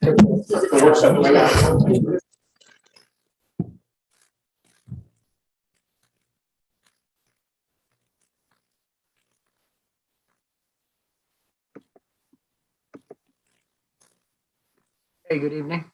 Hey, good evening.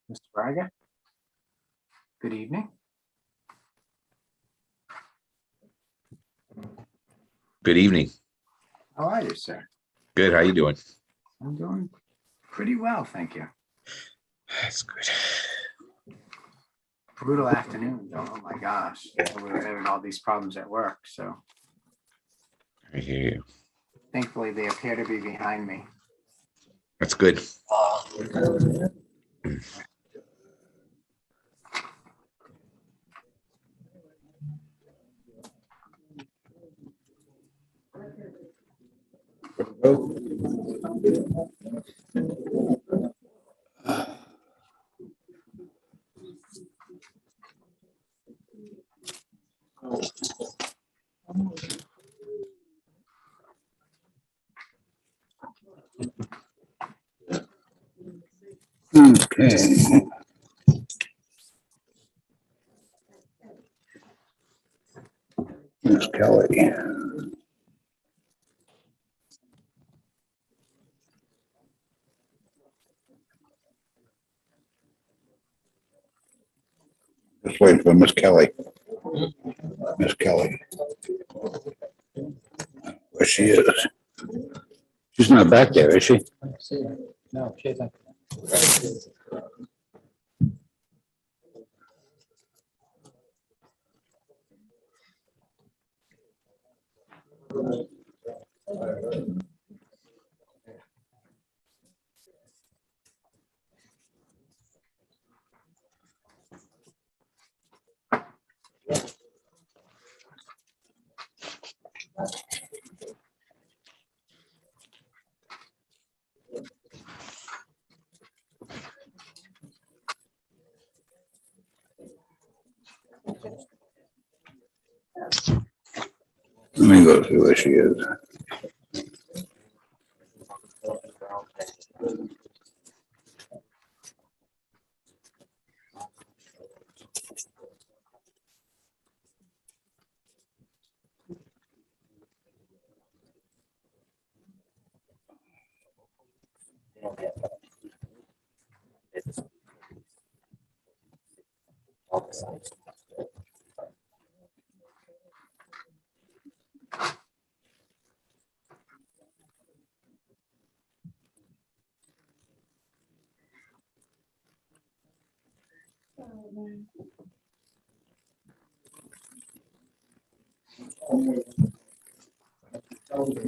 Mr. Braga, good evening. Good evening. How are you, sir? Good. How you doing? I'm doing pretty well, thank you. That's good. Brutal afternoon, though. Oh my gosh. We were having all these problems at work, so I hear you. thankfully they appear to be behind me. That's good. Okay. Miss Kelly. Just waiting for Miss Kelly. Miss Kelly. Where she is. She's not back there, is she? No, she isn't. Let me go see where she is.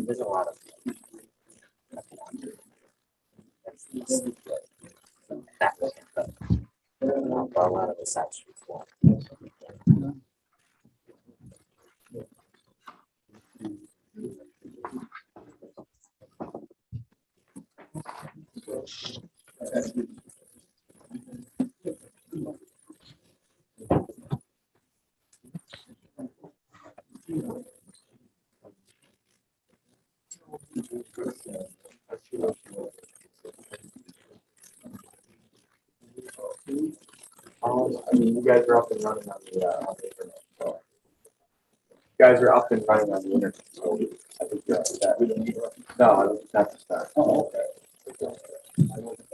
There's a lot of a lot of the side streets. I mean, you guys are up and running on the internet. So. You guys are up and running on the internet. So I think you're that. No, not to start. Oh, okay.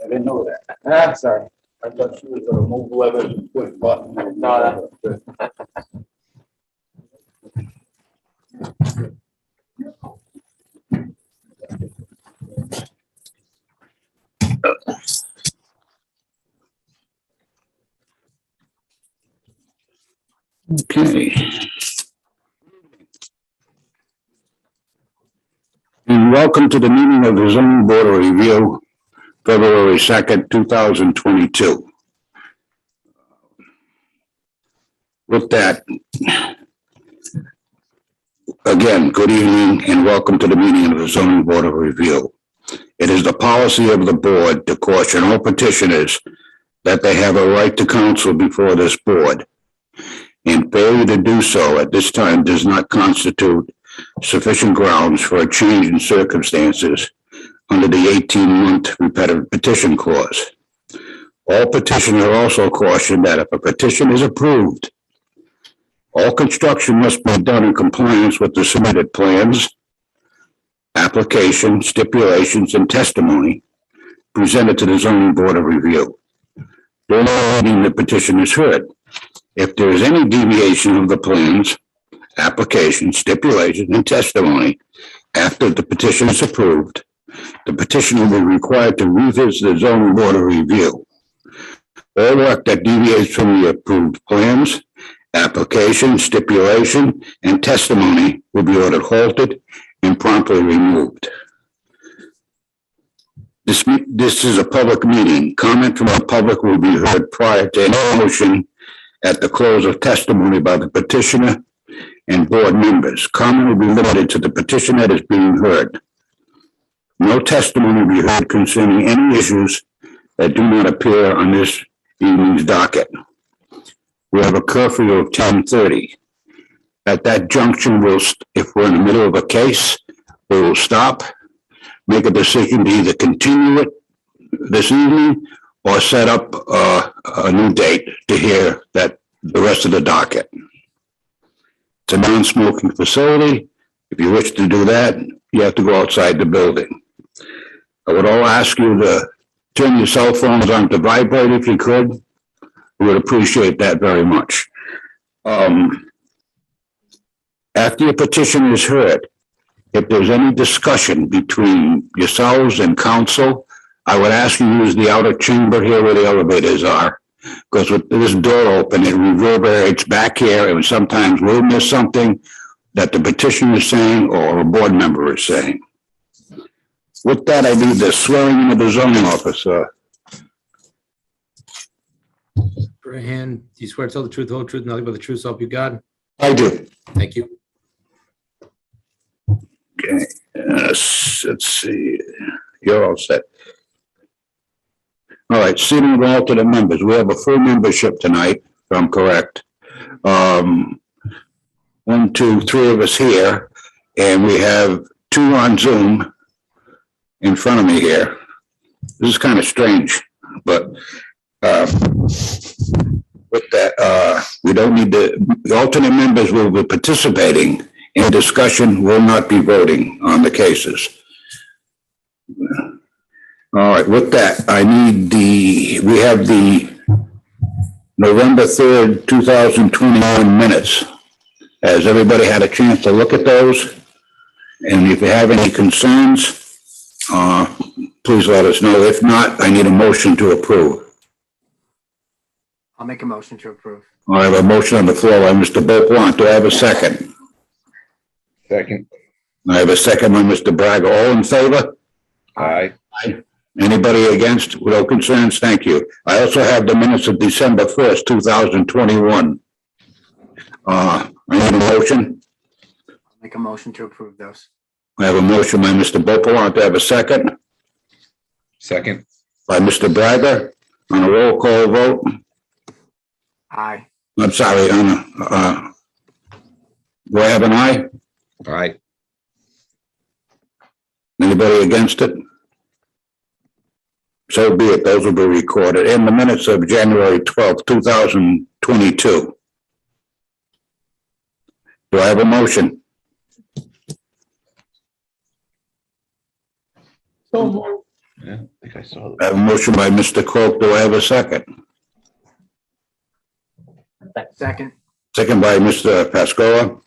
I didn't know that. Ah, sorry. I thought she was gonna move lever and push button. No, that's good. Okay. And welcome to the meeting of the zoning board of review, February 2nd, 2022. With that, again, good evening and welcome to the meeting of the zoning board of review. It is the policy of the board to caution all petitioners that they have a right to counsel before this board. And failure to do so at this time does not constitute sufficient grounds for a change in circumstances under the 18-month repetitive petition clause. All petitioners are also cautioned that if a petition is approved, all construction must be done in compliance with the submitted plans, application, stipulations, and testimony presented to the zoning board of review. during the meeting, the petition is heard. If there is any deviation of the plans, application, stipulation, and testimony after the petition is approved, the petitioner will be required to revisit the zoning board of review. All work that deviates from the approved plans, application, stipulation, and testimony will be ordered halted and promptly removed. This is a public meeting. Comment from the public will be heard prior to any motion at the close of testimony by the petitioner and board members. Comment will be limited to the petition that is being heard. No testimony will be heard concerning any issues that do not appear on this evening's docket. We have a curfew of 10:30. At that junction, if we're in the middle of a case, we will stop, make a decision to either continue it this evening or set up a new date to hear that the rest of the docket. It's a non-smoking facility. If you wish to do that, you have to go outside the building. I would all ask you to turn your cell phones on to vibrate if you could. We would appreciate that very much. After your petition is heard, if there's any discussion between yourselves and council, I would ask you to use the outer chamber here where the elevators are, because with this door open, it reverberates back here, and sometimes we'll miss something that the petitioner is saying or a board member is saying. With that, I need the swearing in of the zoning officer. Hand, do you swear to tell the truth, the whole truth, nothing but the truth, so help you God? I do. Thank you. Okay, let's see. You're all set. All right, seating of alternate members. We have a full membership tonight, if I'm correct. 1, 2, 3 of us here, and we have 2 on Zoom in front of me here. This is kind of strange, but with that, we don't need the alternate members will be participating in discussion, will not be voting on the cases. All right, with that, we have the November 3rd, 2021 minutes. Has everybody had a chance to look at those? And if you have any concerns, please let us know. If not, I need a motion to approve. I'll make a motion to approve. I have a motion on the floor by Mr. Beaupont. Do I have a second? Second. I have a second by Mr. Braga. All in favor? Aye. Anybody against? No concerns? Thank you. I also have the minutes of December 1st, 2021. I need a motion. I'll make a motion to approve those. I have a motion by Mr. Beaupont. Do I have a second? Second. By Mr. Braga. On a roll call vote. Aye. I'm sorry, do I have an aye? Aye. Anybody against it? So be it. Those will be recorded in the minutes of January 12th, 2022. Do I have a motion? Yeah, I think I saw I have a motion by Mr. Croak. Do I have a second? Second. Second by Mr. Pascoa.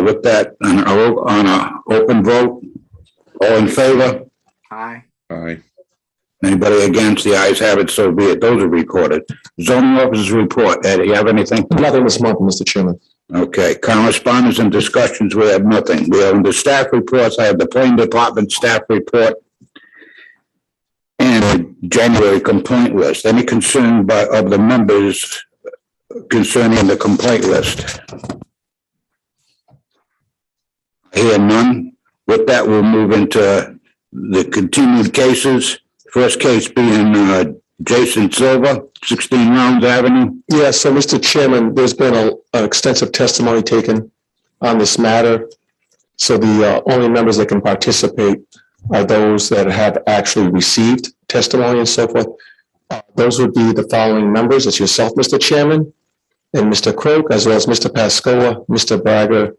With that, on a open vote, all in favor? Aye. Aye. Anybody against? The ayes have it, so be it. Those are recorded. Zoning officers report. Ed, do you have anything? Nothing this month, Mr. Chairman. Okay, correspondence and discussions, we have nothing. We have the staff reports. I have the planning department staff report and the January complaint list. Any concern of the members concerning the complaint list? I hear none. With that, we'll move into the continued cases. First case being Jason Silva, 16 Rounds Avenue. Yeah, so Mr. Chairman, there's been an extensive testimony taken on this matter. So the only members that can participate are those that have actually received testimony and so forth. Those would be the following members. It's yourself, Mr. Chairman, and Mr. Croak, as well as Mr. Pascoa, Mr. Braga,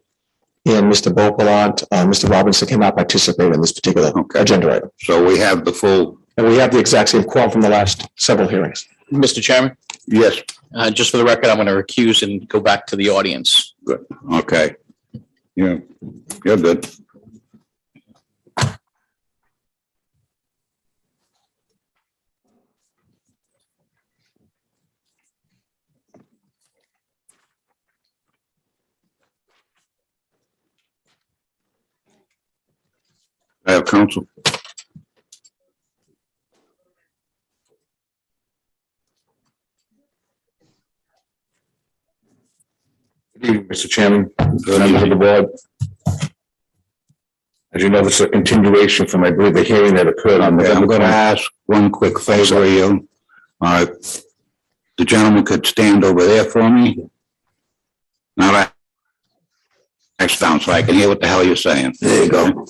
and Mr. Beaupont. Mr. Robinson cannot participate in this particular agenda item. So we have the full. And we have the exact same quorum from the last several hearings. Mr. Chairman, Yes, just for the record, I'm going to recuse and go back to the audience. okay. Yeah, you're good. I have counsel. Good evening, Mr. Chairman, members of the board. As you know, this is a continuation from, I believe, the hearing that occurred on I'm November gonna 20th. ask one quick favor of you. The gentleman could stand over there for me. Now that next down so I can hear what the hell you're saying. There you go.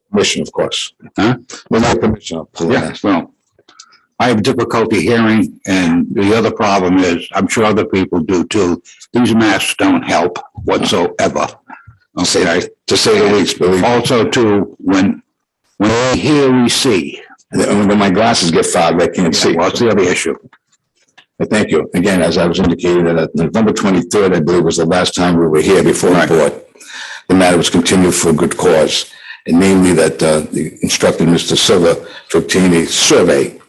Permission, of course. Huh? With my permission, I'll pull Yeah, it. well, I have difficulty hearing, and the other problem is, I'm sure other people do too, these masks don't help whatsoever. Okay, To say the least, believe me. also too, when we hear, we see. And when my glasses get fogged, I can't see. What's the other issue? But thank you. Again, as I was indicating, that November 23rd, I believe, was the last time we were here before the board. The matter was continued for a good cause, and namely that they instructed Mr. Silva to obtain a survey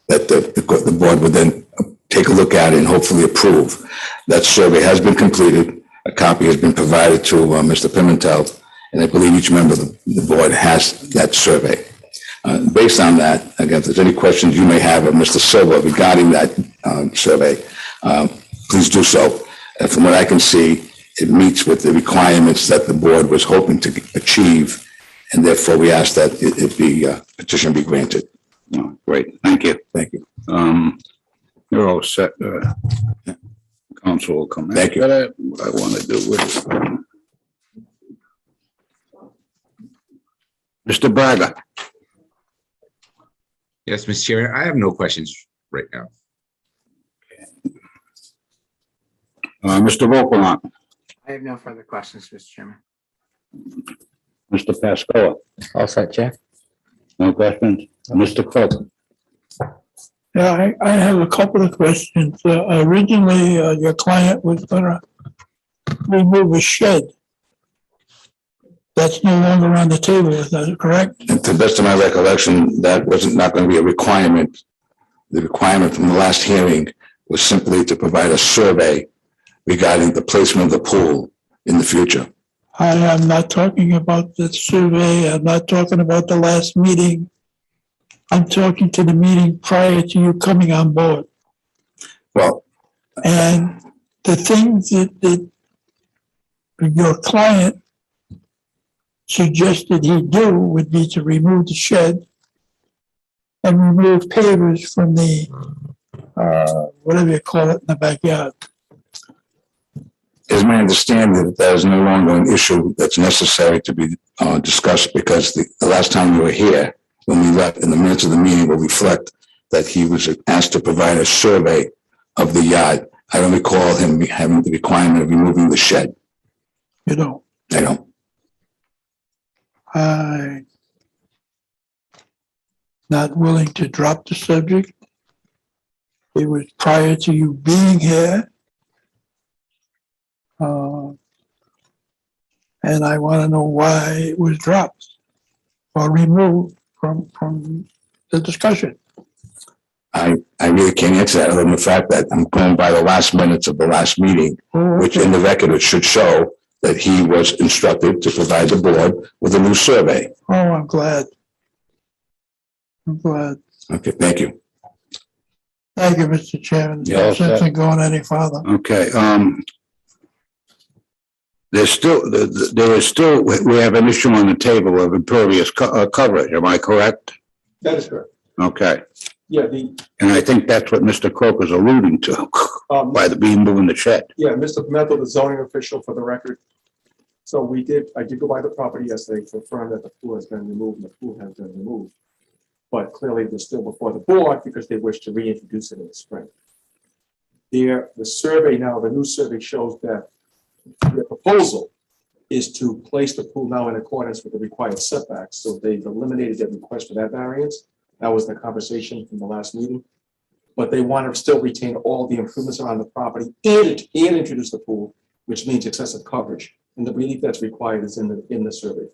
that the board would then take a look at and hopefully approve. That survey has been completed. A copy has been provided to Mr. Pimentel, and I believe each member of the board has that survey. Based on that, again, if there's any questions you may have of Mr. Silva regarding that survey, please do so. And from what I can see, it meets with the requirements that the board was hoping to achieve, and therefore we ask that petition be granted. Oh, great, thank you. Thank you. You're all set. Council will come in. Thank you. What I want to do with it. Mr. Braga, Yes, Mr. Chairman, I have no questions right now. Mr. Vogelon, I have no further questions, Mr. Chairman. Mr. Pascoe, All set, Chair. no questions? Mr. Cook, Yeah, I have a couple of questions. Originally, your client was gonna remove a shed. That's no longer on the table, is that correct? And to the best of my recollection, that wasn't not going to be a requirement. The requirement from the last hearing was simply to provide a survey regarding the placement of the pool in the future. I am not talking about the survey. I'm not talking about the last meeting. I'm talking to the meeting prior to you coming on board. Well, And the things that your client suggested he do would be to remove the shed and remove pavers from the, whatever you call it in the backyard. it's my understanding that that is no longer an issue that's necessary to be discussed, because the last time we were here, when we left, in the minutes of the meeting will reflect that he was asked to provide a survey of the yard. I don't recall him having the requirement of removing the shed. You know, I don't. I'm not willing to drop the subject. It was prior to you being here. And I want to know why it was dropped or removed from the discussion. I really can't answer that, other than the fact that I'm going by the last minutes of the last meeting, which in the record it should show that he was instructed to provide the board with a new survey. Oh, I'm glad. I'm glad. Okay, thank you. Thank you, Mr. Chairman. Yeah, all set. Since I'm going any farther. okay, there's still, there is still, we have an issue on the table of impervious coverage, am I correct? That is correct. Okay, Yeah, and I think that's what Mr. Croak is alluding to by the being moving the shed. yeah, Mr. Pimentel, the zoning official for the record. So I did go by the property yesterday to confirm that the pool has been removed, and the pool has been removed. But clearly they're still before the board because they wish to reintroduce it in the spring. The survey now, the new survey shows that the proposal is to place the pool now in accordance with the required setbacks. So they've eliminated their request for that variance. That was the conversation from the last meeting. but they want to still retain all the improvements around the property and introduce the pool, which means excessive coverage. And the relief that's required is in the survey.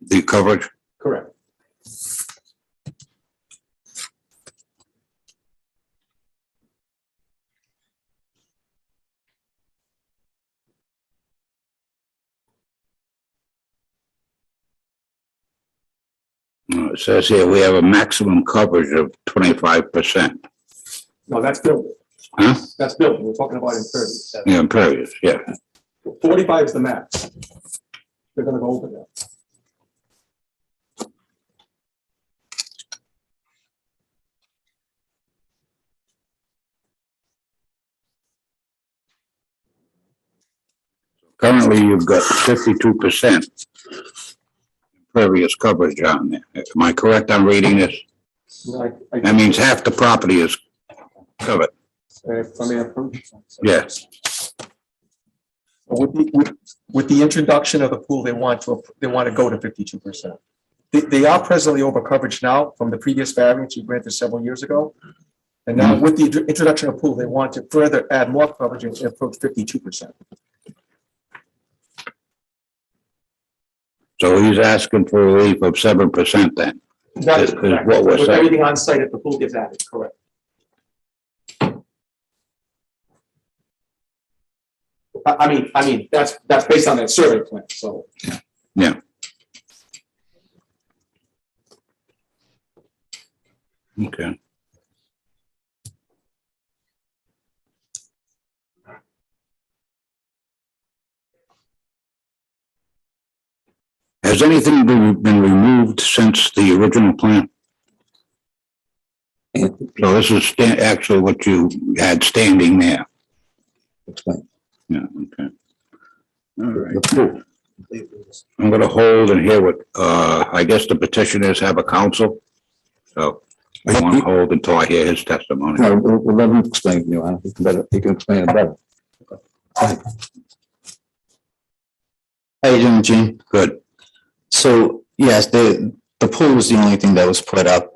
The coverage? Correct. It says here we have a maximum coverage of 25%. No, that's building. Huh? That's building. We're talking about impervious. Yeah, impervious, yeah. 45 is the max. They're gonna go over that. Currently, you've got 52% impervious coverage on there. Am I correct on reading this? That means half the property is covered. If I may approach. Yes. With the introduction of the pool, they want to go to 52%. They are presently over coverage now from the previous variance you granted several years ago. And now with the introduction of pool, they want to further add more coverage and approach 52%. So he's asking for a relief of 7% then. That is Is correct. what we're With saying. everything on site, if the pool gets added, correct. I mean, that's based on that survey plan, so. Yeah. Okay. Has anything been removed since the original plan? So this is actually what you had standing there. Explain. Yeah, okay. All right. I'm gonna hold and hear what, I guess the petitioners have a counsel. So I want to hold until I hear his testimony. No, we'll let him explain, you know, he can explain it better. How you doing, Gene? Good. So, yes, the pool was the only thing that was put up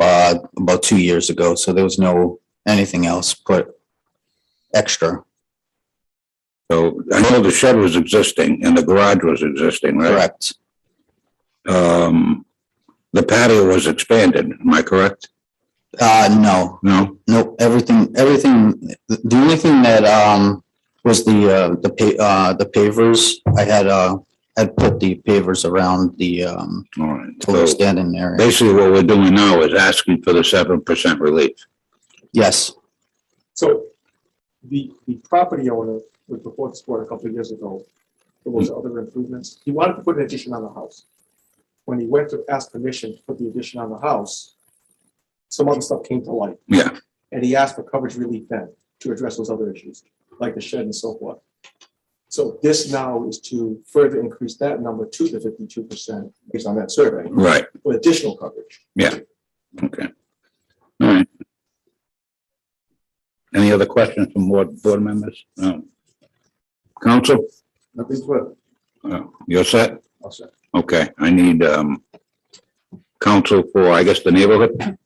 about 2 years ago, so there was no anything else put extra. So I know the shed was existing and the garage was existing, right? Correct. The patio was expanded, am I correct? No, No? nope. Everything. The only thing that was the pavers. I had put the pavers around the All right. pool So standing area. basically what we're doing now is asking for the 7% relief. Yes. So the property owner was before this board a couple of years ago, there was other improvements. He wanted to put an addition on the house. When he went to ask permission to put the addition on the house, some other stuff came to light. Yeah. And he asked for coverage relief then to address those other issues, like the shed and so forth. So this now is to further increase that number to the 52% based on that survey Right. with additional coverage. Yeah. Okay. All right. Any other questions from board members? No. Council? Nothing's good. You're set? I'll say. Okay, I need, counsel for, I guess, the neighborhood.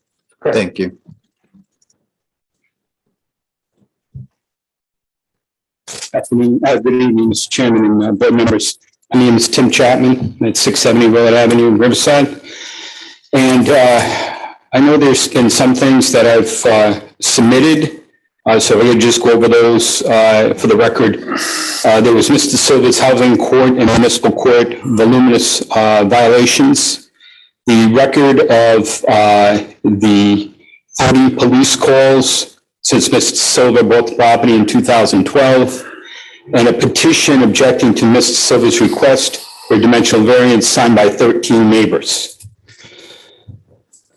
Thank you. Good evening, Mr. Chairman and board members. My name is Tim Chapman at 670 Willard Avenue in Riverside. And I know there's been some things that I've submitted, so we'll just go over those for the record. There was Mr. Silva's housing court and municipal court voluminous violations. The record of the 40 police calls since Mr. Silva bought the property in 2012, and a petition objecting to Mr. Silva's request for dimensional variance signed by 13 neighbors.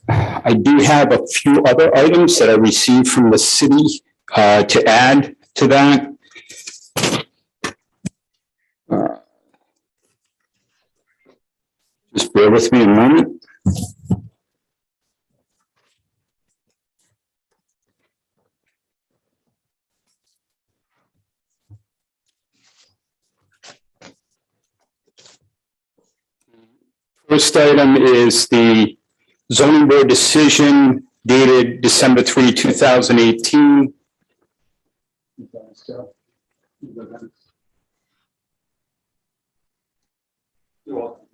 I do have a few other items that I received from the city to add to that. Just bear with me a moment. First item is the zoning board decision dated December 3, 2018.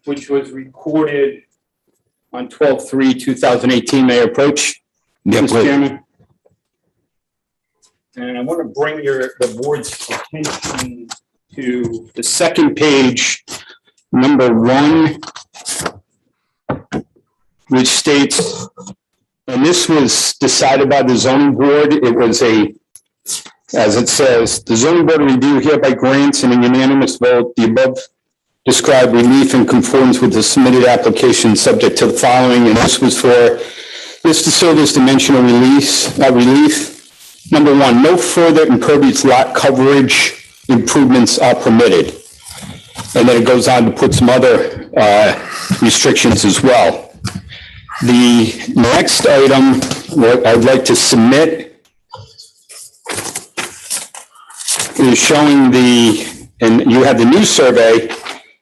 Which was recorded on 12/3/2018. May I approach? Yeah, Mr. please. Chairman? And I want to bring the board's attention to the second page, number 1, which states, and this was decided by the zoning board. It was as it says, the zoning board of review hereby grants in a unanimous vote the above described relief in conformance with the submitted application subject to the following, and this was for Mr. Silver's dimensional relief. Number 1, no further impervious lot coverage improvements are permitted. And then it goes on to put some other restrictions as well. The next item, what I'd like to submit is showing and you have the new survey.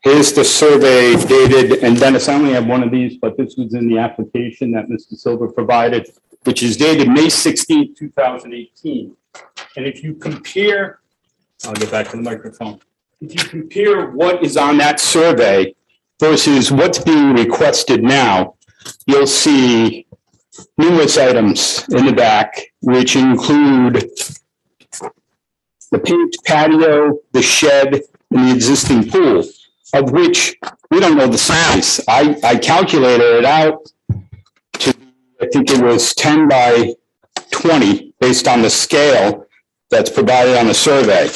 Here's the survey dated, and Dennis, I only have one of these, but this was in the application that Mr. Silver provided, which is dated May 16, 2018. And if you compare, I'll get back to the microphone. If you compare what is on that survey versus what's being requested now, you'll see numerous items in the back, which include the paved patio, the shed, and the existing pool, of which we don't know the size. I calculated it out to, I think it was 10 by 20, based on the scale that's provided on the survey.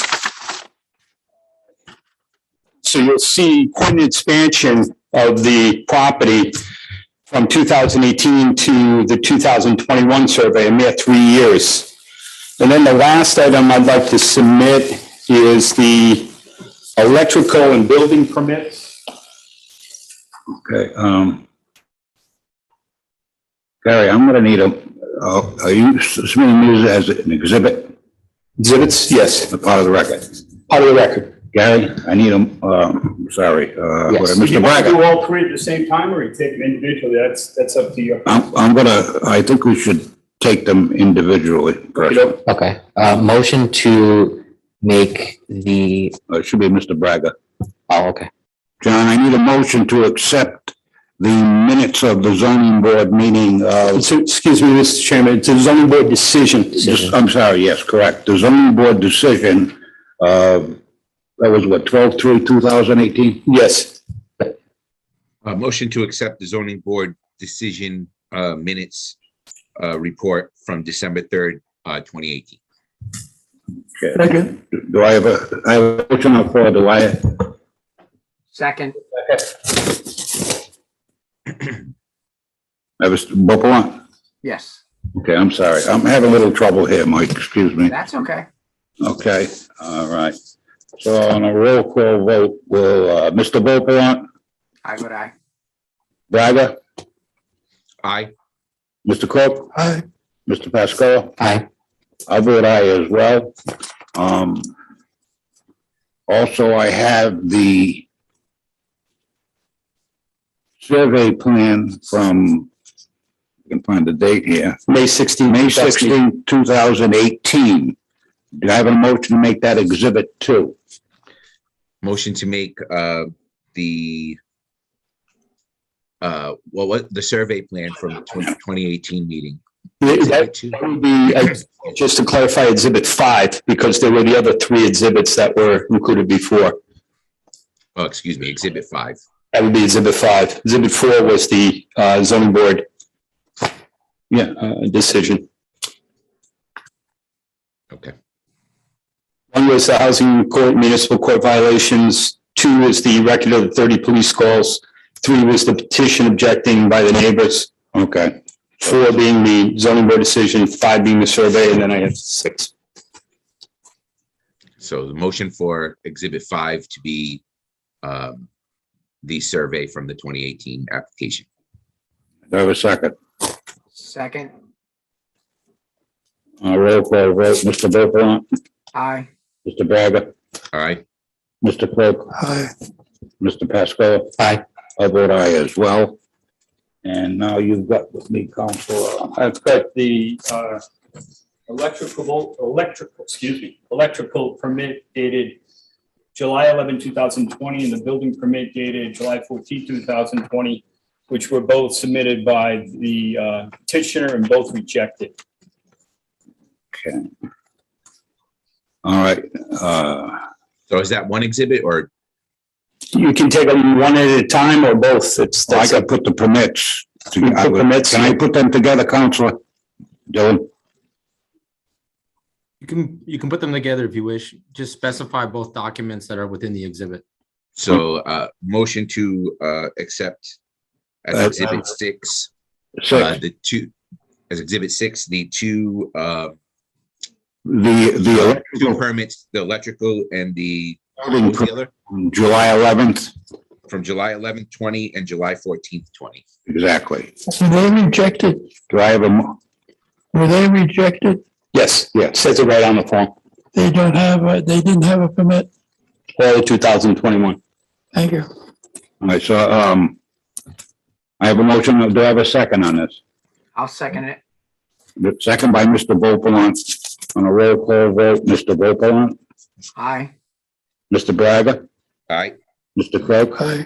So you'll see quite an expansion of the property from 2018 to the 2021 survey, a mere 3 years. And then the last item I'd like to submit is the electrical and building permits. Okay, Gary, I'm gonna need are you submitting these as an exhibit, Exhibits, yes, a part of the record? part of the record. Gary, I need them, sorry, Yes. Mr. You want to Braga. do all three at the same time, or you take them individually? That's up to you. I think we should take them individually first. Okay, motion to make the, It should be Mr. Braga. oh, okay. John, I need a motion to accept the minutes of the zoning board meeting of, So, excuse me, Mr. Chairman, it's a zoning board decision. I'm sorry, yes, correct. The zoning board decision, that was what, 12/3/2018? Yes, Motion to accept the zoning board decision minutes report from December 3rd, 2018. Second. Do I have a motion on the floor? Do I? Second, Have a vote on? yes, Okay, I'm sorry. I'm having a little trouble here, Mike. Excuse me. that's okay. Okay, all right. So on a roll call vote, will Mr. Beauplan, I would, Braga, Aye. Mr. Cook, Aye. Mr. Pascal? Aye. I vote aye as well. Also, I have the survey plan from, I can find the date here, May 16th. May 16, 2018. Do I have a motion to make that exhibit 2? Motion to make the what the survey plan from the 2018 meeting. That would be, just to clarify, Exhibit 5, because there were the other 3 exhibits that were included before. Oh, excuse me, Exhibit 5. That would be Exhibit 5. Exhibit 4 was the zoning board decision. Okay. 1 was the housing court, municipal court violations. 2 was the record of the 30 police calls. 3 was the petition objecting by the neighbors. Okay. 4 being the zoning board decision, 5 being the survey, and then I have 6. So the motion for Exhibit 5 to be the survey from the 2018 application. Do I have a second? Second, Roll call vote, Mr. Beauplan, aye. Mr. Braga, All right. Mr. Clerk, Aye. Mr. Pascal. Aye. I vote aye as well. And now you've got with me, Counselor. I've got the electrical permit dated July 11, 2020, and the building permit dated July 14, 2020, which were both submitted by the petitioner and both rejected. Okay. All right, So is that one exhibit or? You can take them one at a time or both. I could put the permits. You put permits. Can I put them together, Counselor? Dylan? You can put them together if you wish. Just specify both documents that are within the exhibit. So, motion to, accept as exhibit six, the two, as exhibit six, the two, The two electrical permits, the electrical and the, building what was the other? from July 11th, From July 11th, 20 and July 14th, 20. exactly. Were they rejected? Do I have Were they rejected? Yes, Yes. says it right on the form. They don't have, they didn't have a permit? All 2021. Thank you. all right, so, I have a motion. Do I have a second on this? I'll second it. The second by Mr. Vopalant. On a roll call vote, Mr. Vopalant, Aye. Mr. Braga, Aye. Mr. Croak, Aye.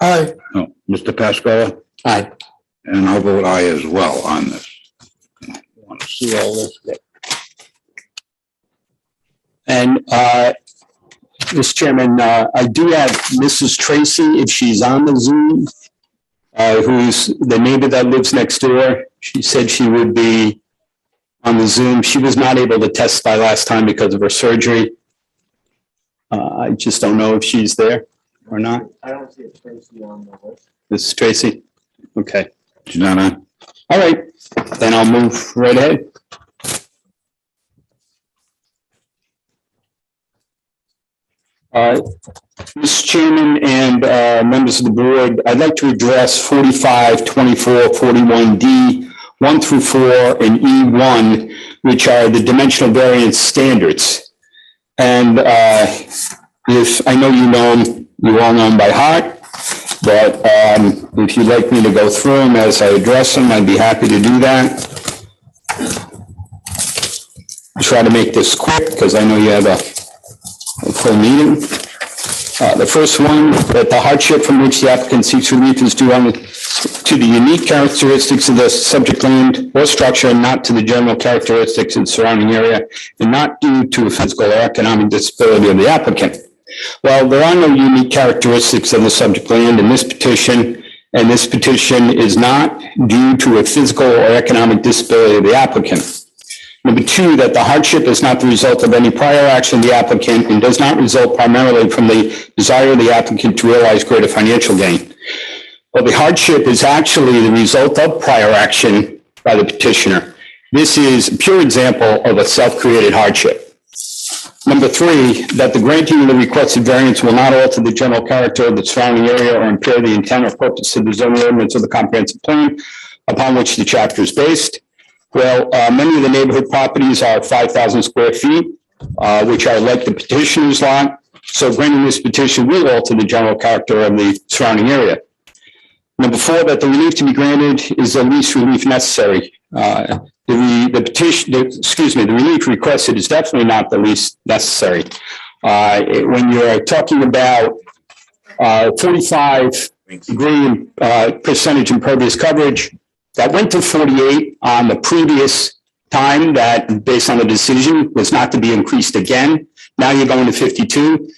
Aye. no, Mr. Pascoe, Aye. and I'll vote aye as well on this. Want to see all this? And, Mr. Chairman, I do have Mrs. Tracy, if she's on the Zoom, who's the neighbor that lives next door. She said she would be on the Zoom. She was not able to testify last time because of her surgery. I just don't know if she's there or not. I don't see a Tracy on the list. Mrs. Tracy? Okay. She's not on? All right, then I'll move right ahead. Mr. Chairman and members of the board, I'd like to address 45, 24, 41D, 1 through 4, and E1, which are the dimensional variance standards. And if I know you know them, you all know them by heart, but if you'd like me to go through them as I address them, I'd be happy to do that. I'll try to make this quick because I know you have a full meeting. The first one, that the hardship from which the applicant seeks relief is due to the unique characteristics of the subject land or structure and not to the general characteristics of the surrounding area and not due to a physical or economic disability of the applicant. Well, there are no unique characteristics of the subject land in this petition, and this petition is not due to a physical or economic disability of the applicant. Number 2, that the hardship is not the result of any prior action of the applicant and does not result primarily from the desire of the applicant to realize greater financial gain. Well, the hardship is actually the result of prior action by the petitioner. This is a pure example of a self-created hardship. Number 3, that the granting of the requested variance will not alter the general character of the surrounding area or impair the intent or purpose of the zoning ordinance of the comprehensive plan upon which the chapter is based. Well, many of the neighborhood properties are 5,000 square feet, which are like the petitioner's lot. So granting this petition will alter the general character of the surrounding area. Number 4, that the relief to be granted is the least relief necessary. The relief requested is definitely not the least necessary. When you're talking about 45 degree percentage impervious coverage, that went to 48 on the previous time that, based on the decision, was not to be increased again. Now you're going to 52.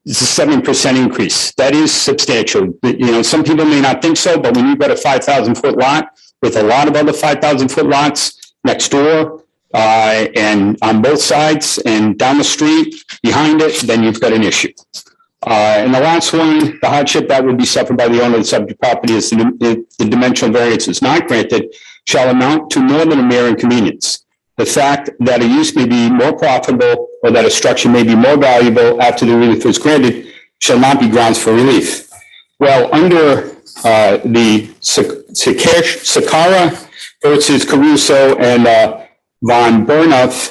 It's a 7% increase. That is substantial. You know, some people may not think so, but when you've got a 5,000 foot lot with a lot of other 5,000 foot lots next door and on both sides and down the street behind it, then you've got an issue. And the last one, the hardship that would be suffered by the owner of the subject property is the dimensional variance is not granted shall amount to more than a mere inconvenience. The fact that a use may be more profitable or that a structure may be more valuable after the relief is granted shall not be grounds for relief. Well, under the Sakara versus Caruso and Von Burnoff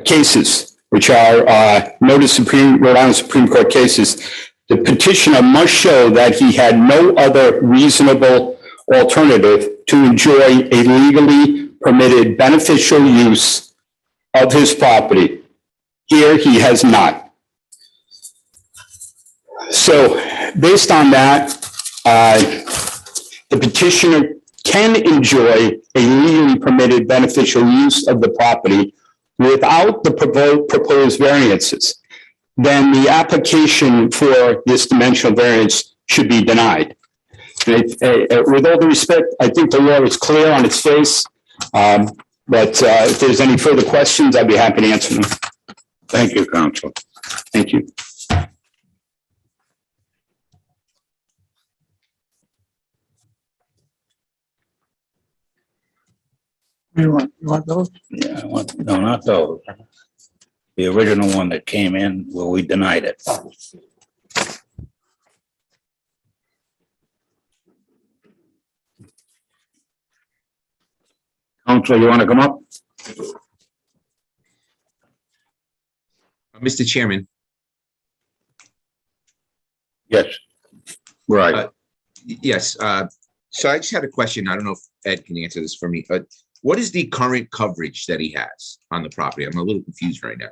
cases, which are noted Rhode Island Supreme Court cases, the petitioner must show that he had no other reasonable alternative to enjoy a legally permitted beneficial use of his property. Here, he has not. So based on that, the petitioner can enjoy a legally permitted beneficial use of the property without the proposed variances. Then the application for this dimensional variance should be denied. With all due respect, I think the law is clear on its face. But if there's any further questions, I'd be happy to answer them. Thank you, Counsel. Thank you. You want those? Yeah, no, not those. The original one that came in, well, we denied it. Counsel, you want to come up? Mr. Chairman, Yes. Right. yes, so I just had a question. I don't know if Ed can answer this for me. What is the current coverage that he has on the property? I'm a little confused right now.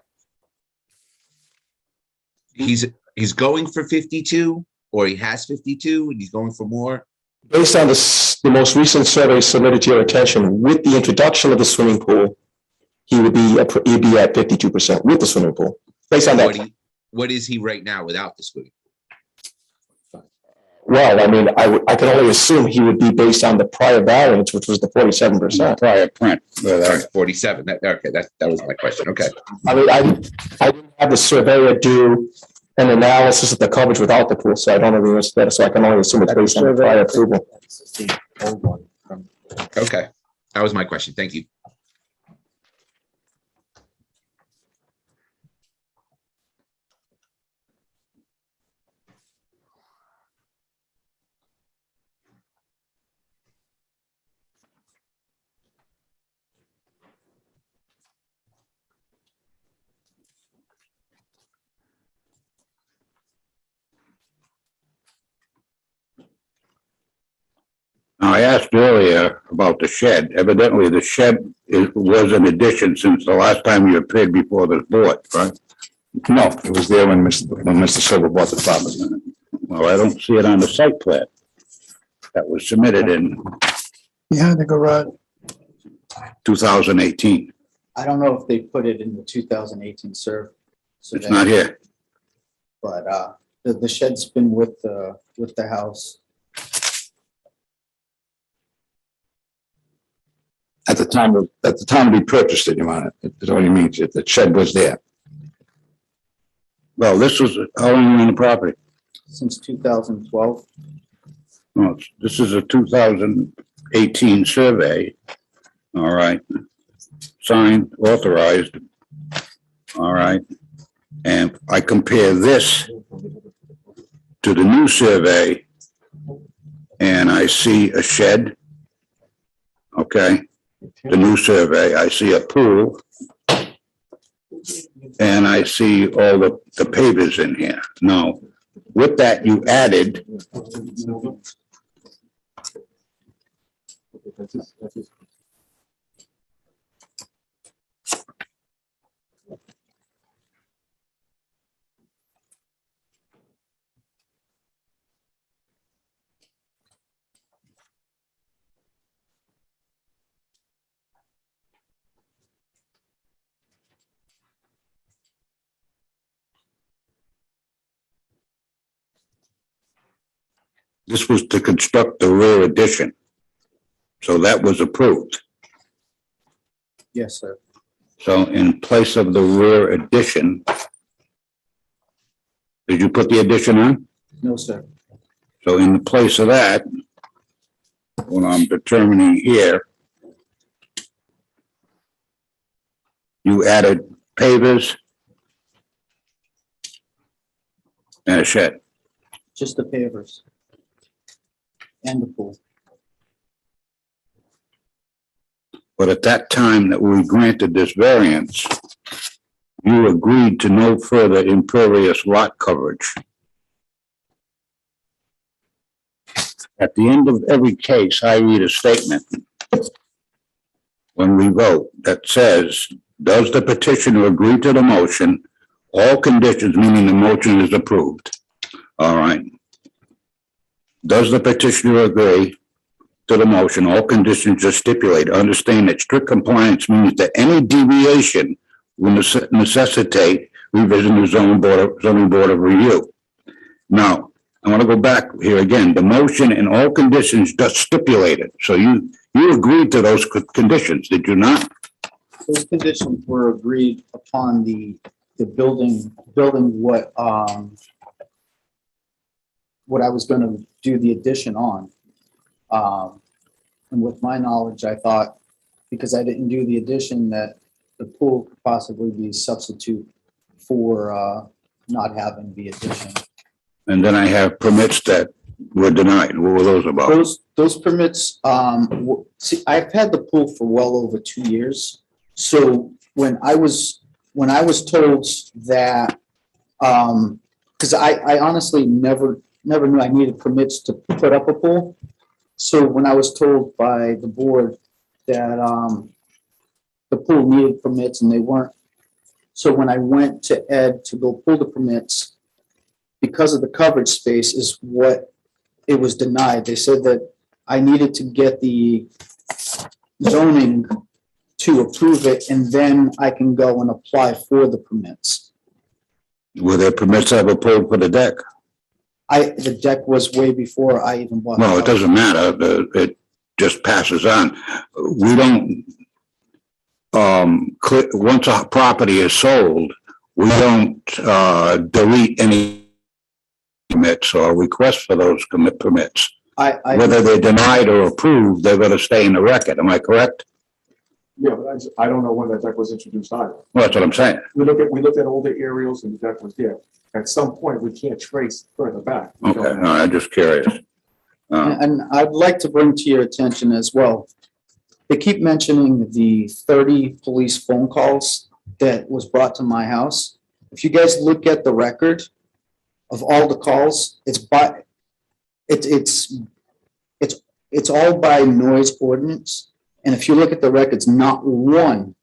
He's going for 52, or he has 52 and he's going for more? Based on the most recent survey submitted to your attention, with the introduction of the swimming pool, he'd be at 52% with the swimming pool. Based on that. What is he right now without the swimming pool? Well, I mean, I can only assume he would be based on the prior variance, which was the 47%. Prior print. Sorry, 47. Okay, that was my question. Okay. I mean, I didn't have the surveyor do an analysis of the coverage without the pool, so I don't know the answer to that, so I can only assume it's based on the prior approval. Okay, that was my question. Thank you. Now, I asked earlier about the shed. Evidently, the shed was an addition since the last time you appeared before the board, right? No, it was there when Mr. Silver bought the property. Well, I don't see it on the site plan that was submitted in Behind the garage. 2018. I don't know if they put it in the 2018 survey. It's not here. But the shed's been with the house. At the time we purchased it, Your Honor, it only means that the shed was there. Well, this was how long on the property? Since 2012. No, this is a 2018 survey. All right. Signed, authorized. All right. And I compare this to the new survey and I see a shed. Okay. The new survey, I see a pool. And I see all the pavers in here. Now, with that, you added this was to construct the rear addition. So that was approved. Yes, sir. So in place of the rear addition, did you put the addition on? No, sir. So in place of that, what I'm determining here, you added pavers and a shed. Just the pavers. And the pool. But at that time that we granted this variance, you agreed to no further impervious lot coverage. at the end of every case, I read a statement when we vote that says, does the petitioner agree to the motion? All conditions, meaning the motion is approved. All right. Does the petitioner agree to the motion? All conditions are stipulated. Understand that strict compliance means that any deviation will necessitate revision of zoning board of review. Now, I want to go back here again. The motion and all conditions just stipulated. So you agreed to those conditions, did you not? Those conditions were agreed upon the building what I was gonna do the addition on. And with my knowledge, I thought, because I didn't do the addition, that the pool could possibly be a substitute for not having the addition. And then I have permits that were denied. What were those about? Those permits, see, I've had the pool for well over 2 years. So when I was told that, because I honestly never knew I needed permits to put up a pool. So when I was told by the board that the pool needed permits and they weren't, so when I went to Ed to go pull the permits, because of the coverage space is what it was denied. They said that I needed to get the zoning to approve it, and then I can go and apply for the permits. Were there permits ever pulled for the deck? The deck was way before I even bought. No, it doesn't matter. It just passes on. We don't, once a property is sold, we don't delete any permits or requests for those permits. Whether they're denied or approved, they're going to stay in the record. Am I correct? Yeah, but I don't know when that deck was introduced either. Well, that's what I'm saying. We looked at all the aerials and the deck was there. At some point, we can't trace further back. We Okay, don't no, have- I'm just curious. And I'd like to bring to your attention as well, they keep mentioning the 30 police phone calls that was brought to my house. If you guys look at the record of all the calls, it's all by noise ordinance. And if you look at the records, not one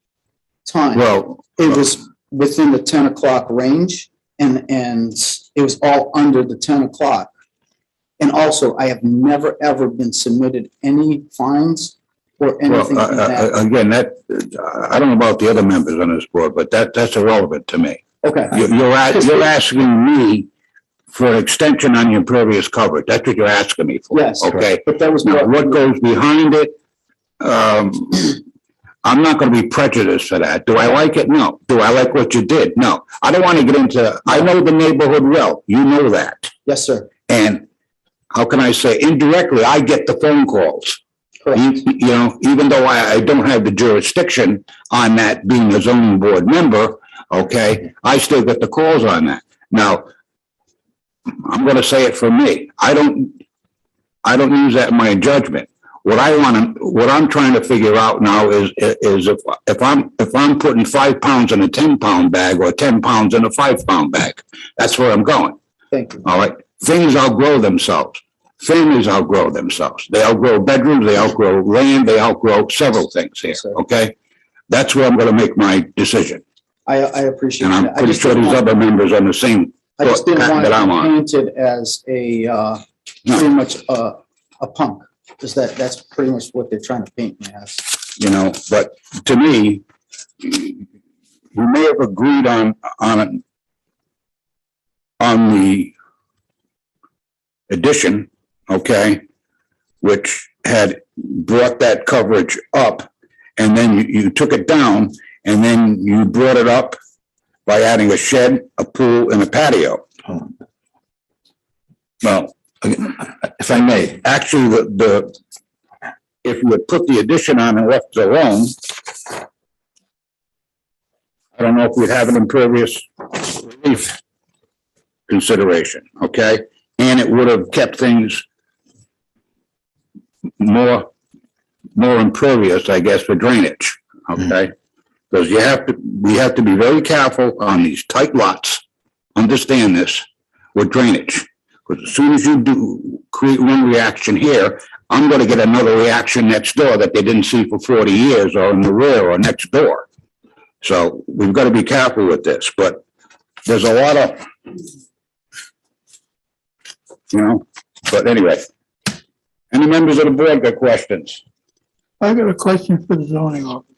time Well, it was within the 10 o'clock range, and it was all under the 10 o'clock. And also, I have never, ever been submitted any fines or anything like that. again, I don't know about the other members on this board, but that's irrelevant to me. Okay. You're asking me for an extension on your impervious coverage. That's what you're asking me for. Yes. Okay. But that was Now, what goes behind it? I'm not going to be prejudiced for that. Do I like it? No. Do I like what you did? No. I don't want to get into, I know the neighborhood well. You know that. Yes, sir. And how can I say indirectly, I get the phone calls. Correct. You know, even though I don't have the jurisdiction on that being a zoning board member, okay, I still get the calls on that. Now, I'm going to say it for me. I don't use that in my judgment. What I'm trying to figure out now is if I'm putting 5 pounds in a 10-pound bag or 10 pounds in a 5-pound bag, that's where I'm going. Thank you. All right. Things outgrow themselves. Families outgrow themselves. They outgrow bedrooms, they outgrow land, they outgrow several things here. Okay. That's where I'm going to make my decision. I appreciate And that. I'm pretty sure these other members on the same I just didn't path want that I'm to be on. painted as pretty much a punk. Because that's pretty much what they're trying to paint me as. You know, but to me, we may have agreed on the addition, okay, which had brought that coverage up, and then you took it down, and then you brought it up by adding a shed, a pool, and a patio. Well, if I may, actually, if you had put the addition on and left it alone, I don't know if we'd have an impervious relief consideration, okay? And it would have kept things more impervious, I guess, for drainage, okay? Because we have to be very careful on these tight lots, understand this, with drainage. Because as soon as you do create one reaction here, I'm gonna get another reaction next door that they didn't see for 40 years or in the rear or next door. So we've got to be careful with this, but there's a lot of, but anyway. Any members of the board got questions? I got a question for the zoning officer.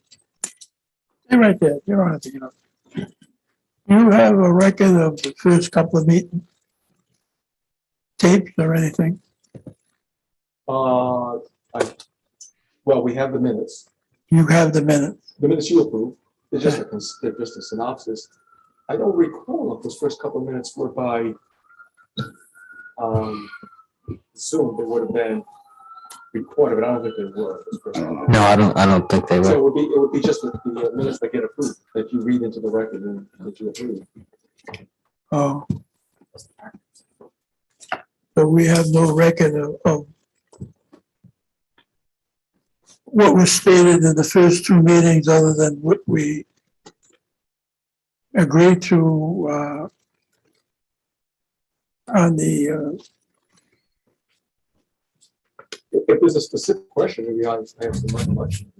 Stay right there, you don't have to get up. You have a record of the first couple of meetings? Tapes or anything? Well, we have the minutes. You have the minutes. The minutes you approve, they're just a synopsis. I don't recall if those first couple of minutes were by Zoom. They would have been recorded, but I don't think they were. No, I don't think they So will. it would be just the minutes that get approved, that you read into the record and that you approve. Oh. So we have no record of what was stated in the first two meetings other than what we agreed to on the If there's a specific question, maybe I have some recollection.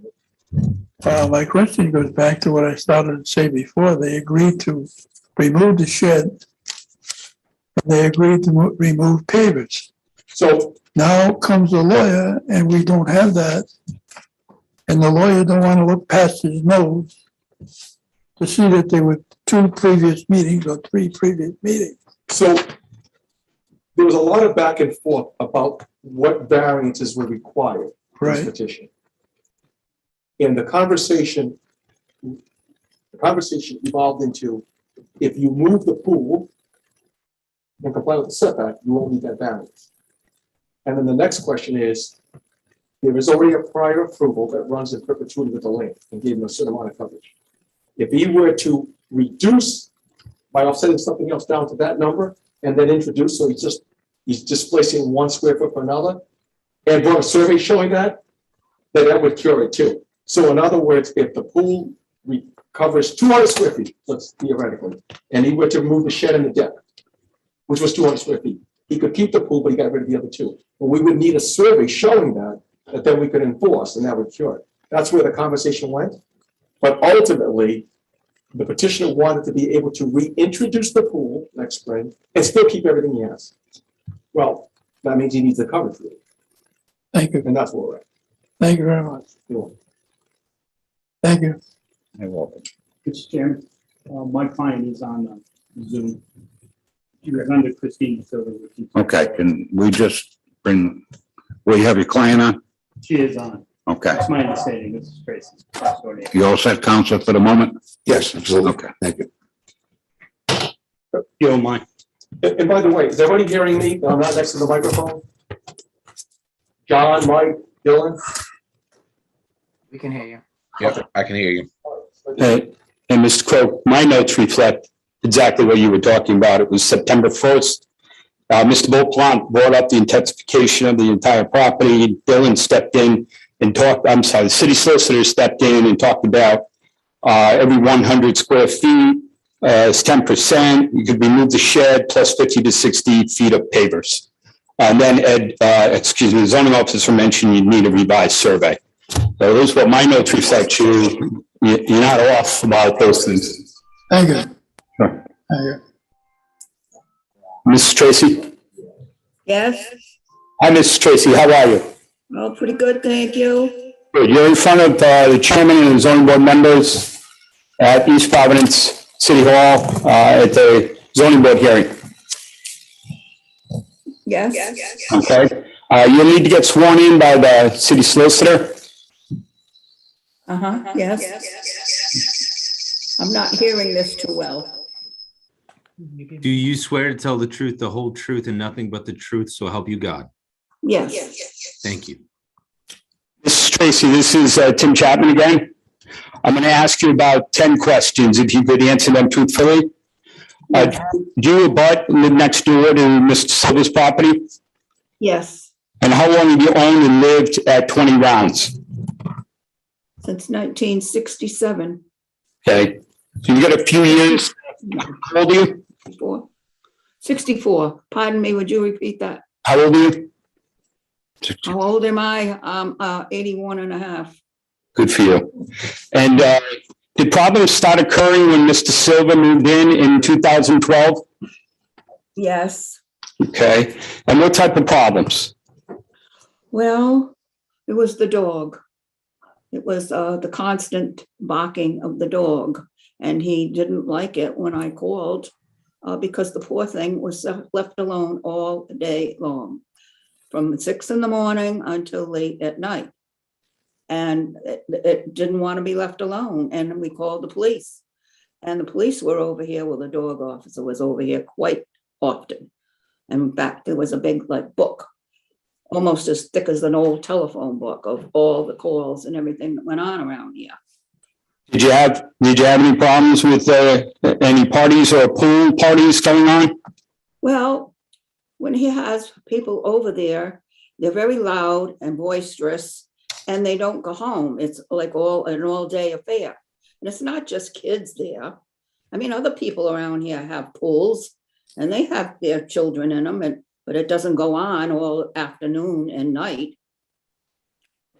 my question goes back to what I started to say before. They agreed to remove the shed. They agreed to remove pavers. So now comes the lawyer and we don't have that. And the lawyer don't want to look past his nose to see that there were two previous meetings or three previous meetings. So there was a lot of back and forth about what variances were required for this petition. And the conversation evolved into, if you move the pool and comply with the setback, you won't need that variance. And then the next question is, there is already a prior approval that runs in perpetuity with the land and gave him a certain amount of coverage. If he were to reduce by offsetting something else down to that number and then introduce, so he's displacing 1 square foot for another, and run a survey showing that, then that would cure it too. So in other words, if the pool covers 200 square feet, let's theoretically, and he were to remove the shed and the deck, which was 200 square feet, he could keep the pool, but he got rid of the other two. But we would need a survey showing that then we could enforce, and that would cure it. That's where the conversation went. But ultimately, the petitioner wanted to be able to reintroduce the pool next spring and still keep everything he has. Well, that means he needs the coverage for it. Thank you. And that's where we're at. Thank you very much. You're welcome. Thank you. You're welcome. Mr. Chairman, my client is on Zoom. You're under Christine Silva. Okay, can we just bring, will you have your client on? She is on. Okay. That's my understanding, Mrs. Tracy. You all set, Counselor, for the moment? Yes, absolutely. Okay. Thank you. You don't mind. And by the way, is everybody hearing me? I'm not next to the microphone. John, Mike, Dylan? We can hear you. Yep, I can hear you. And Mr. Crowe, my notes reflect exactly what you were talking about. It was September 1st. Mr. Beauplant brought up the intensification of the entire property. Dylan stepped in and talked, the city solicitor stepped in and talked about every 100 square feet is 10%. You could remove the shed plus 50 to 60 feet of pavers. And then the zoning officer mentioned you need a revised survey. So those are what my notes reflect. You're not off about those things. Thank you. Sure. Thank you. Mrs. Tracy? Yes, Hi, Mrs. Tracy. How are you? well, pretty good, thank you. Good. You're in front of the chairman and the zoning board members at East Providence City Hall at the zoning board hearing. Yes, Okay. You'll need to get sworn in by the city solicitor. yes. I'm not hearing this too well. Do you swear to tell the truth, the whole truth, and nothing but the truth, so help you God? Yes, Thank you. Mrs. Tracy, this is Tim Chapman again. I'm going to ask you about 10 questions, if you could answer them truthfully. Do you live next door to Mr. Silva's property? yes, And how long have you owned and lived at 20 Rounds? since 1967. Okay, so you got a few years. How old are you? 64. Pardon me, would you repeat that? How old are you? How old am I? 81 and a half. Good for you. And did problems start occurring when Mr. Silva moved in 2012? Yes. Okay. And what type of problems? Well, it was the dog. It was the constant barking of the dog. And he didn't like it when I called because the poor thing was left alone all day long, from 6 in the morning until late at night. And it didn't want to be left alone. And we called the police. And the police were over here, well, the dog officer was over here quite often. And in fact, there was a big book, almost as thick as an old telephone book of all the calls and everything that went on around here. Did you have any problems with any parties or pool parties going on? Well, when he has people over there, they're very loud and boisterous, and they don't go home. It's like an all-day affair. And it's not just kids there. I mean, other people around here have pools, and they have their children in them, but it doesn't go on all afternoon and night.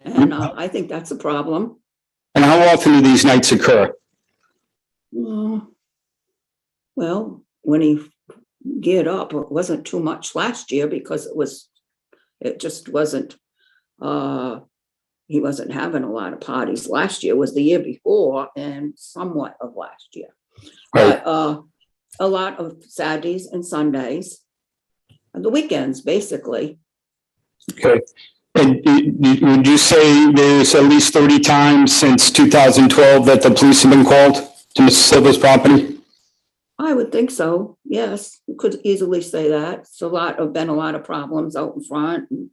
And I think that's a problem. And how often do these nights occur? Well, when he geared up, it wasn't too much last year because it just wasn't, he wasn't having a lot of parties. Last year was the year before and somewhat of last year. Right. But a lot of Saturdays and Sundays, and the weekends, basically. Okay. And would you say there's at least 30 times since 2012 that the police have been called to Mr. Silva's property? I would think so. Yes, you could easily say that. It's been a lot of problems out in front. And,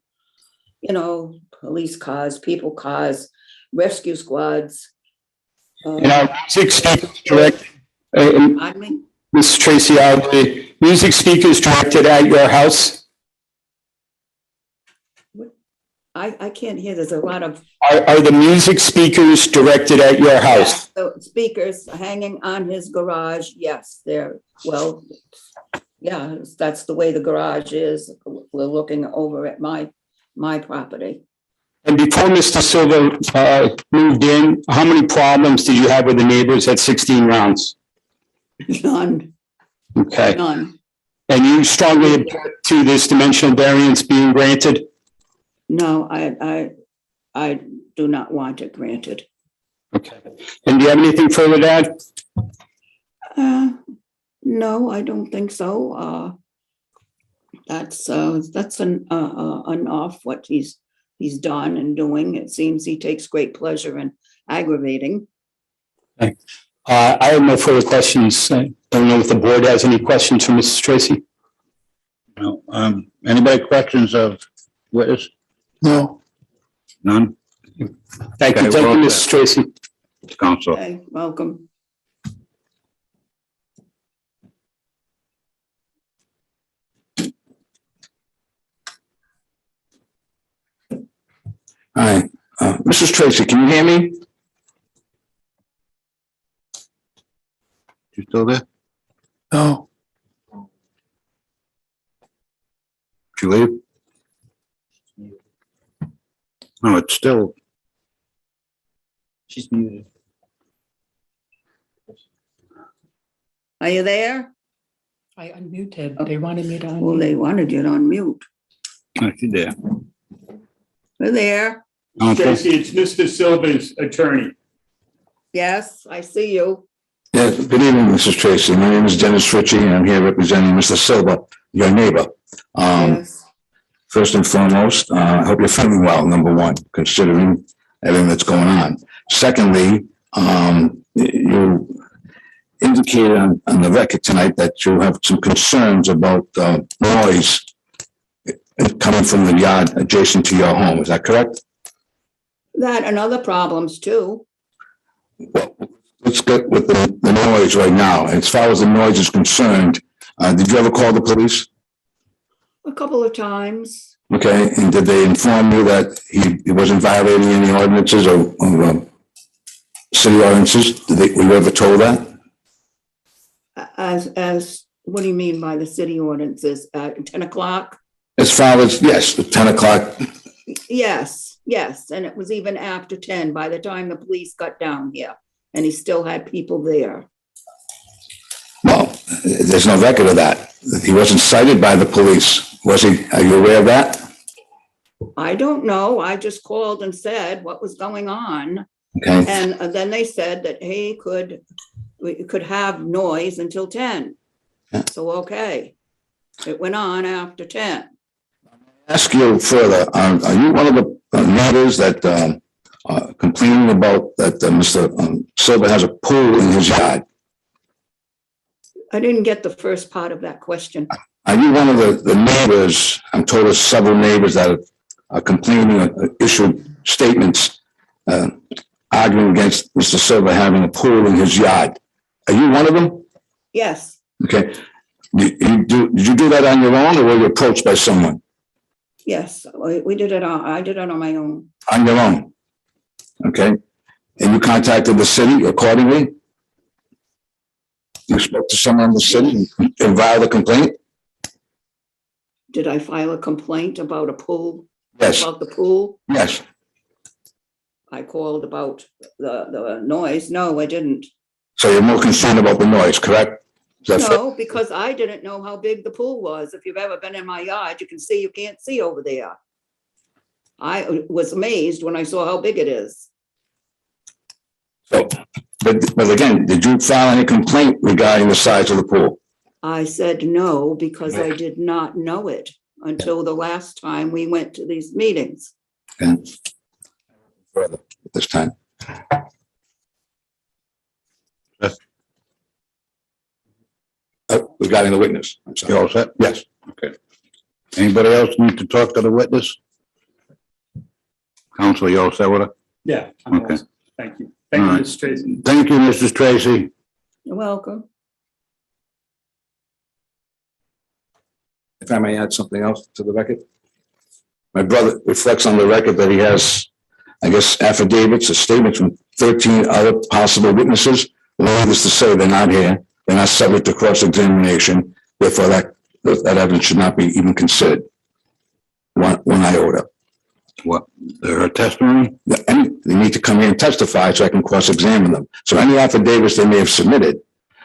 police cars, people cars, rescue squads. And our music speakers directed, Pardon me? Ms. Tracy, are the music speakers directed at your house? I can't hear. There's a lot of Are the music speakers directed at your house? the speakers hanging on his garage. Yes, that's the way the garage is. We're looking over at my property. And before Mr. Silva moved in, how many problems did you have with the neighbors at 16 Rounds? None. Okay. None. And you strongly object to this dimensional variance being granted? No, I do not want it granted. Okay. And do you have anything further to add? No, I don't think so. That's enough what he's done and doing. It seems he takes great pleasure in aggravating. Okay. I have no further questions. I don't know if the board has any questions for Mrs. Tracy. No, anybody questions of witness? No. None? Thank you, Mrs. Tracy. Counsel. Okay, welcome. Hi, Mrs. Tracy, can you hear me? You still there? No. Did you leave? No, it's still. She's muted. Are you there? I unmuted. They wanted me to unmute. Well, they wanted you on mute. Oh, she's there. We're there. Tracy, it's Mr. Silva's attorney. Yes, I see you. Yeah, good evening, Mrs. Tracy. My name is Dennis Ritchie, and I'm here representing Mr. Silva, your neighbor. Yes. First and foremost, I hope you're feeling well, number one, considering everything that's going on. Secondly, you indicated on the record tonight that you have some concerns about noise coming from the yard adjacent to your home. Is that correct? That and other problems too. Well, let's get with the noise right now. As far as the noise is concerned, did you ever call the police? A couple of times. Okay, and did they inform you that he wasn't violating any ordinances or city ordinances? Were you ever told that? As What do you mean by the city ordinances at 10 o'clock? As far as, yes, the 10 o'clock, Yes, yes, and it was even after 10 by the time the police got down here, and he still had people there. well, there's no record of that. He wasn't cited by the police, was he? Are you aware of that? I don't know, I just called and said what was going on, Okay, and then they said that, hey, we could have noise until 10. Yeah. So, okay, it went on after 10. ask you further, are you one of the neighbors that are complaining about that Mr. Silva has a pool in his yard? I didn't get the first part of that question. Are you one of the neighbors, I'm told there's several neighbors that are complaining, issued statements arguing against Mr. Silva having a pool in his yard? Are you one of them? Yes, Okay. Did you do that on your own or were you approached by someone? yes, we did it I did it on my own. On your own? Okay. And you contacted the city accordingly? You spoke to someone in the city and filed a complaint? Did I file a complaint about a pool? Yes. About the pool? Yes. I called about the noise. No, I didn't. So you're more concerned about the noise, correct? Is that fair? No, because I didn't know how big the pool was. If you've ever been in my yard, you can't see over there. I was amazed when I saw how big it is. So, but again, did you file any complaint regarding the size of the pool? I said no, because I did not know it until the last time we went to these meetings. And further at this time. Regarding the witness. I'm sorry. You all set? Yes. Okay. Anybody else need to talk to the witness? Counsel, you all set with it? Yeah. Okay. Thank you. Thank All you, right. Mrs. Tracy. Thank you, Mrs. Tracy. You're welcome. If I may add something else to the record. My brother reflects on the record that he has, I guess, affidavits or statements from 13 other possible witnesses. Needless to say, they're not here. They're not subject to cross-examination. Therefore, that evidence should not be even considered. One iota. What, her testimony? And they need to come here and testify so I can cross-examine them. So any affidavits they may have submitted,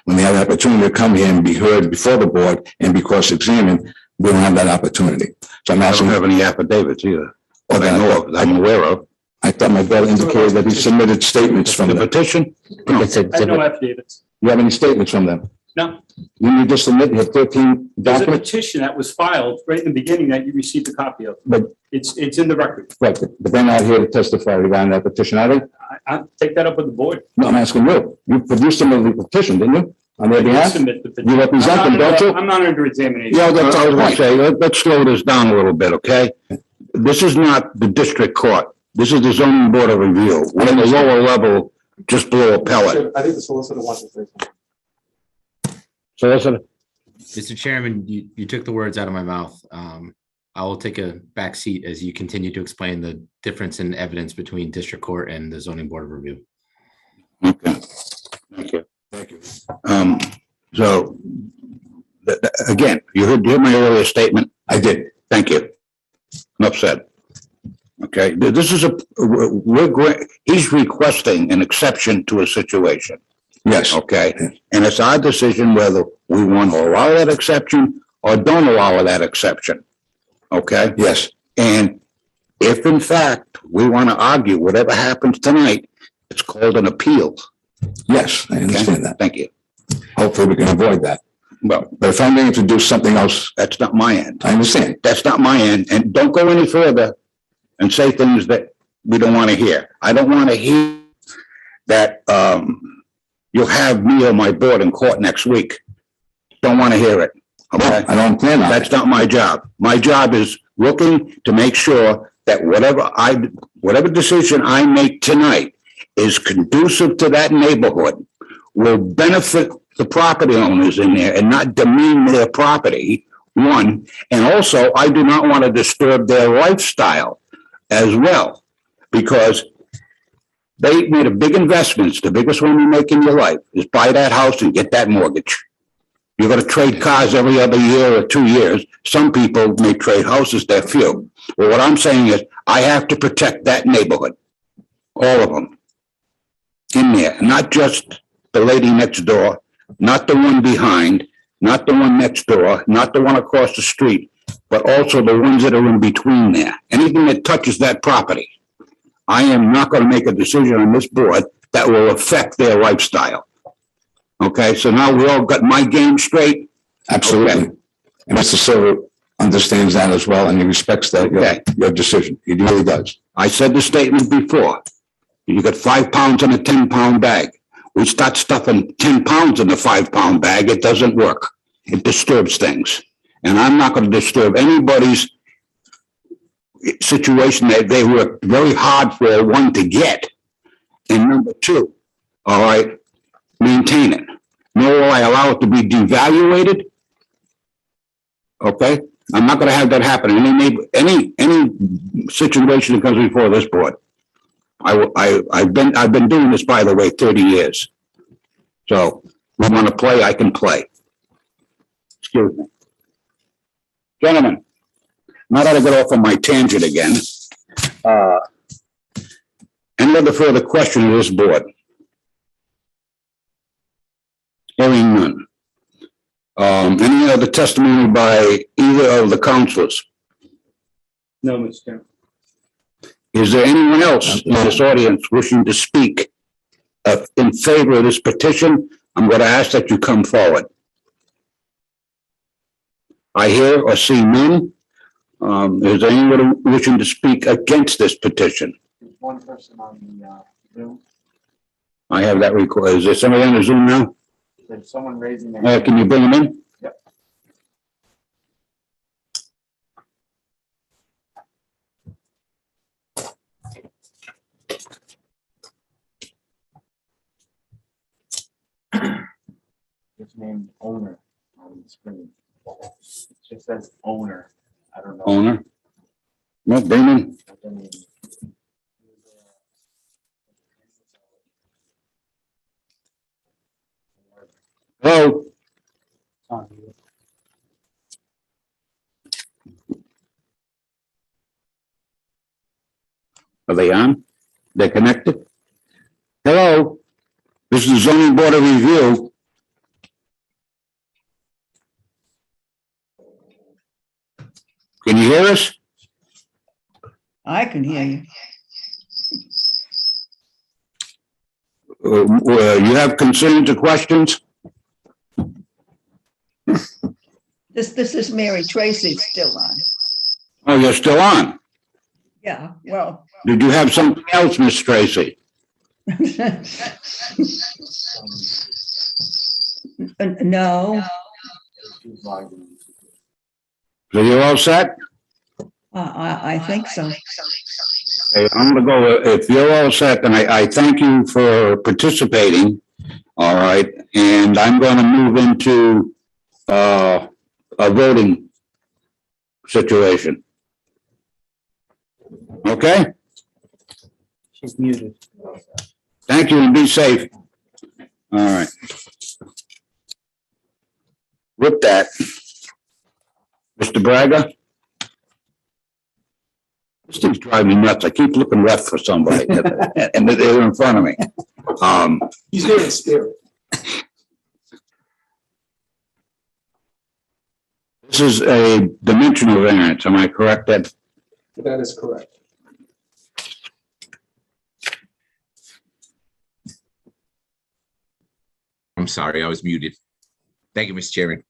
when they have the opportunity to come here and be heard before the board and be cross-examined, we don't have that opportunity. So I'm I asking. don't have any affidavits either. Oh, That I know of, I'm aware of. I thought my brother indicated that he submitted statements from The them. petition? No. I have no affidavits. You have any statements from them? No, You need to submit, you have 13 there's a documents? petition that was filed right in the beginning that you received a copy of. But, It's in the record. right, but they're not here to testify regarding that petition, are they? I'll take that up with the board. No, I'm asking you. You produced them with the petition, didn't you? On their I did behalf? submit the petition. You represent I'm them, not don't under- you? I'm not under examination. Yeah, that's I was our gonna point. say, let's slow this down a little bit, okay? This is not the district court. This is the zoning board of review. We're at the lower level, just below appellate. I think the solicitor wants to say something. Solicitor? Mr. Chairman, you took the words out of my mouth. I will take a back seat as you continue to explain the difference in evidence between district court and the zoning board of review. Okay. Thank you. Thank you. So, again, you heard my earlier statement? I did. Thank you. Enough said. Okay, this is he's requesting an exception to a situation. Yes. Okay, and it's our decision whether we want to allow that exception or don't allow that exception. Okay? Yes. And if in fact we want to argue whatever happens tonight, it's called an appeal. Yes, I understand that. Thank you. Hopefully we can avoid that. Well, But if I'm going to do something else, that's not my end. I understand. That's not my end. And don't go any further and say things that we don't want to hear. I don't want to hear that you'll have me or my board in court next week. Don't want to hear it. Okay? I don't plan on That's it. not my job. My job is looking to make sure that whatever decision I make tonight is conducive to that neighborhood, will benefit the property owners in there and not demean their property, one. And also, I do not want to disturb their lifestyle as well, because they made a big investments. The biggest one you make in your life is buy that house and get that mortgage. You're gonna trade cars every other year or 2 years. Some people may trade houses, they're few. Well, what I'm saying is, I have to protect that neighborhood, all of them in there, not just the lady next door, not the one behind, not the one next door, not the one across the street, but also the ones that are in between there. Anything that touches that property, I am not gonna make a decision on this board that will affect their lifestyle. Okay, so now we all got my game straight? Absolutely. And Mr. Silver understands that as well, and he respects that, your decision. He really does. I said the statement before. You got 5 pounds in a 10-pound bag. We start stuffing 10 pounds in the 5-pound bag, it doesn't work. It disturbs things. And I'm not going to disturb anybody's situation that they worked very hard for, one, to get. And number 2, all right, maintain it. Nor will I allow it to be devaluated. Okay? I'm not going to have that happen in any situation that comes before this board. I've been doing this, by the way, 30 years. So we want to play, I can play. Excuse me. Gentlemen, now that I get off on my tangent again, any other further question of this board? Hearing none. Any other testimony by either of the councilors? No, Mr. Chairman. Is there anyone else in this audience wishing to speak in favor of this petition? I'm going to ask that you come forward. I hear or see none. Is there anyone wishing to speak against this petition? There's one person on the Zoom. I have that record. Is there somebody on the Zoom now? There's someone raising their hand. Can you bring them in? Yep. His name owner on the screen. It just says owner. I don't know. Owner? No, bring them. Hello? Are they on? They're connected? Hello? This is the zoning board of review. Can you hear us? I can hear you. You have concerns or questions? This is Mary Tracy still on. Oh, you're still on? Yeah, well. Did you have something else, Miss Tracy? No. So you're all set? I think so. Okay, I'm gonna go, if you're all set, then I thank you for participating. All right, and I'm gonna move into a voting situation. Okay? She's muted. Thank you and be safe. All right. With that, Mr. Braga? This thing's driving me nuts. I keep looking left for somebody and they're in front of me. He's there in spirit. This is a dimensional variance. Am I correct, Ed? That is correct. I'm sorry, I was muted. Thank you, Mr. Chairman.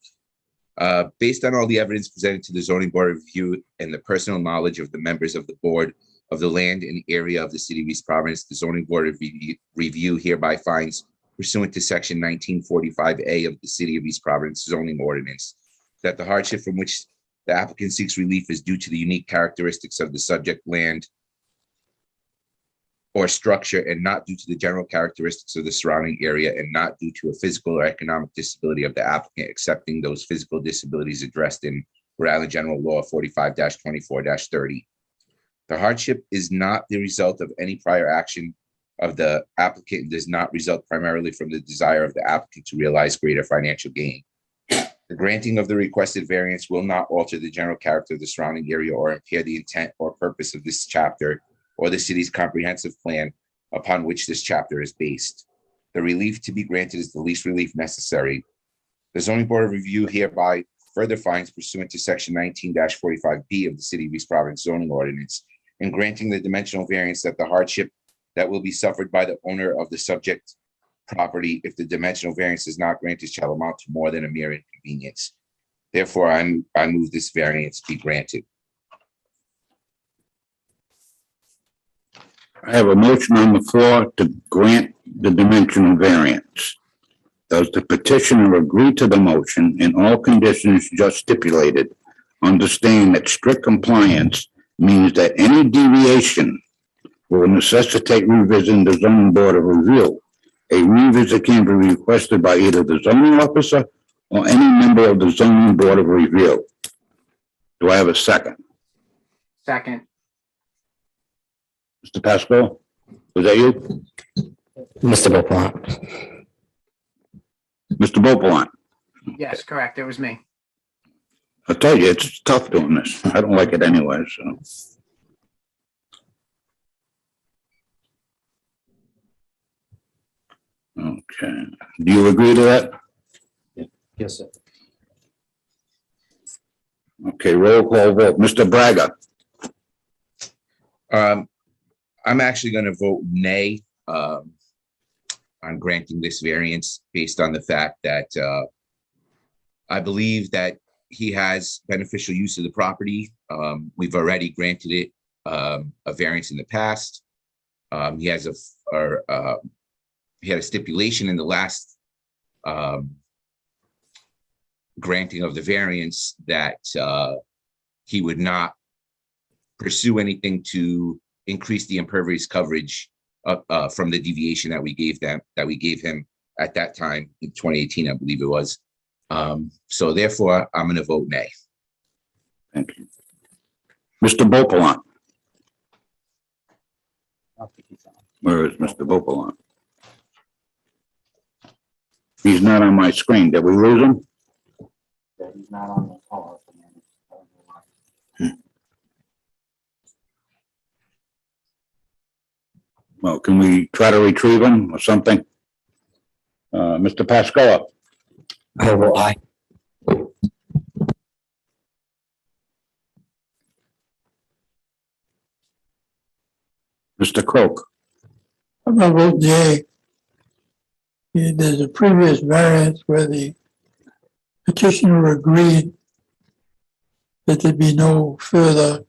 Based on all the evidence presented to the zoning board of review and the personal knowledge of the members of the board of the land and area of the city of East Providence, the zoning board of review hereby finds pursuant to section 1945A of the city of East Providence zoning ordinance that the hardship from which the applicant seeks relief is due to the unique characteristics of the subject land or structure and not due to the general characteristics of the surrounding area and not due to a physical or economic disability of the applicant, accepting those physical disabilities addressed in Rhode Island General Law 45-24-30. The hardship is not the result of any prior action of the applicant and does not result primarily from the desire of the applicant to realize greater financial gain. The granting of the requested variance will not alter the general character of the surrounding area or impair the intent or purpose of this chapter or the city's comprehensive plan upon which this chapter is based. The relief to be granted is the least relief necessary. The zoning board of review hereby further finds pursuant to section 19-45B of the City of East Providence zoning ordinance in granting the dimensional variance that the hardship that will be suffered by the owner of the subject property if the dimensional variance is not granted shall amount to more than a mere inconvenience. Therefore, I move this variance be granted. I have a motion on the floor to grant the dimensional variance. Does the petitioner agree to the motion in all conditions just stipulated, understanding that strict compliance means that any deviation will necessitate revisiting the zoning board of review? A revisit can be requested by either the zoning officer or any member of the zoning board of review. Do I have a second? Second. Mr. Pascal, was that you? Mr. Beaupont. Mr. Beaupont, Yes, correct. It was me. I told you, it's tough doing this. I don't like it anyway, so. Okay, do you agree to that? Yes, sir. Okay, roll call vote. Mr. Braga, I'm actually going to vote nay on granting this variance based on the fact that I believe that he has beneficial use of the property. We've already granted it a variance in the past. He has he had a stipulation in the last granting of the variance that he would not pursue anything to increase the impervious coverage from the deviation that we gave him at that time in 2018, I believe it was. So therefore, I'm going to vote nay. thank you. Mr. Beaupont, where is Mr. Beaupont? He's not on my screen. Did we lose him? He's not on the call. Well, can we try to retrieve him or something? Mr. Pascoe, I will aye. Mr. Croak, I'm gonna vote yea. There's a previous variance where the petitioner agreed that there be no further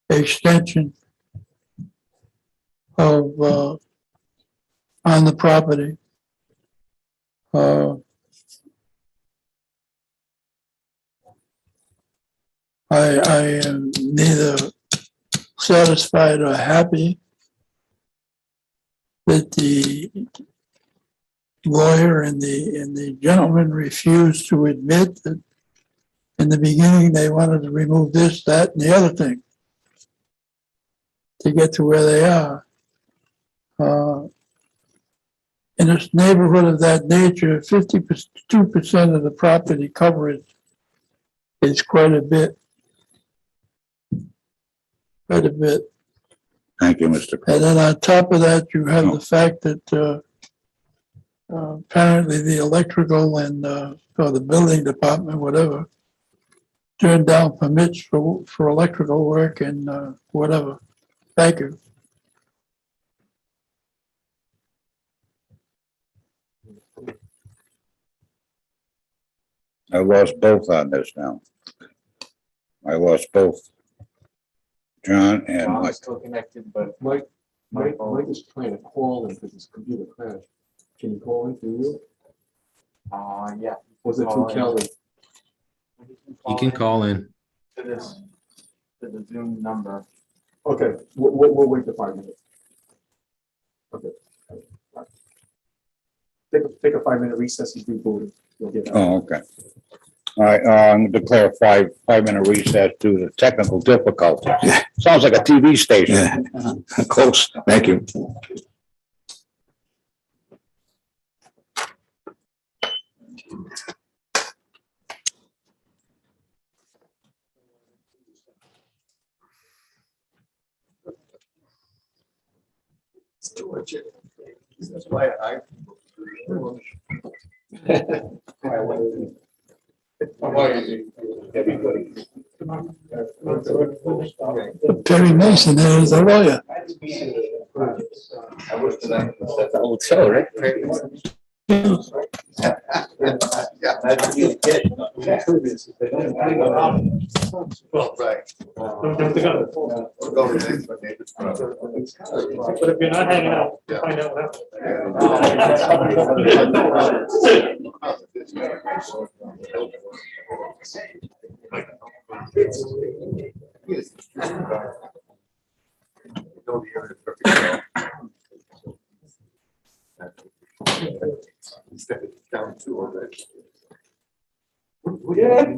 extension of, on the property. I am neither satisfied or happy that the lawyer and the gentleman refused to admit that in the beginning they wanted to remove this, that, and the other thing to get to where they are. In a neighborhood of that nature, 52% of the property coverage is quite a bit. Quite a bit. thank you, Mr. Croak. And then on top of that, you have the fact that apparently the electrical and or the building department, whatever, turned down permits for electrical work and whatever. Thank you. I lost both on this now. I lost both John and I'm Mike. still connected, but Mike my phone. is trying to call in because his computer crashed. Can you call in through you? Yeah. Was it through Kelly? You can call in. To this, to the Zoom number. Okay, we'll wait the 5 minutes. Okay. Take a 5-minute recess and reboot it. You'll get out. Oh, okay. All right, declare a five-minute recess due to technical difficulties. Sounds like a TV station. Yeah, close. Thank you. That's why I. Terry Mason is a lawyer. That's an old show, right? Well, right. But if you're not hanging out, find out what Instead of down to already. Yeah.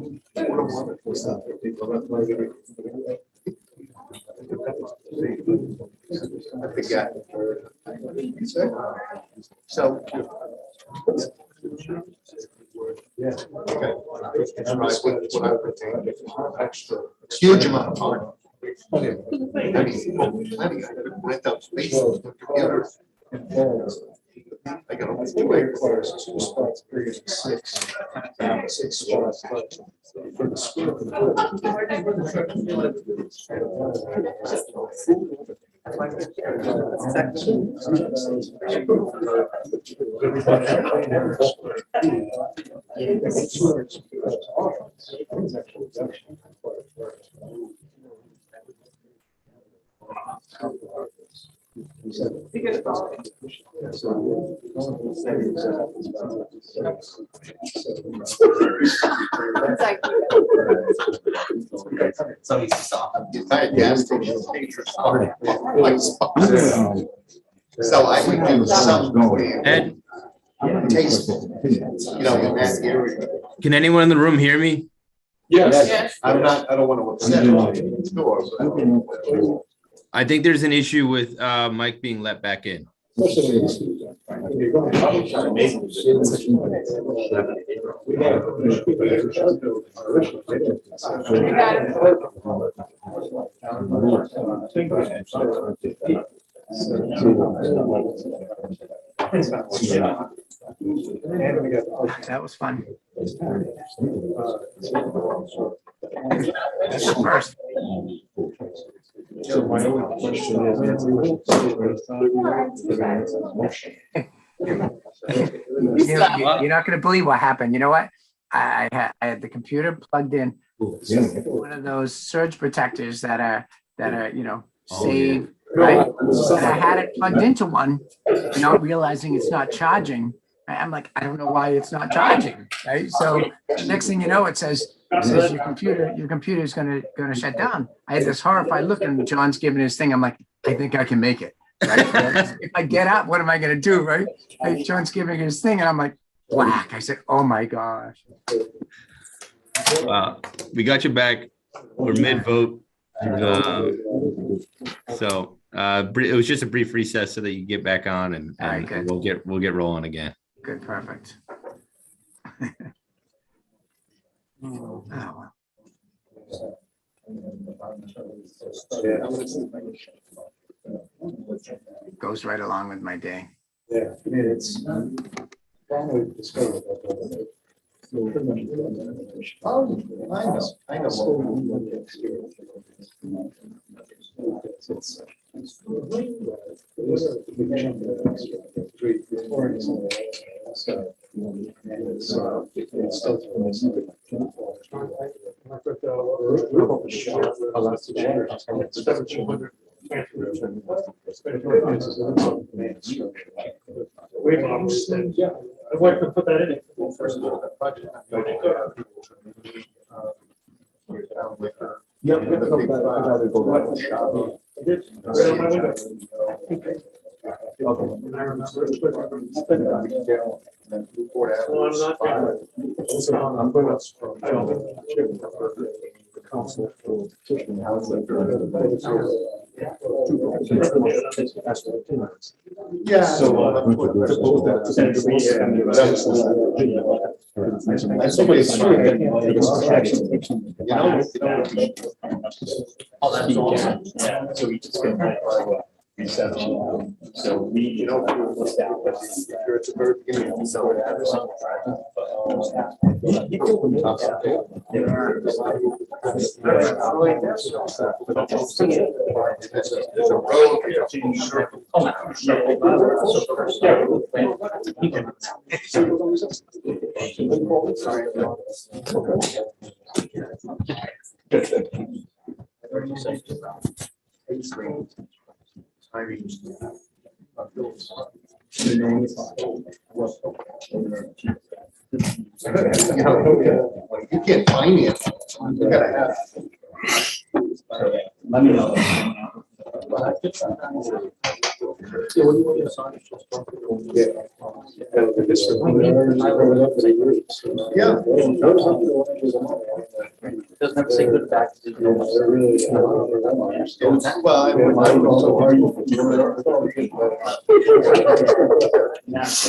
I forget. So. Yeah. Huge amount of time. Rent out space, computers. I got almost 2 acres. Two spots, period, 6 spots. For the school. So he's soft. Gas station. So I would do some. Ed, Tasteful, you know, in that area. can anyone in the room hear me? Yes. I don't want to upset the store, but. I think there's an issue with Mike being let back in. That was fun. First. So my only question is, You're not going to believe what happened. You know what? I had the computer plugged in. One of those surge protectors that are save, right? And I had it plugged into one, not realizing it's not charging. I'm like, I don't know why it's not charging, right? So the next thing you know, it says your computer is gonna shut down. I had this horrified look, and John's giving his thing. I'm like, I think I can make it. Right? If I get up, what am I gonna do, right? Like John's giving his thing, and I'm like, black. I said, oh my gosh. We got you back. We're mid-vote. So it was just a brief recess so that you get back on, and right, we'll get rolling again. Good, perfect. Oh, well. Goes right along with my day. Yeah, I mean, it's finally discovered that. I Yeah, I'd like to put that in it. First of all, the budget. Yeah. Somebody's oh, that's awesome. Yeah. So we just reception. So we, you know, it's down. You're at the very beginning, so it happens. You can't finance. You gotta have. Let me know. Yeah. Doesn't have to say good back. That's.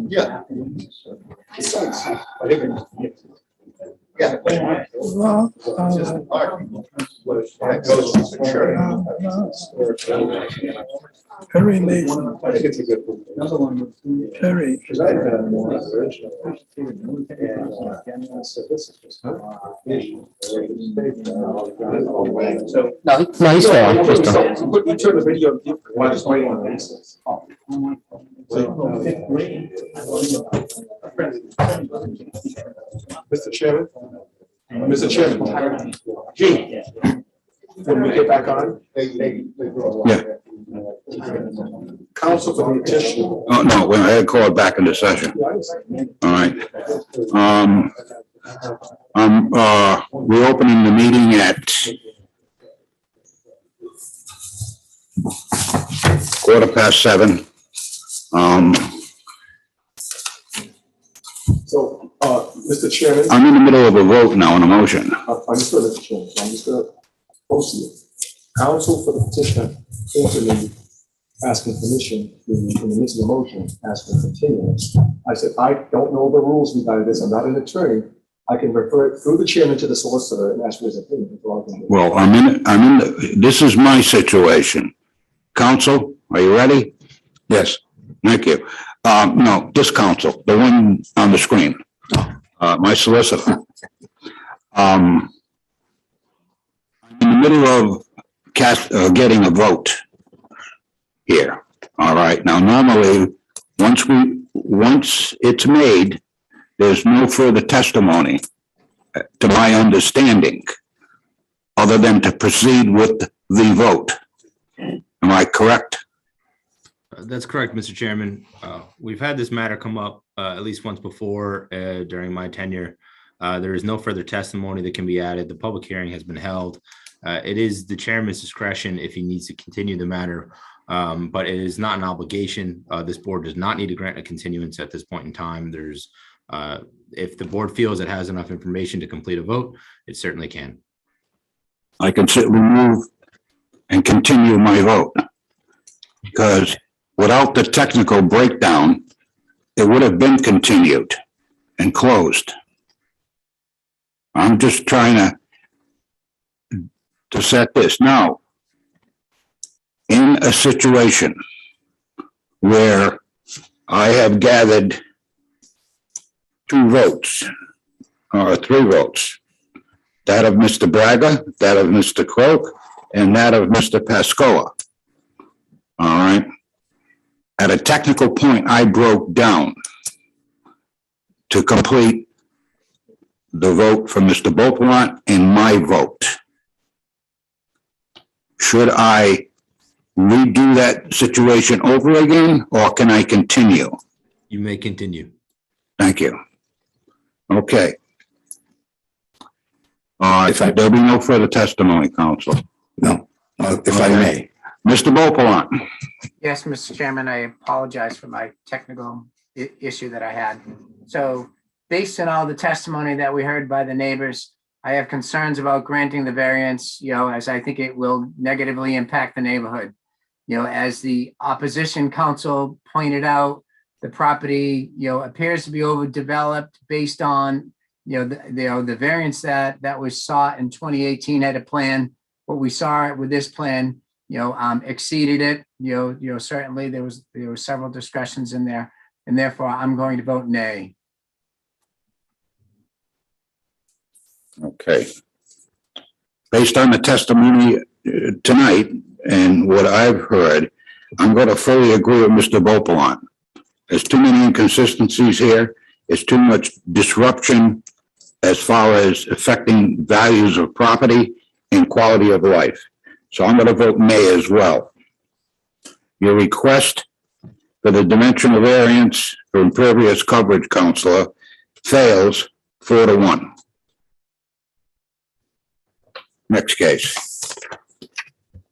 Yeah. Yeah. Perry Mason. I think it's a good one. Perry. Because I had more original. So. No, he's fair. Just You turn the video. Why just waiting on this? Mr. Chairman. Mr. Chairman. Gee. When we get back on? Yeah. Counsel for the petition. Oh, no, when I had called back into session. All right. We're opening the meeting at 7:15. So, Mr. Chairman. I'm in the middle of a vote now on a motion. Understood, Mr. Chairman. I'm just gonna post it. Counsel for the petitioner came to me asking permission in the midst of the motion, asking continuance. I said, I don't know the rules regarding this. I'm not an attorney. I can refer it through the chairman to the solicitor and ask for his opinion. Well, this is my situation. Counsel, are you ready? Yes, thank you. No, this counsel, the one on the screen, my solicitor. I'm in the middle of getting a vote here. All right. Now, normally, once it's made, there's no further testimony, to my understanding, other than to proceed with the vote. Am I correct? That's correct, Mr. Chairman. We've had this matter come up at least once before during my tenure. There is no further testimony that can be added. The public hearing has been held. It is the chairman's discretion if he needs to continue the matter, but it is not an obligation. This board does not need to grant a continuance at this point in time. If the board feels it has enough information to complete a vote, it certainly can. I can certainly move and continue my vote, because without the technical breakdown, it would have been continued and closed. I'm just trying to set this. Now, in a situation where I have gathered 2 votes, or 3 votes, that of Mr. Braga, that of Mr. Croak, and that of Mr. Pascoa. All right. at a technical point, I broke down to complete the vote for Mr. Beaupont and my vote. Should I redo that situation over again, or can I continue? You may continue. Thank you. Okay. There'll be no further testimony, counsel. No, if I may. Mr. Beaupont. Yes, Mr. Chairman, I apologize for my technical issue that I had. So based on all the testimony that we heard by the neighbors, I have concerns about granting the variance, as I think it will negatively impact the neighborhood. As the opposition counsel pointed out, the property, appears to be overdeveloped based on, the variance that was sought in 2018 had a plan. What we saw with this plan, exceeded it. Certainly there were several discussions in there, and therefore I'm going to vote nay. Okay. Based on the testimony tonight and what I've heard, I'm going to fully agree with Mr. Beaupont. There's too many inconsistencies here. It's too much disruption as far as affecting values of property and quality of life. So I'm going to vote nay as well. Your request for the dimensional variance for impervious coverage, Counselor, fails 4-1. Next case.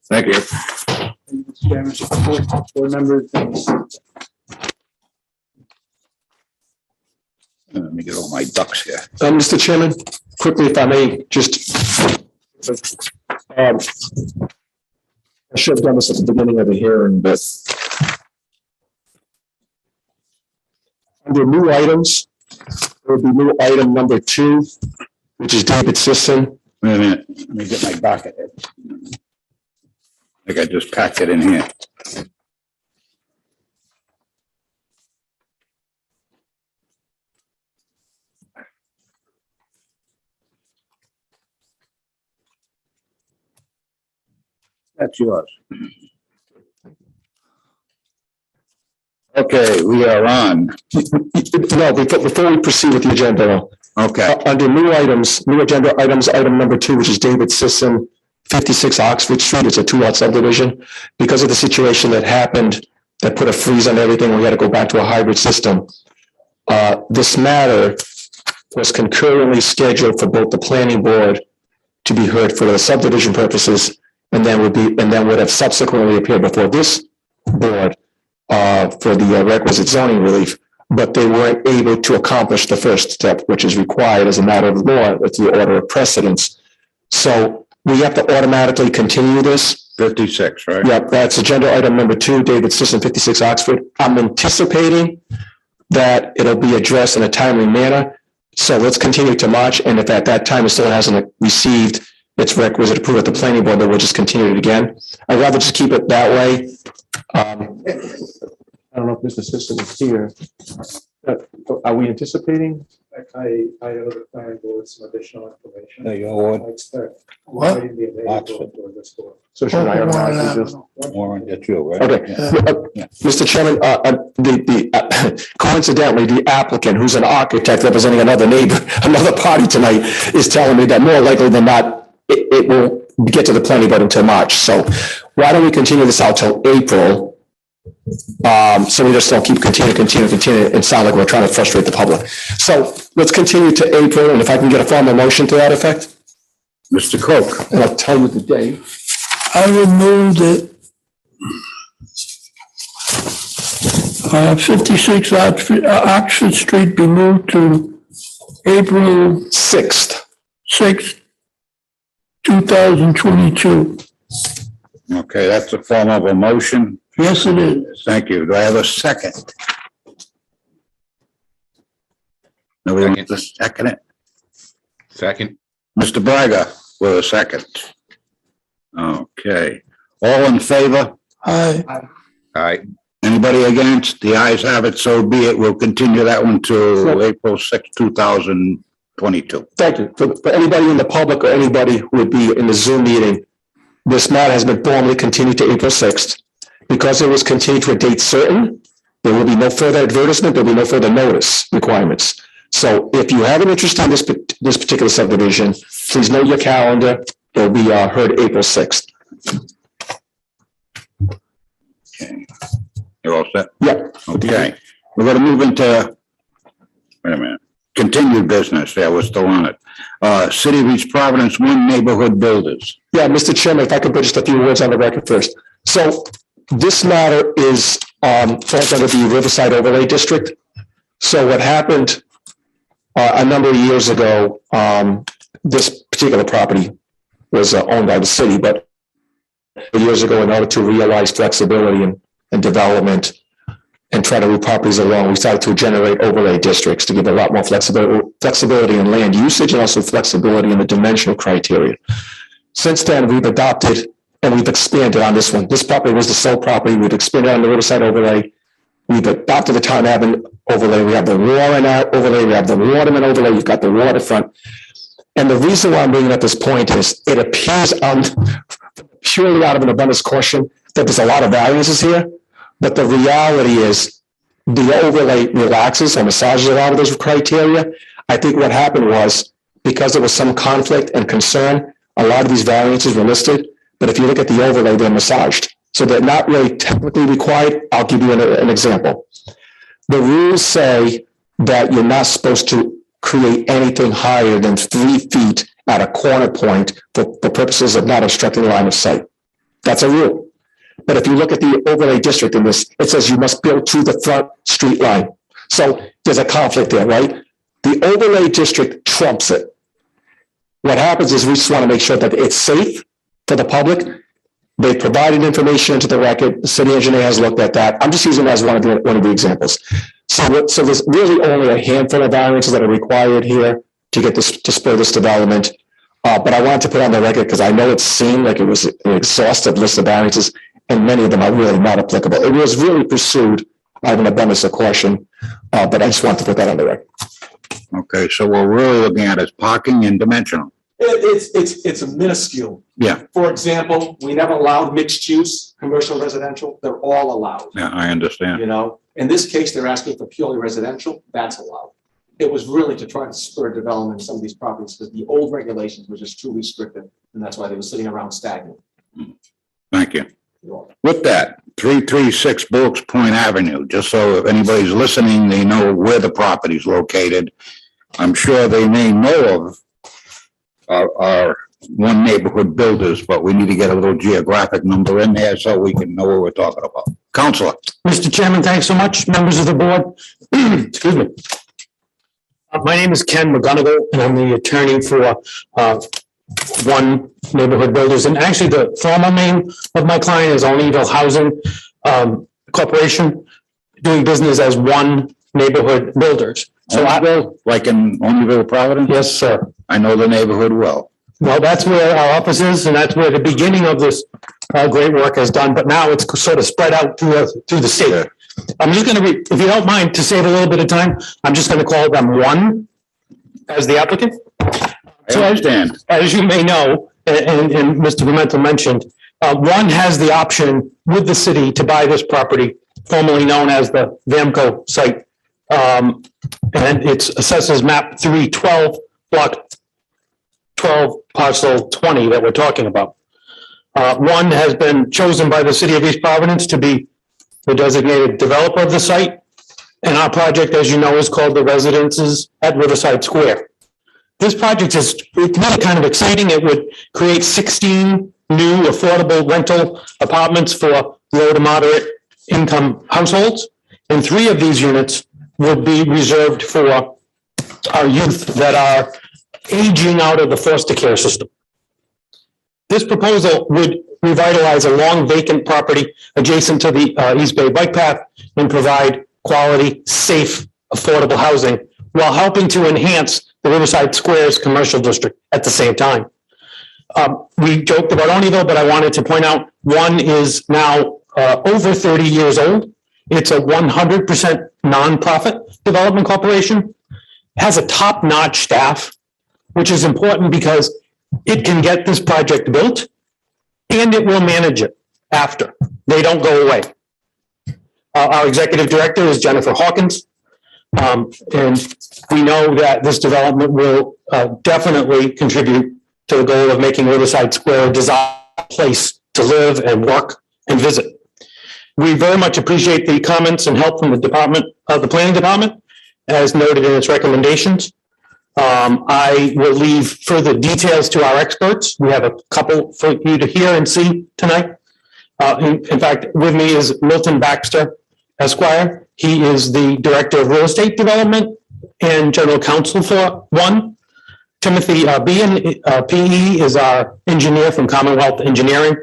Thank you. Mr. Chairman, board members. Let me get all my ducks here. Mr. Chairman, quickly, if I may, just, I should have done this at the beginning of the hearing, but under new items, there would be new item number 2, which is David Sisson. Wait a minute, let me get my docket. I think I just packed it in here. That's yours. Okay, we are on. No, before we proceed with the agenda, Okay. under new items, new agenda items, item number 2, which is David Sisson, 56 Oxford Street. It's a 2-lot subdivision. Because of the situation that happened, that put a freeze on everything, we had to go back to a hybrid system. This matter was concurrently scheduled for both the planning board to be heard for the subdivision purposes, and then would have subsequently appeared before this board for the requisite zoning relief. But they weren't able to accomplish the first step, which is required as a matter of law with the order of precedence. So we have to automatically continue this. 56, right? Yep, that's agenda item number 2, David Sisson, 56 Oxford. I'm anticipating that it'll be addressed in a timely manner. So let's continue to March, and if at that time it still hasn't received its requisite approval at the planning board, then we'll just continue it again. I'd rather just keep it that way. I don't know if Mr. Sisson is here. Are we anticipating? I owe the planning board some additional information. No, you're I expect. What? might be available for this board. So should I organize this? Warren, that's you, right? Okay, Yeah. Mr. Chairman, coincidentally, the applicant, who's an architect representing another neighbor, another party tonight, is telling me that more likely than not, it will get to the planning board until March. So why don't we continue this out till April? So we just don't keep continue, and sound like we're trying to frustrate the public. So let's continue to April, and if I can get a formal motion to that effect, Mr. Cook. and I'll tell you the date. I would move that 56 Oxford Street be moved to April 6th. 2022. Okay, that's a form of a motion. Yes, it is. Thank you. Do I have a second? Nobody wants to second it? Second. Mr. Braga with a second. Okay. All in favor? Aye. All right. Anybody against? The ayes have it, so be it. We'll continue that one to April 6, 2022. Thank you. For anybody in the public or anybody who would be in the Zoom meeting, this matter has been formally continued to April 6th. because it was continued to a date certain, there will be no further advertisement, there'll be no further notice requirements. So if you have an interest in this particular subdivision, please note your calendar. It'll be heard April 6th. Okay. You're all set? Yeah. Okay. We're going to move into, wait a minute, continued business. Yeah, we're still on it. City of East Providence, One Neighborhood Builders. Yeah, Mr. Chairman, if I could put just a few words on the record first. So this matter is falls under the Riverside Overlay District. So what happened a number of years ago, this particular property was owned by the city, but years ago, in order to realize flexibility and development and try to move properties along, we started to generate overlay districts to give a lot more flexibility in land usage and also flexibility in the dimensional criteria. Since then, we've adopted and we've expanded on this one. This property was the sole property. We've expanded on the Riverside overlay. We've adopted the Town Avenue overlay. We have the Warren overlay. We have the Waterman overlay. We've got the waterfront. And the reason why I'm bringing up this point is it appears purely out of an abundance caution that there's a lot of variances here. But the reality is the overlay relaxes or massages a lot of those criteria. I think what happened was because there was some conflict and concern, a lot of these variances were listed. But if you look at the overlay, they're massaged. So they're not really technically required. I'll give you an example. The rules say that you're not supposed to create anything higher than 3 feet at a corner point for purposes of not obstructing line of sight. That's a rule. But if you look at the overlay district in this, it says you must build to the front street line. So there's a conflict there, right? The overlay district trumps it. What happens is we just want to make sure that it's safe for the public. They've provided information into the record. The city engineer has looked at that. I'm just using it as one of the examples. So there's really only a handful of variances that are required here to get this, to spur this development. But I wanted to put on the record because I know it seemed like it was an exhaustive list of variances, and many of them are really not applicable. It was really pursued out of an abundance of caution, but I just wanted to put that on the record. Okay, so what we're really looking at is parking and dimensional. It's a minuscule. Yeah. For example, we never allowed mixed use, commercial, residential. They're all allowed. Yeah, I understand. You know, in this case, they're asking for purely residential. That's allowed. It was really to try to spur development in some of these properties because the old regulations were just too restrictive, and that's why they were sitting around stagnant. Thank you. With that, 336 Bullock's Point Avenue, just so if anybody's listening, they know where the property is located. I'm sure they may know of our One Neighborhood Builders, but we need to get a little geographic number in there so we can know what we're talking about. Counselor. Mr. Chairman, thanks so much. Members of the board. Excuse me. My name is Ken McGonigal, and I'm the attorney for One Neighborhood Builders. And actually, the formal name of my client is Olneyville Housing Corporation, doing business as One Neighborhood Builders. So like in Olneyville, Providence? Yes, sir. I know the neighborhood well. Well, that's where our office is, and that's where the beginning of this great work is done. But now it's sort of spread out through the state. Yeah. I'm just going to if you don't mind, to save a little bit of time, I'm just going to call them One as the applicant. So as you may know, and Mr. Pimentel mentioned, One has the option with the city to buy this property, formerly known as the Vamco site. And it's assesses map 312, block 12, parcel 20 that we're talking about. One has been chosen by the city of East Providence to be the designated developer of the site. And our project, as you know, is called the Residences at Riverside Square. This project is really kind of exciting. It would create 16 new affordable rental apartments for low to moderate income households. And 3 of these units would be reserved for our youth that are aging out of the foster care system. This proposal would revitalize a long vacant property adjacent to the East Bay Bike Path and provide quality, safe, affordable housing while helping to enhance the Riverside Square's commercial district at the same time. We joked about Olneyville, but I wanted to point out One is now over 30 years old. It's a 100% nonprofit development corporation, has a top-notch staff, which is important because it can get this project built and it will manage it. after. They don't go away. Our executive director is Jennifer Hawkins. And we know that this development will definitely contribute to the goal of making Riverside Square a desired place to live and work and visit. We very much appreciate the comments and help from the planning department, as noted in its recommendations. I will leave further details to our experts. We have a couple for you to hear and see tonight. In fact, with me is Milton Baxter, Esquire. He is the Director of Real Estate Development and General Counsel for One. Timothy Bean, PE, is our engineer from Commonwealth Engineering.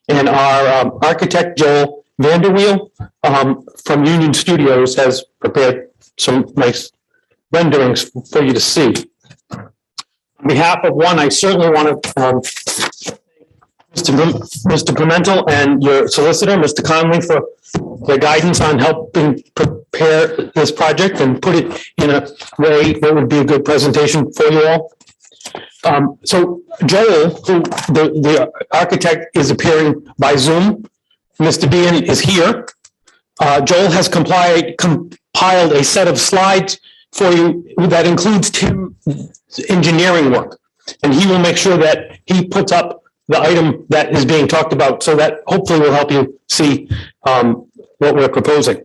And our architect, Joel Vanderweel, from Union Studios, has prepared some nice renderings for you to see. On behalf of One, I certainly want to Mr. Pimentel and your solicitor, Mr. Conley, for their guidance on helping prepare this project and put it in a way that would be a good presentation for you all. So Joel, who the architect, is appearing by Zoom. Mr. Bean is here. Joel has compiled a set of slides for you that includes Tim's engineering work. And he will make sure that he puts up the item that is being talked about, so that hopefully will help you see what we're proposing.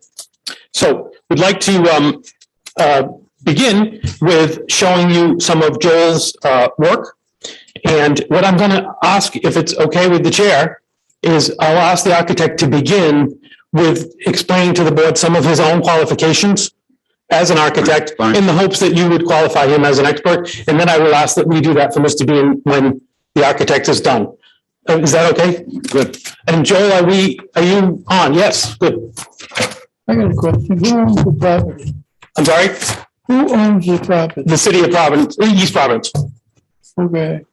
So we'd like to begin with showing you some of Joel's work. And what I'm going to ask, if it's okay with the chair, is I'll ask the architect to begin with explaining to the board some of his own qualifications as an architect, in the hopes that you would qualify him as an expert. And then I will ask that we do that for Mr. Bean when the architect is done. Is that okay? Good. And Joel, are you on? Yes, good. I got a question. Who owns the property? I'm sorry? Who owns the property? The city of Providence, East Providence. Okay.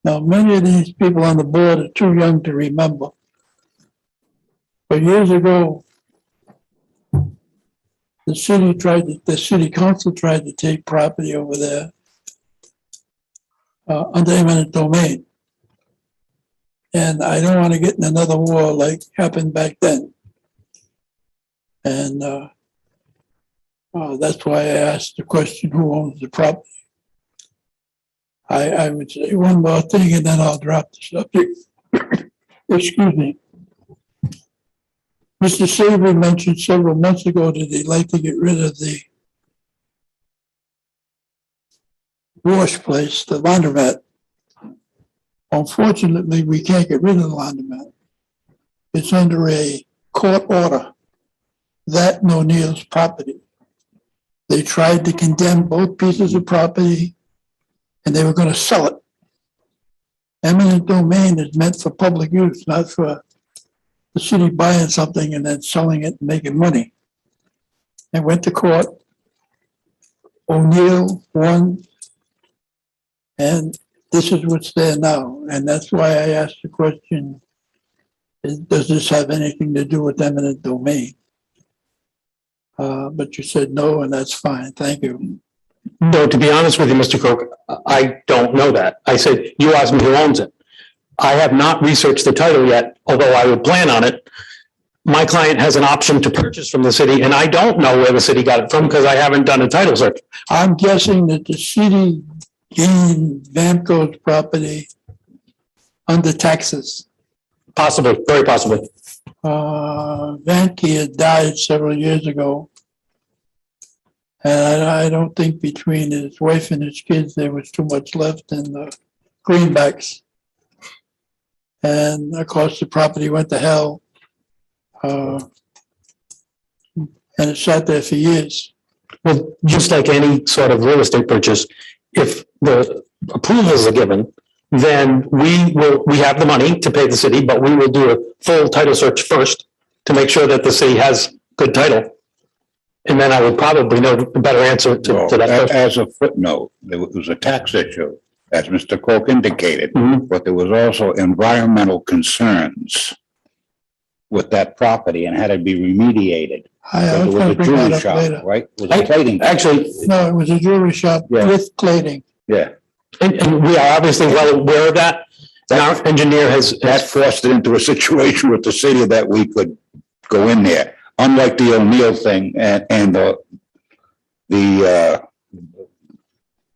Now, many of these people on the board are too young to remember. But years ago, the city council tried to take property over there under eminent domain. And I don't want to get in another war like happened back then. And that's why I asked the question, who owns the property? I would say one more thing and then I'll drop the subject. Excuse me. Mr. Savory mentioned several months ago that he'd like to get rid of the wash place, the laundromat. Unfortunately, we can't get rid of the laundromat. It's under a court order. That and O'Neill's property. They tried to condemn both pieces of property and they were going to sell it. Eminent domain is meant for public use, not for the city buying something and then selling it and making money. I went to court. O'Neill won. And this is what's there now. And that's why I asked the question, does this have anything to do with eminent domain? But you said no, and that's fine. Thank you. No, to be honest with you, Mr. Crook, I don't know that. I said, you asked me who owns it. I have not researched the title yet, although I would plan on it. My client has an option to purchase from the city, and I don't know where the city got it from because I haven't done a title search. I'm guessing that the city gained Vamco's property under taxes. Possibly, very possibly. Vanke had died several years ago. And I don't think between his wife and his kids, there was too much left in the greenbacks. And of course, the property went to hell. And it sat there for years. Well, just like any sort of real estate purchase, if the approvals are given, then we have the money to pay the city, but we will do a full title search first to make sure that the city has good title. And then I would probably know the better answer to that question. As a footnote, there was a tax issue, as Mr. Koch indicated, but there was also environmental concerns with that property and had to be remediated. I was It was a jewelry shop, later. right? It was a plating. Actually, No, it was a jewelry shop Yeah. with plating. Yeah. and we are obviously well aware of that. our engineer has, That forced it into a situation with the city that we could go in there, unlike the O'Neill thing and the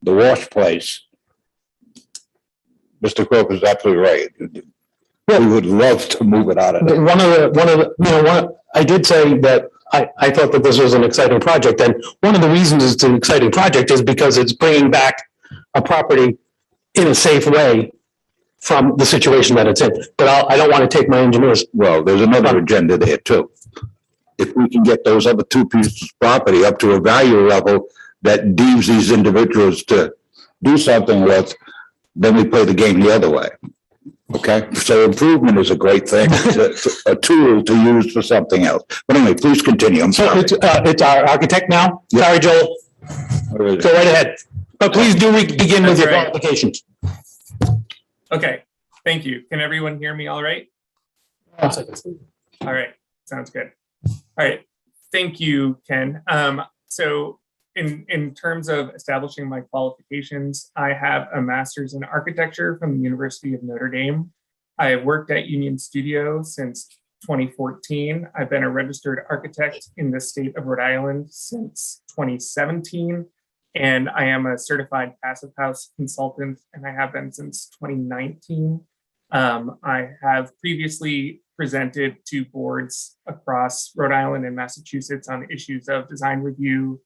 wash place. Mr. Croker is absolutely right. We would love to move it out of there. I did say that I thought that this was an exciting project, and one of the reasons it's an exciting project is because it's bringing back a property in a safe way from the situation that it's in. But I don't want to take my engineers. Well, there's another agenda there too. If we can get those other two pieces of property up to a value level that deems these individuals to do something with, then we play the game the other way. Okay, so improvement is a great thing, a tool to use for something else. But anyway, please continue. I'm So sorry. it's our architect now? Sorry, Joel. Go right ahead. But please do begin with your qualifications. Okay, thank you. Can everyone hear me all right? All right, sounds good. All right, thank you, Ken. So in terms of establishing my qualifications, I have a master's in architecture from the University of Notre Dame. I have worked at Union Studio since 2014. I've been a registered architect in the state of Rhode Island since 2017. And I am a certified passive house consultant, and I have been since 2019. I have previously presented to boards across Rhode Island and Massachusetts on issues of design review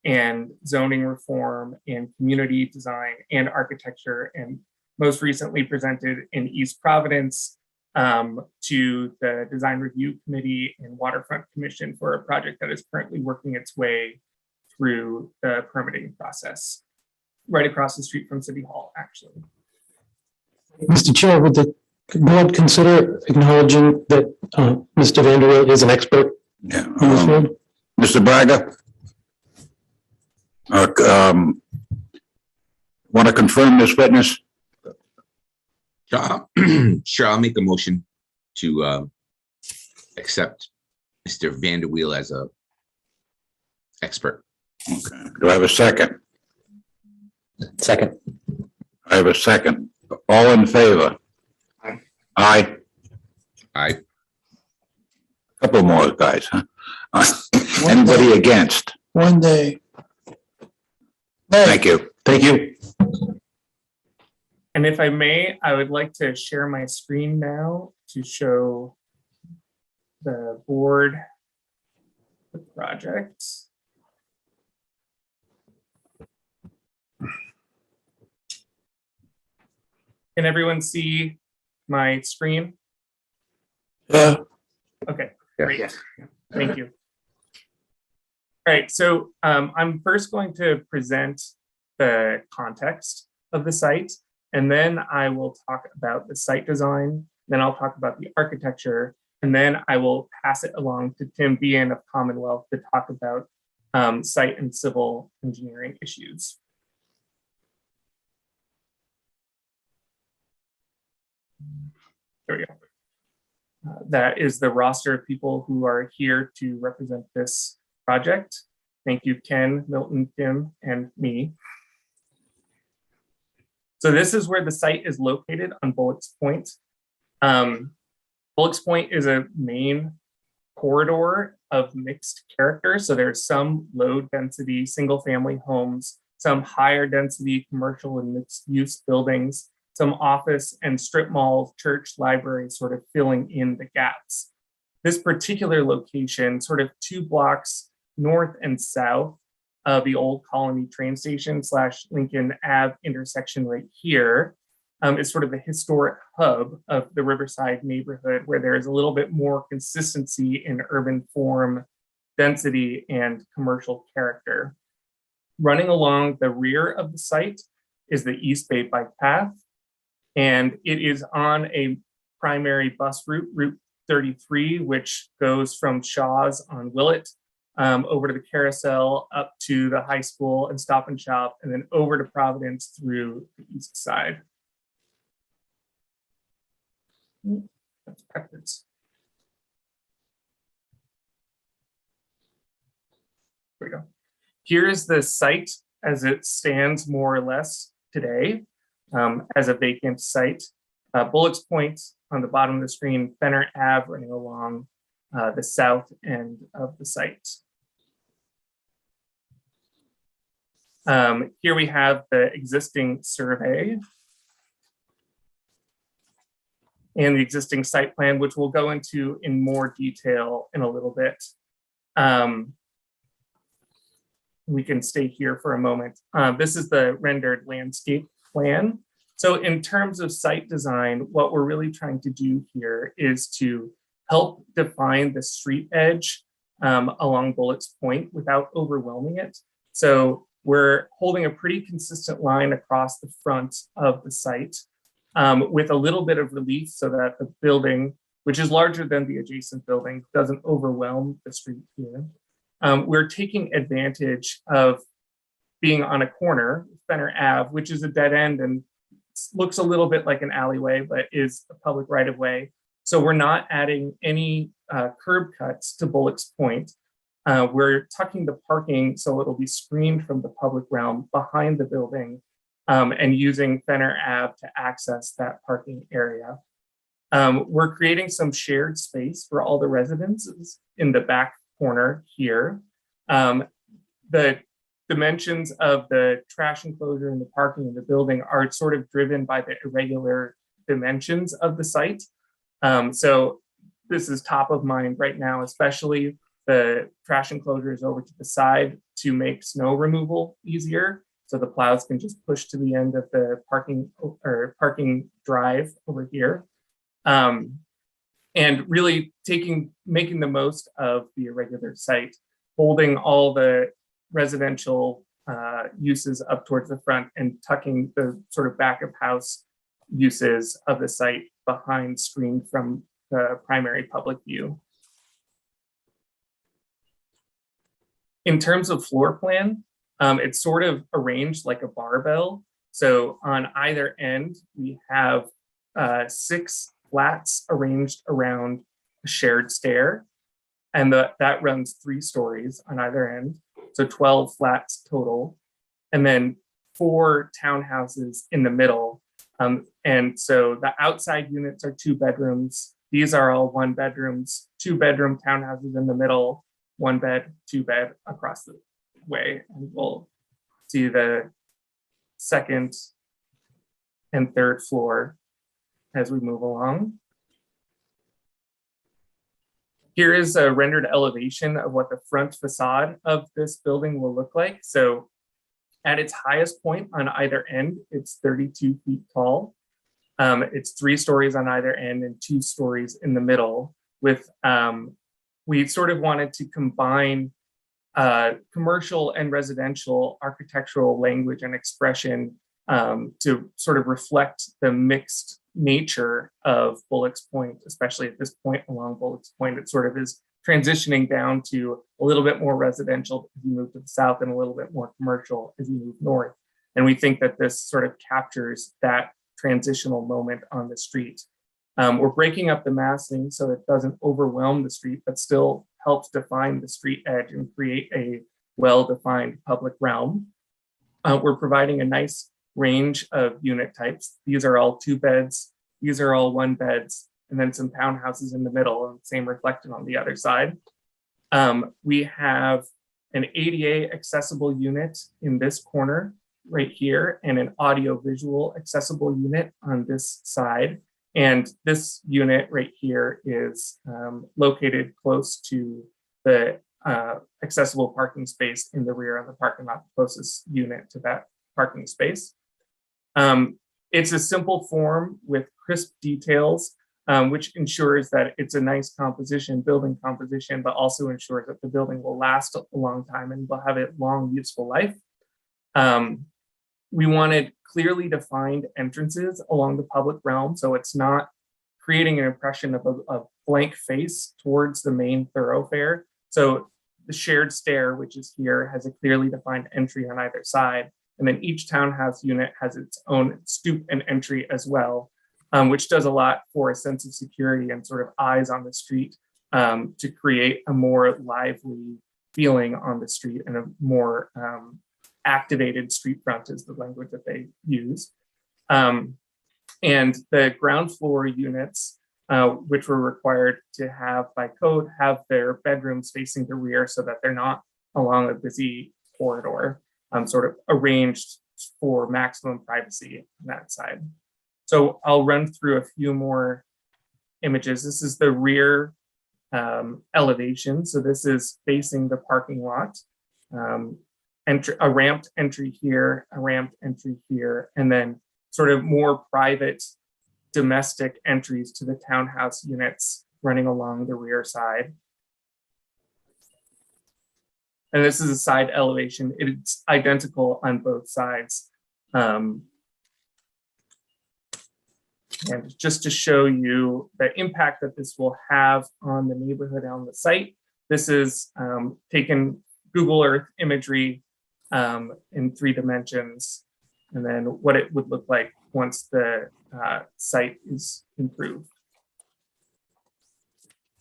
and zoning reform and community design and architecture, and most recently presented in East Providence to the Design Review Committee and Waterfront Commission for a project that is currently working its way through the permitting process, right across the street from City Hall, actually. Mr. Chair, would the board consider acknowledging that Mr. Vanderweel is an expert in this field? Mr. Braga? Want to confirm this witness? Sure, I'll make a motion to accept Mr. Vanderweel as a expert. Okay. Do I have a second? Second. I have a second. All in favor? Aye. Aye. Aye. Couple more guys, huh? Anybody against? One day. Thank you. Thank you. And if I may, I would like to share my screen now to show the board, the project. Can everyone see my screen? Yeah. Okay, Yeah. great. Yes. Thank you. All right, so I'm first going to present the context of the site, and then I will talk about the site design, then I'll talk about the architecture, and then I will pass it along to Tim Bean of Commonwealth to talk about site and civil engineering issues. There we go. That is the roster of people who are here to represent this project. Thank you, Ken, Milton, Tim, and me. So this is where the site is located on Bullocks Point. Bullocks Point is a main corridor of mixed character. So there's some low density single family homes, some higher density commercial and mixed use buildings, some office and strip mall, church, library, sort of filling in the gaps. This particular location, sort of 2 blocks north and south of the old Colony train station / Lincoln Ave intersection right here, is sort of the historic hub of the Riverside neighborhood, where there is a little bit more consistency in urban form, density, and commercial character. Running along the rear of the site is the East Bay Bike Path, and it is on a primary bus route, Route 33, which goes from Shaw's on Willett over to the Carousel, up to the high school and Stop and Shop, and then over to Providence through the east side. That's backwards. There we go. Here's the site as it stands more or less today, as a vacant site. Bullets Point on the bottom of the screen, Fenner Ave running along the south end of the site. Here we have the existing survey and the existing site plan, which we'll go into in more detail in a little bit. We can stay here for a moment. This is the rendered landscape plan. So in terms of site design, what we're really trying to do here is to help define the street edge along Bullets Point without overwhelming it. So we're holding a pretty consistent line across the front of the site with a little bit of relief so that the building, which is larger than the adjacent building, doesn't overwhelm the street here. We're taking advantage of being on a corner, Fenner Ave, which is a dead end and looks a little bit like an alleyway, but is a public right of way. So we're not adding any curb cuts to Bullets Point. We're tucking the parking so it'll be screened from the public realm behind the building and using Fenner Ave to access that parking area. We're creating some shared space for all the residences in the back corner here. The dimensions of the trash enclosure and the parking in the building are sort of driven by the irregular dimensions of the site. So this is top of mind right now, especially the trash enclosure is over to the side to make snow removal easier. So the plows can just push to the end of the parking drive over here. And really making the most of the irregular site, holding all the residential uses up towards the front and tucking the sort of back of house uses of the site behind, screened from the primary public view. In terms of floor plan, it's sort of arranged like a barbell. So on either end, we have 6 flats arranged around a shared stair. And that runs 3 stories on either end. So 12 flats total. And then 4 townhouses in the middle. And so the outside units are 2 bedrooms. These are all 1 bedrooms, 2 bedroom townhouses in the middle, 1 bed, 2 bed across the way. And we'll see the second and third floor as we move along. Here is a rendered elevation of what the front facade of this building will look like. So at its highest point on either end, it's 32 feet tall. It's 3 stories on either end and 2 stories in the middle with, we sort of wanted to combine commercial and residential architectural language and expression to sort of reflect the mixed nature of Bullets Point, especially at this point along Bullets Point. It sort of is transitioning down to a little bit more residential as you move to the south and a little bit more commercial as you move north. And we think that this sort of captures that transitional moment on the street. We're breaking up the massing so it doesn't overwhelm the street, but still helps define the street edge and create a well-defined public realm. We're providing a nice range of unit types. These are all 2 beds. These are all 1 beds, and then some townhouses in the middle, and same reflected on the other side. We have an ADA accessible unit in this corner right here, and an audio visual accessible unit on this side. And this unit right here is located close to the accessible parking space in the rear of the parking lot, the closest unit to that parking space. It's a simple form with crisp details, which ensures that it's a nice composition, building composition, but also ensures that the building will last a long time and will have a long, useful life. We wanted clearly defined entrances along the public realm, so it's not creating an impression of a blank face towards the main thoroughfare. So the shared stair, which is here, has a clearly defined entry on either side. And then each townhouse unit has its own stoop and entry as well, which does a lot for a sense of security and sort of eyes on the street to create a more lively feeling on the street and a more activated street front is the language that they use. And the ground floor units, which were required to have by code, have their bedrooms facing the rear so that they're not along a busy corridor, sort of arranged for maximum privacy on that side. So I'll run through a few more images. This is the rear elevation. So this is facing the parking lot. A ramped entry here, a ramped entry here, and then sort of more private domestic entries to the townhouse units running along the rear side. And this is a side elevation. It's identical on both sides. And just to show you the impact that this will have on the neighborhood on the site, this is taken Google Earth imagery in 3 dimensions, and then what it would look like once the site is improved.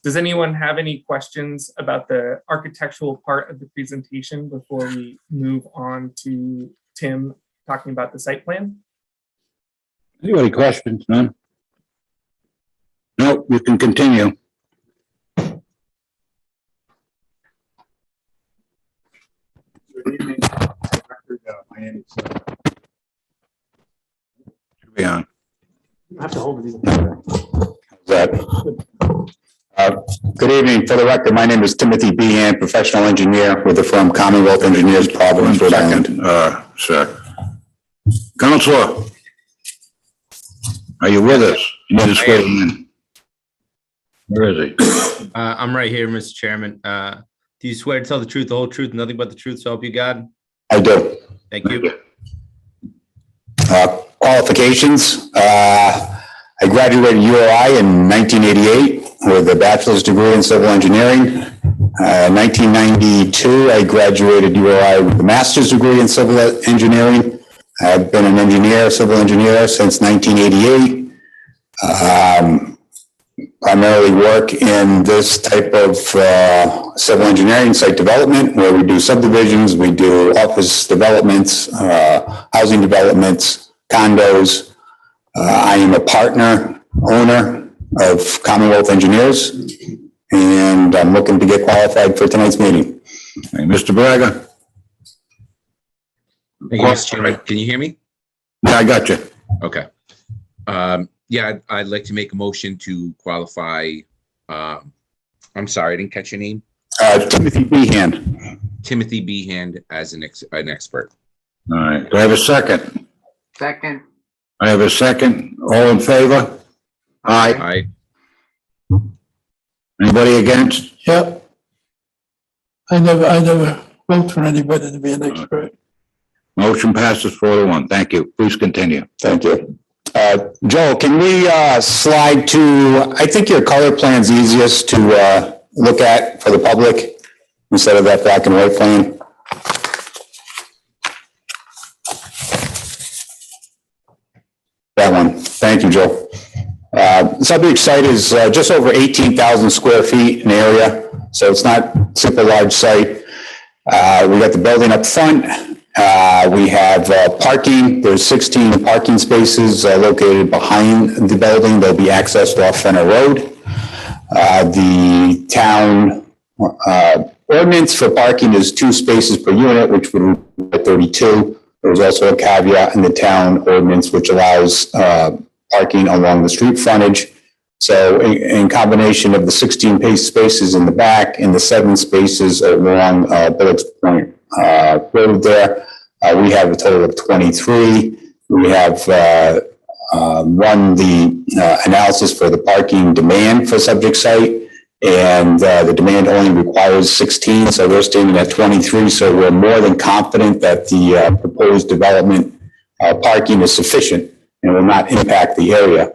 Does anyone have any questions about the architectural part of the presentation before we move on to Tim talking about the site plan? Anybody questions? None? No, you can continue. Good evening. My name is. Should be on. I have to hold it. Good evening. For the record, my name is Timothy Behan, professional engineer with the firm Commonwealth Engineers, Providence, Rhode Island. Sir. Counselor, are you with us? You need to swear him in. Where is he? I'm right here, Mr. Chairman. Do you swear to tell the truth, the whole truth, nothing but the truth, so help you God? I do. Thank you. Qualifications. I graduated URI in 1988 with a bachelor's degree in civil engineering. 1992, I graduated URI with a master's degree in civil engineering. I've been an engineer, civil engineer since 1988. Primarily work in this type of civil engineering, site development, where we do subdivisions, we do office developments, housing developments, condos. I am a partner, owner of Commonwealth Engineers, and I'm looking to get qualified for tonight's meeting. Hey, Mr. Braga? Thank you, Mr. Chairman. Can you hear me? Yeah, I got you. Okay. Yeah, I'd like to make a motion to qualify. I'm sorry, I didn't catch your name. Timothy Behan. Timothy Behan as an expert. All right. Do I have a second? Second. I have a second. All in favor? Aye. Aye. Anybody against? Yep. I never vote for anybody to be an expert. Motion passes 4-1. Thank you. Please continue. Thank you. Joel, can we slide to, I think your color plan's easiest to look at for the public instead of that black and white plan. That one. Thank you, Joel. Subject site is just over 18,000 square feet in area, so it's not super large site. We got the building up front. We have parking. There's 16 parking spaces located behind the building. They'll be accessed off Fenner Road. The town ordinance for parking is 2 spaces per unit, which would be 32. There's also a caveat in the town ordinance which allows parking along the street frontage. So in combination of the 16 spaces in the back and the 7 spaces along Billick's Point Road there, we have a total of 23. We have run the analysis for the parking demand for subject site, and the demand only requires 16, so we're standing at 23. So we're more than confident that the proposed development parking is sufficient and will not impact the area.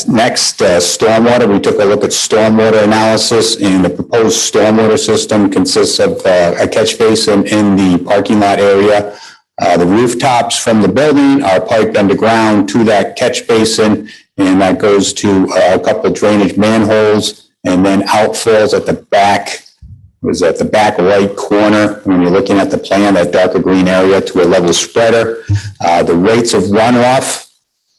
Next, stormwater. We took a look at stormwater analysis, and the proposed stormwater system consists of a catch basin in the parking lot area. The rooftops from the building are piped underground to that catch basin, and that goes to a couple of drainage manholes, and then outfalls at the back. Was at the back right corner when you're looking at the plan, that darker green area, to a level spreader. The rates of runoff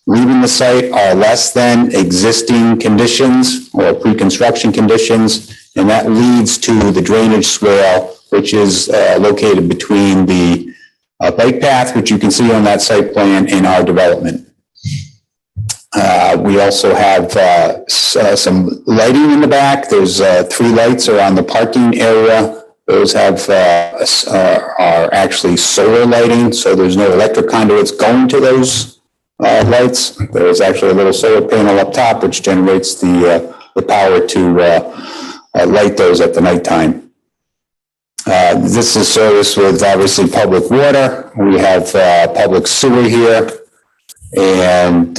leaving the site are less than existing conditions or pre-construction conditions, and that leads to the drainage swale, which is located between the bike path, which you can see on that site plan, and our development. We also have some lighting in the back. There's 3 lights around the parking area. Those are actually solar lighting, so there's no electric conduits going to those lights. There's actually a little solar panel up top which generates the power to light those at the nighttime. This is serviced with obviously public water. We have public sewer here. And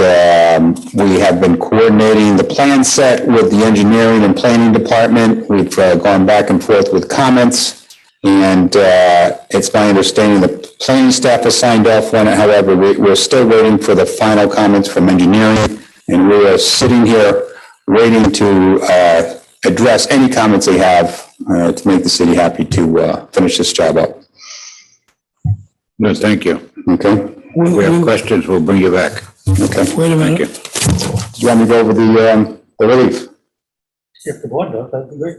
we have been coordinating the plan set with the engineering and planning department. We've gone back and forth with comments, and it's my understanding the planning staff has signed off on it. However, we're still waiting for the final comments from engineering, and we are sitting here waiting to address any comments they have to make the city happy to finish this job up. No, thank you. Okay. If we have questions, we'll bring you back. Okay. Wait a minute. Do you want me to go over the relief? If the board does, that'd be great.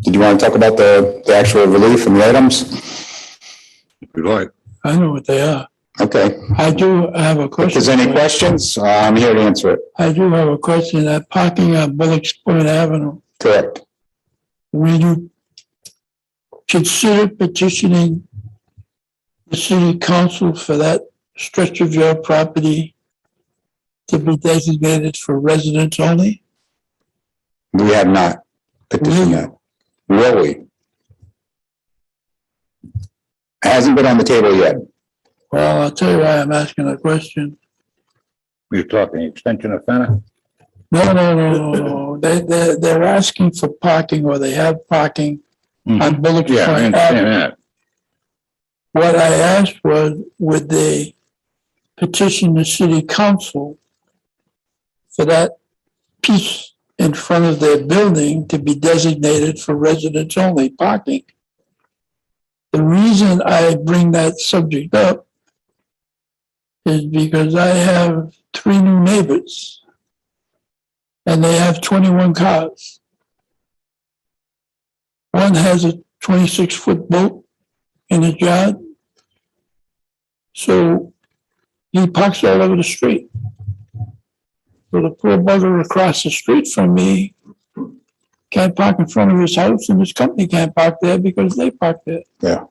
Did you want to talk about the actual relief and the items? If you'd like. I know what they are. Okay. I do have a question. If there's any questions, I'm here to answer it. I do have a question. That parking on Bullocks Point Avenue, Correct. will you consider petitioning the city council for that stretch of your property to be designated for residents only? We have not petitioned that. Will we? It hasn't been on the table yet. Well, I'll tell you why I'm asking the question. You're talking extension of Fenner? No. They're asking for parking, or they have parking on Bullocks Yeah, I Point understand Avenue. that. What I asked was, would they petition the city council for that piece in front of their building to be designated for residents only parking? The reason I bring that subject up is because I have 3 new neighbors and they have 21 cars. One has a 26-foot boat in his yard. So he parks all over the street. So the poor bugger across the street from me can't park in front of his house, and his company can't park there because they park there. Yeah.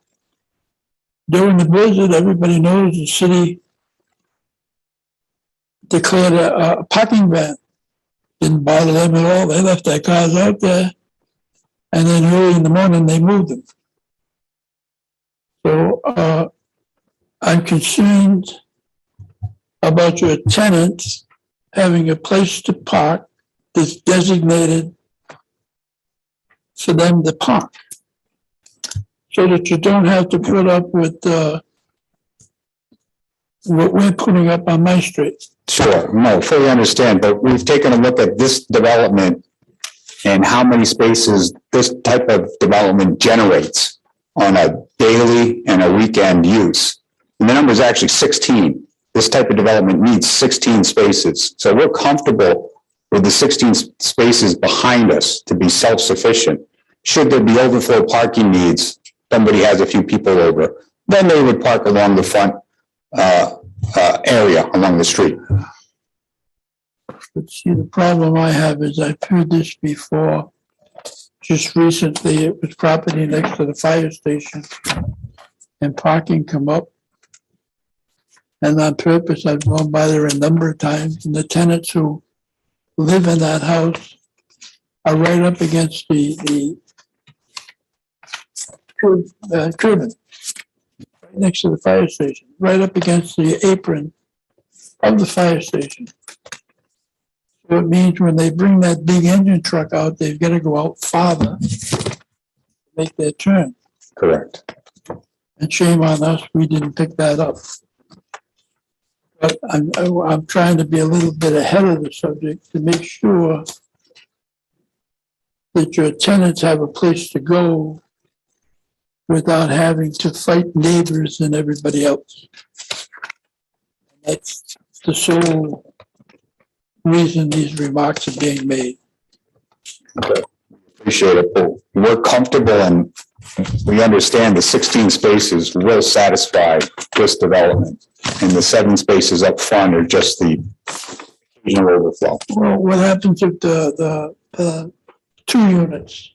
During the blizzard, everybody knows the city declared a parking ban. Didn't bother them at all. They left their cars out there, and then early in the morning, they moved them. So I'm concerned about your tenants having a place to park that's designated for them to park, so that you don't have to put up with what we're putting up on my street. Sure, no, fully understand, but we've taken a look at this development and how many spaces this type of development generates on a daily and a weekend use. And the number is actually 16. This type of development needs 16 spaces. So we're comfortable with the 16 spaces behind us to be self-sufficient. Should there be overflow parking needs, somebody has a few people over, then they would park along the front area along the street. But see, the problem I have is I've heard this before. Just recently, it was property next to the fire station, and parking come up. And on purpose, I've gone by there a number of times, and the tenants who live in that house are right up against the curbing, right next to the fire station, right up against the apron of the fire station. So it means when they bring that big engine truck out, they've got to go out farther to make their turn. Correct. And shame on us, we didn't pick that up. But I'm trying to be a little bit ahead of the subject to make sure that your tenants have a place to go without having to fight neighbors and everybody else. That's the sole reason these remarks are being made. Appreciate it. But we're comfortable and we understand the 16 spaces will satisfy this development. And the 7 spaces up front are just the occasional overflow. Well, what happens if the 2 units?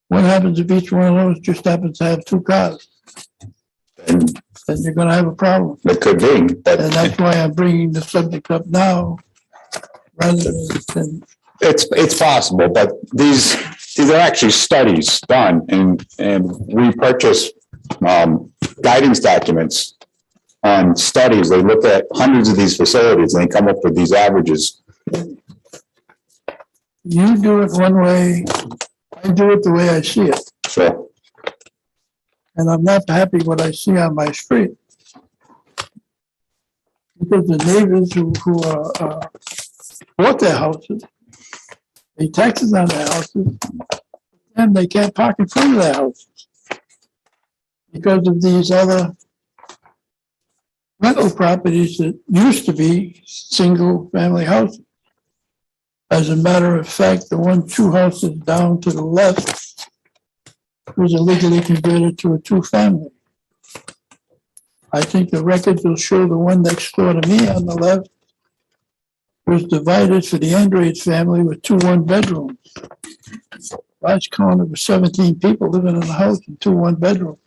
What happens if each one of those just happens to have 2 cars? And Then you're gonna have a problem. it could be, but And that's why I'm bringing the subject up now, rather than, it's possible, but these are actually studies done and we purchase guidance documents on studies. They look at hundreds of these facilities and they come up with these averages. you do it one way, I do it the way I see it. So And I'm not happy what I see on my street. Because the neighbors who bought their houses, pay taxes on their houses, and they can't park in front of their houses. Because of these other rental properties that used to be single-family houses. As a matter of fact, the 2 houses down to the left was illegally converted to a 2-family. I think the records will show the one next door to me on the left was divided for the Andres family with 2 1-bedrooms. Last count, there were 17 people living in the house in 2 1-bedrooms.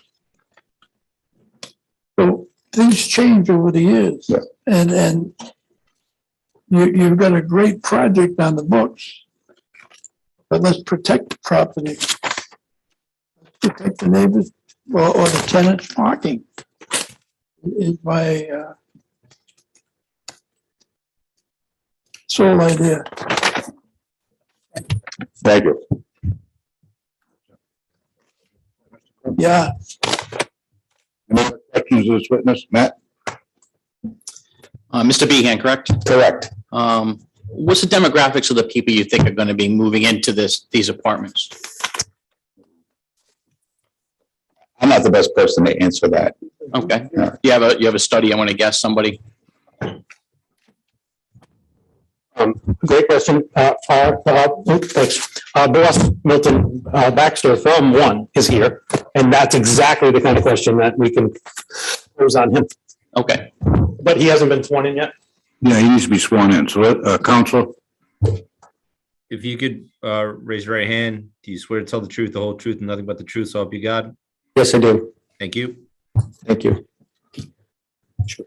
So things change over the years. Yeah. And you've got a great project on the books, but let's protect the property. Let's protect the neighbors or the tenants parking is my sole idea. thank you. Yeah, Any other questions of this witness? Matt? Mr. Behan, correct? Correct. What's the demographics of the people you think are going to be moving into these apartments? I'm not the best person to answer that. Okay. Yeah. You have a study, I want to guess somebody? Great question. Thanks. Boss Milton Baxter from One is here, and that's exactly the kind of question that we can pose on him. Okay. But he hasn't been sworn in yet. Yeah, he needs to be sworn in. So, Counsel, If you could raise your right hand, do you swear to tell the truth, the whole truth, and nothing but the truth, so help you God? Yes, I do. Thank you. Thank you. Sure.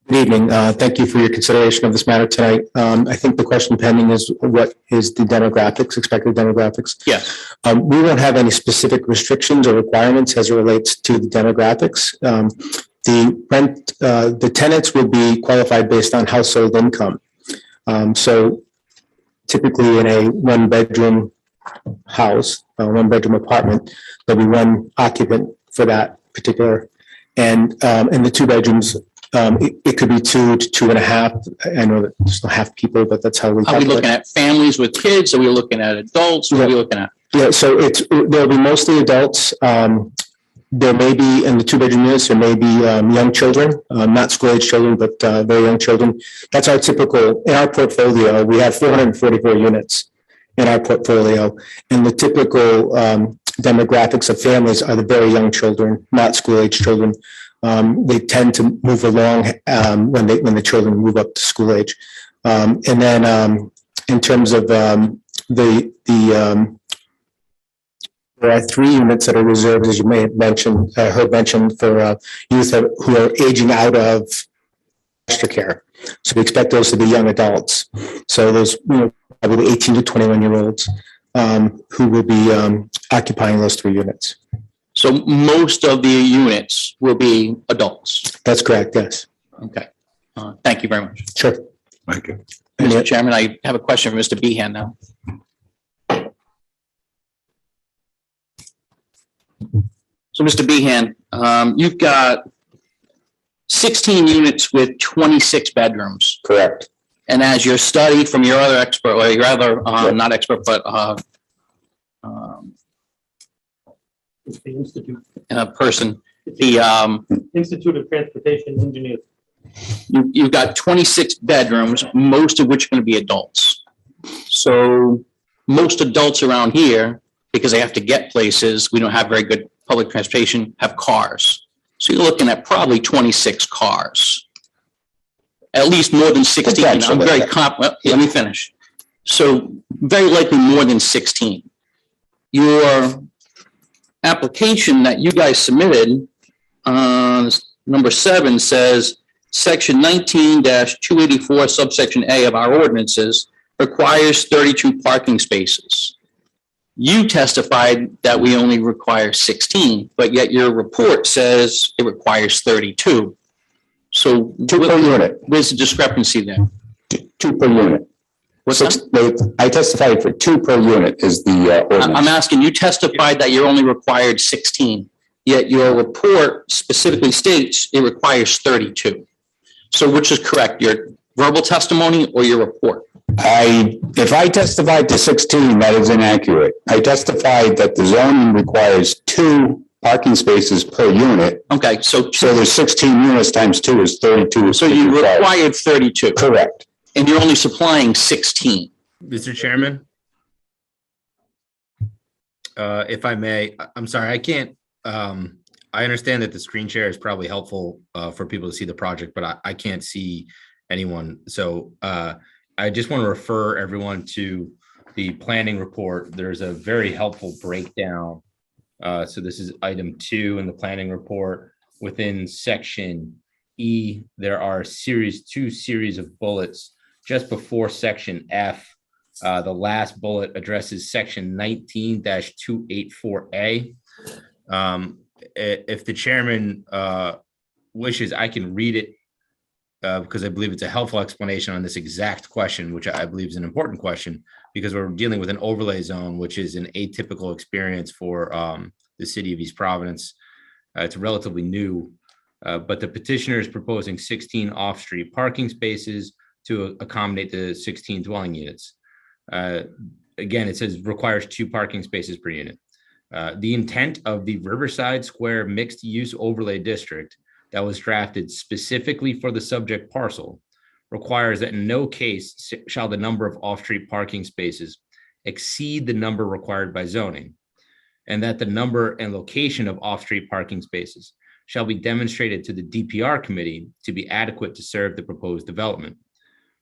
Good evening. Thank you for your consideration of this matter tonight. I think the question pending is what is the demographics, expected demographics? Yes. We won't have any specific restrictions or requirements as it relates to the demographics. The tenants will be qualified based on household income. So typically in a 1-bedroom house, a 1-bedroom apartment, there'll be 1 occupant for that particular. And in the 2 bedrooms, it could be 2 to 2.5. I know that there's no half people, but that's how we. Are we looking at families with kids? Are we looking at adults? What are we looking at? Yeah, so there'll be mostly adults. There may be, in the 2-bedroom units, there may be young children, not school-age children, but very young children. That's our typical, in our portfolio, we have 444 units in our portfolio. And the typical demographics of families are the very young children, not school-age children. They tend to move along when the children move up to school age. And then in terms of there are 3 units that are reserved, as you may have mentioned, heard mentioned, for youth who are aging out of foster care. So we expect those to be young adults. So those, probably 18 to 21-year-olds who will be occupying those 3 units. So most of the units will be adults. That's correct, yes. Okay. Thank you very much. Sure. thank you. Mr. Chairman, I have a question for Mr. Behan now. So, Mr. Behan, you've got 16 units with 26 bedrooms. Correct. And as your study from your other expert, or your other, not expert, but It's the Institute. person, the Institute of Transportation Engineers. you've got 26 bedrooms, most of which are going to be adults. So most adults around here, because they have to get places, we don't have very good public transportation, have cars. So you're looking at probably 26 cars. At least more than 16. I'm very confident. Let me finish. So very likely more than 16. Your application that you guys submitted, number 7 says, section 19-284 subsection A of our ordinances requires 32 parking spaces. You testified that we only require 16, but yet your report says it requires 32. So 2 per unit. Where's the discrepancy there? 2 per unit. What's that? I testified for 2 per unit is the ordinance. I'm asking, you testified that you're only required 16, yet your report specifically states it requires 32. So which is correct, your verbal testimony or your report? If I testified to 16, that is inaccurate. I testified that the zoning requires 2 parking spaces per unit. Okay, so there's 16 units times 2 is 32. So you required 32. Correct. And you're only supplying 16. Mr. Chairman, if I may, I'm sorry, I can't, I understand that the screen share is probably helpful for people to see the project, but I can't see anyone. So I just want to refer everyone to the planning report. There's a very helpful breakdown. So this is item 2 in the planning report. Within section E, there are two series of bullets just before section F. The last bullet addresses section 19-284A. If the chairman wishes, I can read it because I believe it's a helpful explanation on this exact question, which I believe is an important question because we're dealing with an overlay zone, which is an atypical experience for the city of East Providence. It's relatively new, but the petitioner is proposing 16 off-street parking spaces to accommodate the 16 dwelling units. Again, it says requires 2 parking spaces per unit. The intent of the Riverside Square Mixed Use Overlay District that was drafted specifically for the subject parcel requires that in no case shall the number of off-street parking spaces exceed the number required by zoning, and that the number and location of off-street parking spaces shall be demonstrated to the DPR committee to be adequate to serve the proposed development.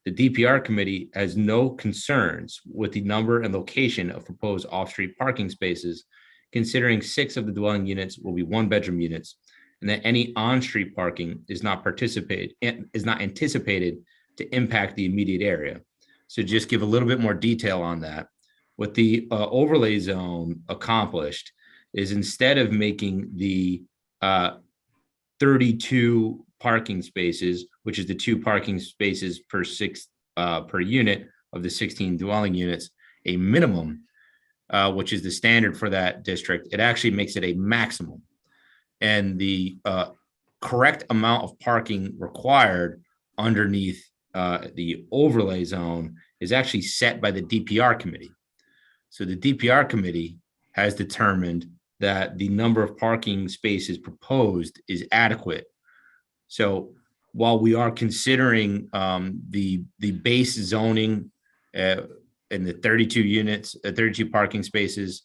The DPR committee has no concerns with the number and location of proposed off-street parking spaces, considering 6 of the dwelling units will be 1-bedroom units, and that any on-street parking is not anticipated to impact the immediate area. So just give a little bit more detail on that. What the overlay zone accomplished is instead of making the 32 parking spaces, which is the 2 parking spaces per unit of the 16 dwelling units, a minimum, which is the standard for that district, it actually makes it a maximum. And the correct amount of parking required underneath the overlay zone is actually set by the DPR committee. So the DPR committee has determined that the number of parking spaces proposed is adequate. So while we are considering the base zoning in the 32 units, 32 parking spaces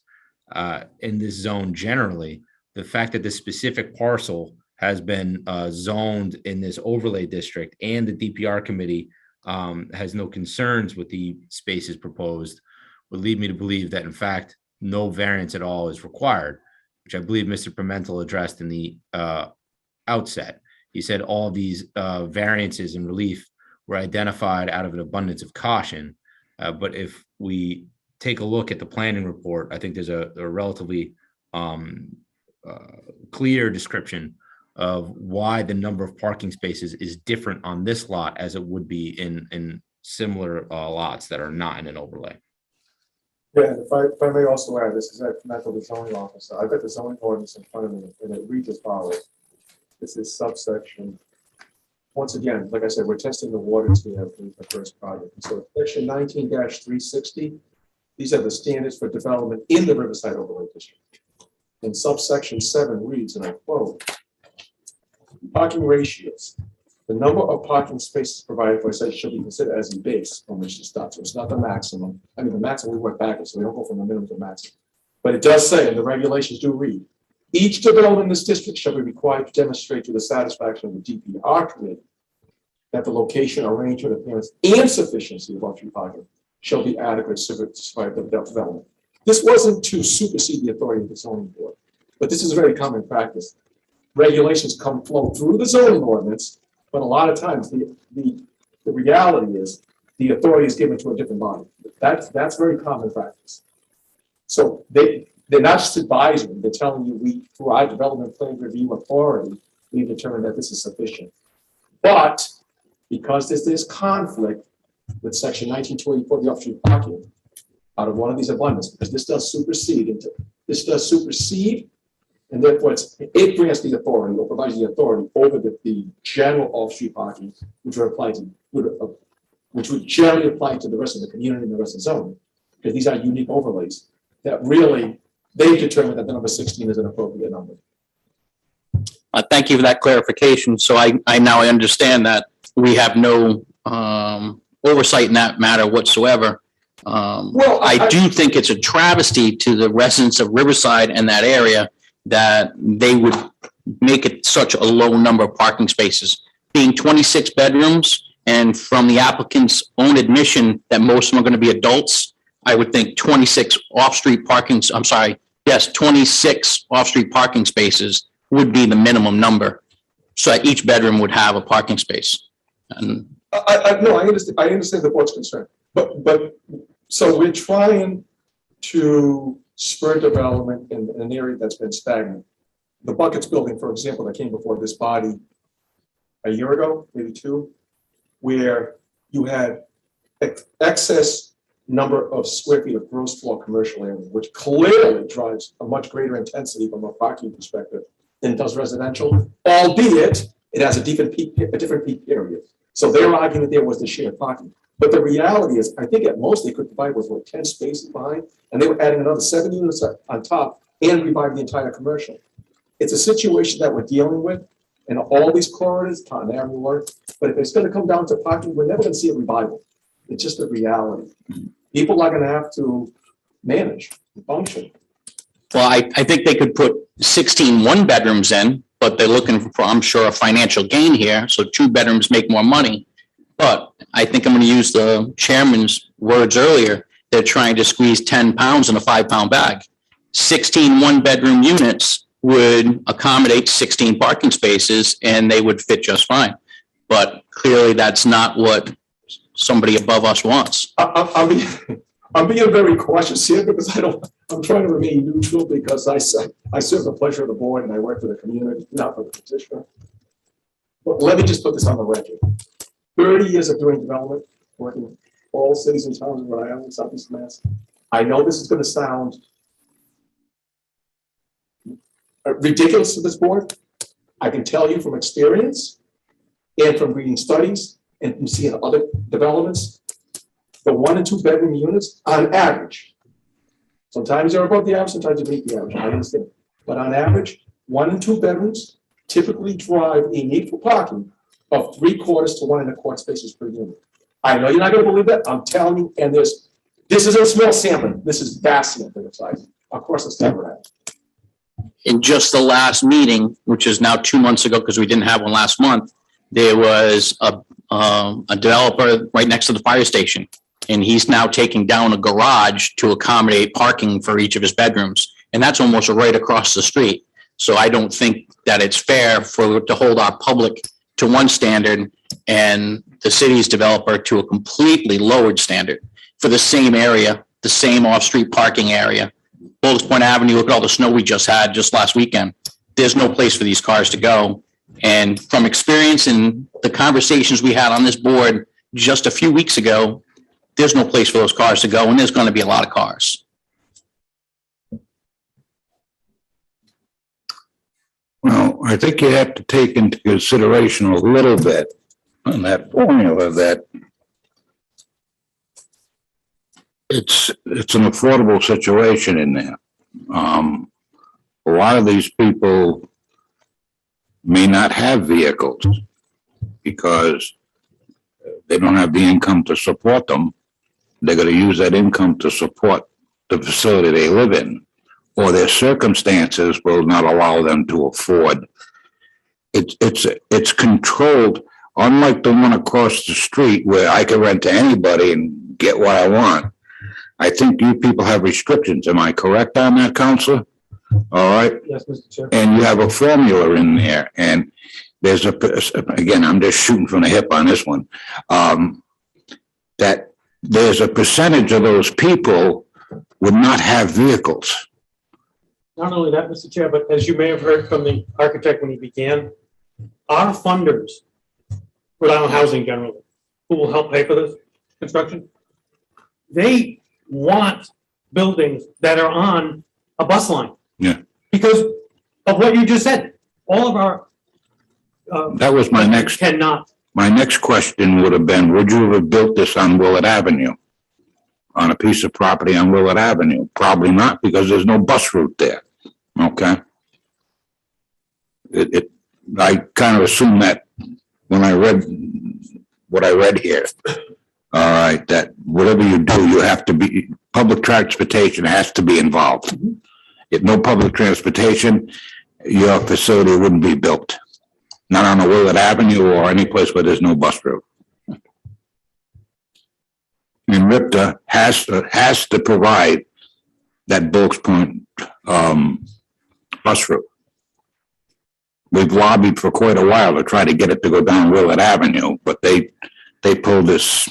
in this zone generally, the fact that the specific parcel has been zoned in this overlay district and the DPR committee has no concerns with the spaces proposed would lead me to believe that, in fact, no variance at all is required, which I believe Mr. Pimentel addressed in the outset. He said all of these variances and relief were identified out of an abundance of caution. But if we take a look at the planning report, I think there's a relatively clear description of why the number of parking spaces is different on this lot as it would be in similar lots that are not in an overlay. Yeah, if I may also add, this is at the zoning officer. I've got the zoning ordinance in front of me, and it reads as follows. This is subsection. Once again, like I said, we're testing the waters here for the first project. So section 19-360, these are the standards for development in the Riverside Overlay District. And subsection 7 reads, and I quote, parking ratios The number of parking spaces provided for a site should be considered as a base from which to start. So it's not the maximum. I mean, the maximum, we went backwards, so we don't go from the minimum to the maximum. But it does say, and the regulations do read, each development in this district shall be required to demonstrate to the satisfaction of the DPR committee that the location, arrangement, appearance, and sufficiency of off-street parking shall be adequate to survive the development. This wasn't to supersede the authority of the zoning board, but this is a very common practice. Regulations flow through the zoning ordinance, but a lot of times the reality is the authority is given to a different body. That's very common practice. So they're not just advising, they're telling you, we, through our development plan review authority, we determined that this is sufficient. But because there's this conflict with section 1924 of the off-street parking, out of one of these abundance, because this does supersede, and therefore it grants the authority or provides the authority over the general off-street parking, which would generally apply to the rest of the community and the rest of the zone, because these are unique overlays that really they've determined that the number 16 is an appropriate number. Thank you for that clarification. So I now understand that we have no oversight in that matter whatsoever. I do think it's a travesty to the residents of Riverside and that area that they would make it such a low number of parking spaces. Being 26 bedrooms, and from the applicant's own admission that most of them are going to be adults, I would think 26 off-street parking, 26 off-street parking spaces would be the minimum number. So that each bedroom would have a parking space. And I understand the board's concern, but so we're trying to spur development in an area that's been stagnant. The Buckets building, for example, that came before this body a year ago, maybe two, where you had excess number of square feet of gross floor commercial area, which clearly drives a much greater intensity from a parking perspective than does residential, albeit it has a different peak period. So they're arguing that there was the shared parking. But the reality is, I think at most they could provide was 10 spaces behind, and they were adding another 7 units on top and revive the entire commercial. It's a situation that we're dealing with in all these corridors, Taunton Avenue, but if it's going to come down to parking, we're never going to see a revival. It's just a reality. People are going to have to manage and function. well, I think they could put 16 one-bedrooms in, but they're looking for, I'm sure, a financial gain here. So 2 bedrooms make more money. But I think I'm going to use the chairman's words earlier. They're trying to squeeze 10 pounds in a 5-pound bag. 16 one-bedroom units would accommodate 16 parking spaces and they would fit just fine. But clearly that's not what somebody above us wants. I'm being very cautious here because I'm trying to remain neutral because I serve the pleasure of the board and I work for the community, not for the petitioner. But let me just put this on the record. 30 years of doing development, working in all cities and towns in Rhode Island, Southeast Mass. I know this is going to sound ridiculous to this board. I can tell you from experience and from reading studies and from seeing other developments, the 1 and 2 bedroom units on average, sometimes they're above the average, sometimes they beat the average, I understand. But on average, 1 and 2 bedrooms typically drive a need for parking of 3/4 to 1 1/4 spaces per unit. I know you're not going to believe that. I'm telling you, and this is a small sampling. This is vast sampling size. Of course, it's never that. In just the last meeting, which is now 2 months ago, because we didn't have one last month, there was a developer right next to the fire station. And he's now taking down a garage to accommodate parking for each of his bedrooms. And that's almost right across the street. So I don't think that it's fair to hold our public to one standard and the city's developer to a completely lowered standard for the same area, the same off-street parking area. Bowles Point Avenue, look at all the snow we just had just last weekend. There's no place for these cars to go. And from experience in the conversations we had on this board just a few weeks ago, there's no place for those cars to go, and there's going to be a lot of cars. Well, I think you have to take into consideration a little bit on that formula that it's an affordable situation in there. A lot of these people may not have vehicles. because they don't have the income to support them. They're gonna use that income to support the facility they live in, or their circumstances will not allow them to afford. It's controlled, unlike the one across the street where I can rent to anybody and get what I want. I think you people have restrictions. Am I correct on that, Counselor? All right. Yes, Mr. Chair. And you have a formula in there, and there's again, I'm just shooting from the hip on this one, that there's a percentage of those people would not have vehicles. Not only that, Mr. Chair, but as you may have heard from the architect when he began, our funders, Rhode Island Housing generally, who will help pay for this construction, they want buildings that are on a bus line. Yeah. Because of what you just said, all of our. That was my next. Cannot. My next question would have been, would you have built this on Willett Avenue? On a piece of property on Willett Avenue? Probably not, because there's no bus route there. Okay. I kind of assumed that when I read what I read here. All right, that whatever you do, you have to be, public transportation has to be involved. If no public transportation, your facility wouldn't be built. Not on a Willett Avenue or any place where there's no bus route. And RIPTA has to provide that Bulks Point bus route. We've lobbied for quite a while to try to get it to go down Willett Avenue, but they pulled this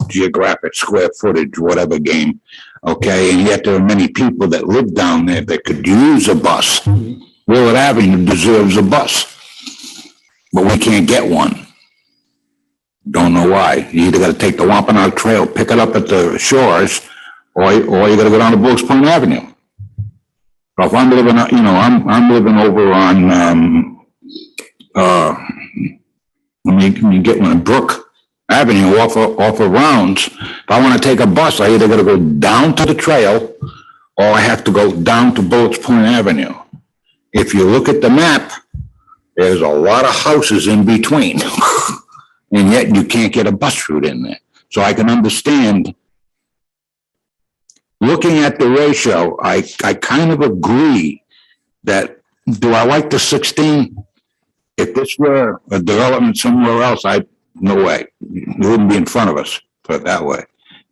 geographic square footage, whatever game. Okay, and yet there are many people that live down there that could use a bus. Willett Avenue deserves a bus, but we can't get one. Don't know why. You either got to take the Wampanoag Trail, pick it up at the shores, or you got to go down to Bulks Point Avenue. So if I'm living, I'm living over on, let me get one, Brook Avenue off of Rounds. If I want to take a bus, I either got to go down to the trail or I have to go down to Bulks Point Avenue. If you look at the map, there's a lot of houses in between. And yet you can't get a bus route in there. So I can understand. Looking at the ratio, I kind of agree that, do I like the 16? If this were a development somewhere else, no way. It wouldn't be in front of us, put it that way.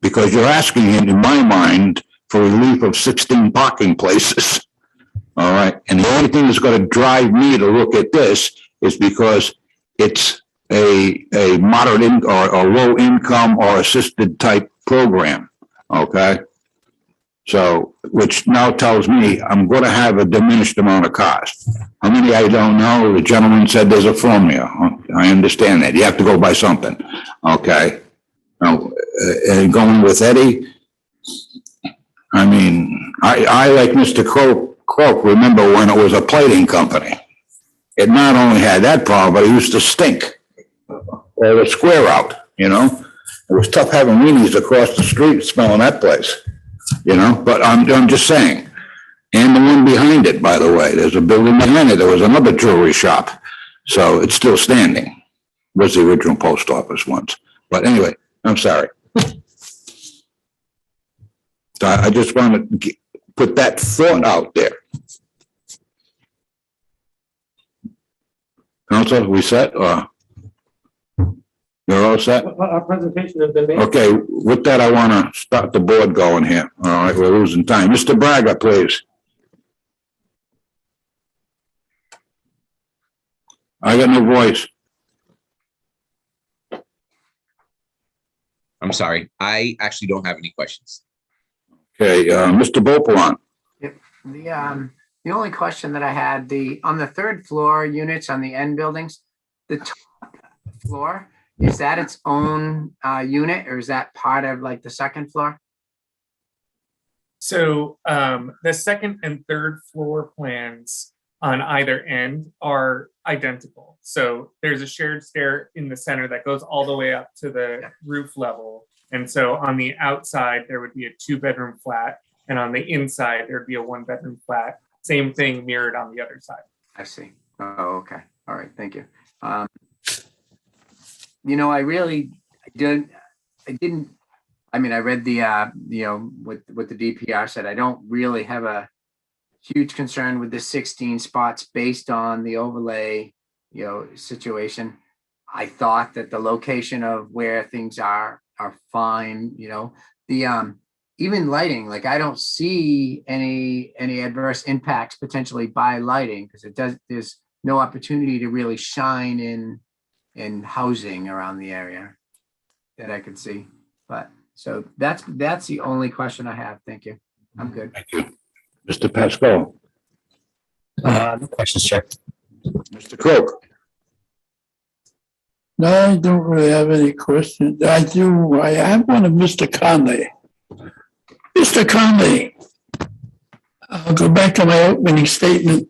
Because you're asking, in my mind, for relief of 16 parking places. All right. And the only thing that's going to drive me to look at this is because it's a moderate or low income or assisted type program. Okay. So, which now tells me I'm going to have a diminished amount of cost. How many, I don't know. The gentleman said there's a formula. I understand that. You have to go by something. Okay. Now, and going with Eddie, I mean, I like Mr. Croak, remember when it was a plating company. It not only had that problem, but it used to stink. Or the square out, It was tough having weenies across the street smelling that place. But I'm just saying. And the one behind it, by the way, there's a building behind it. There was another jewelry shop. So it's still standing. It was the original post office once. But anyway, I'm sorry. So I just want to put that thought out there. Council, we set? You're all set? Our presentation has been made. Okay, with that, I want to start the board going here. All right, we're losing time. Mr. Braga, please. I got no voice. I'm sorry. I actually don't have any questions. Okay, Mr. Bopalan. The only question that I had, on the third floor units on the end buildings, the top floor, is that its own unit, or is that part of like the second floor? So the second and third floor plans on either end are identical. So there's a shared stair in the center that goes all the way up to the roof level. And so on the outside, there would be a 2-bedroom flat. And on the inside, there'd be a 1-bedroom flat. Same thing mirrored on the other side. I see. Oh, okay. All right. Thank you. I really didn't, I mean, I read the, what the DPR said. I don't really have a huge concern with the 16 spots based on the overlay, situation. I thought that the location of where things are fine, the, even lighting, like I don't see any adverse impacts potentially by lighting, because there's no opportunity to really shine in housing around the area that I could see. But so that's the only question I have. Thank you. I'm good. Thank you. Mr. Pascal, No questions, Chair. Mr. Cook. No, I don't really have any questions. I have one of Mr. Conley. Mr. Conley, I'll go back to my opening statement.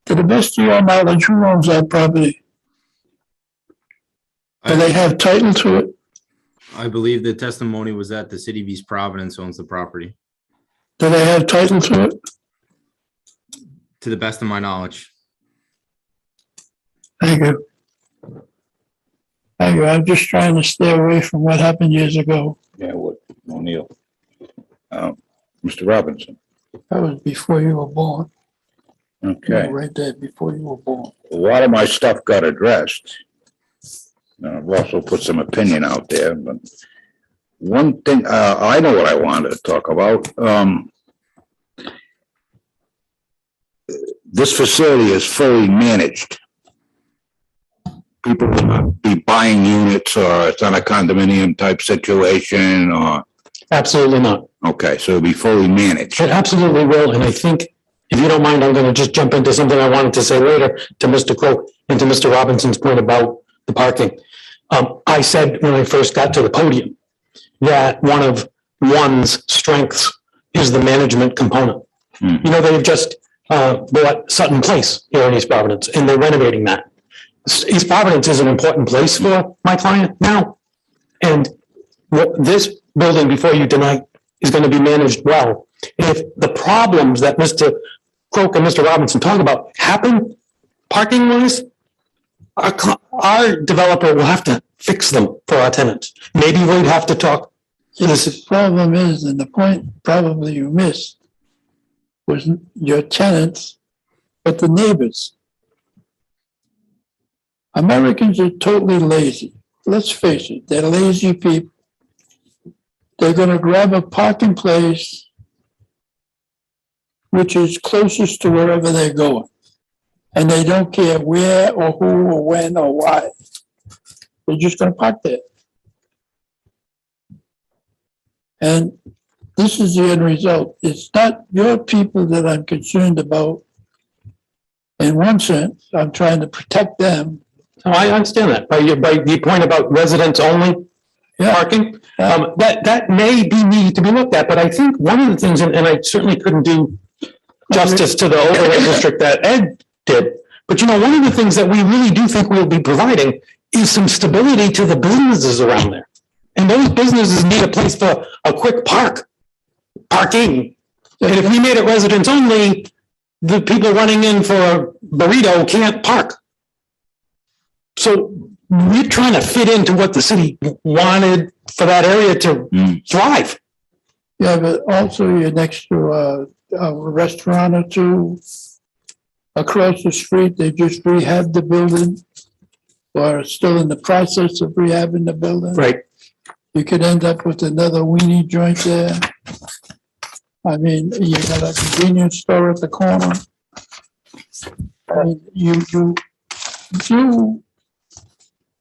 To the best of your knowledge, who owns that property? Do they have title to it? I believe the testimony was that the city of East Providence owns the property, Do they have title to it? to the best of my knowledge. Thank you. Thank you. I'm just trying to stay away from what happened years ago. Yeah, what, O'Neill. Mr. Robinson. That was before you were born. Okay. Right there, before you were born. A lot of my stuff got addressed. I've also put some opinion out there, but one thing, I know what I wanted to talk about. This facility is fully managed. People will not be buying units, or it's not a condominium type situation, or, Absolutely not. okay, so it'll be fully managed. It absolutely will. And I think, if you don't mind, I'm going to just jump into something I wanted to say later to Mr. Crook and to Mr. Robinson's point about the parking. I said when I first got to the podium that one of one's strengths is the management component. They've just bought Sutton Place here in East Providence, and they're renovating that. East Providence is an important place for my client now. And this building before you tonight is going to be managed well. And if the problems that Mr. Croak and Mr. Robinson talk about happen parking wise, our developer will have to fix them for our tenants. Maybe we'd have to talk. The problem is, and the point probably you missed, was your tenants, but the neighbors. Americans are totally lazy. Let's face it, they're lazy people. They're going to grab a parking place which is closest to wherever they're going. And they don't care where or who or when or why. They're just going to park there. And this is the end result. It's not your people that I'm concerned about. In one sense, I'm trying to protect them. Oh, I understand that. By your point about residents only parking, that may be needed to be looked at. But I think one of the things, and I certainly couldn't do justice to the overlay district that Ed did, but one of the things that we really do think we'll be providing is some stability to the businesses around there. And those businesses need a place for a quick parking. And if we made it residents only, the people running in for a burrito can't park. So we're trying to fit into what the city wanted for that area to thrive. Yeah, but also you're next to a restaurant or two. Across the street, they just rehabbed the building, or still in the process of rehabbing the building. Right. You could end up with another weenie joint there. I mean, you got a convenience store at the corner. I mean,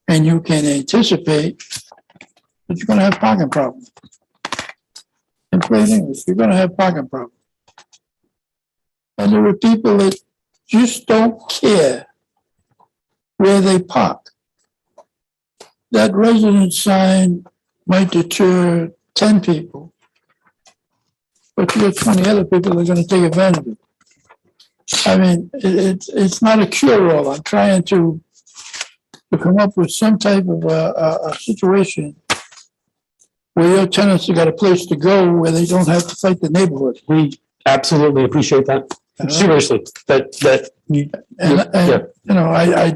and you can anticipate that you're going to have parking problems. In plain English, you're going to have parking problems. And there are people that just don't care where they park. That residence sign might deter 10 people, but you have 20 other people that are going to take advantage of it. I mean, it's not a cure-all. I'm trying to come up with some type of a situation where your tenants have got a place to go where they don't have to fight the neighborhood. We absolutely appreciate that. Seriously, I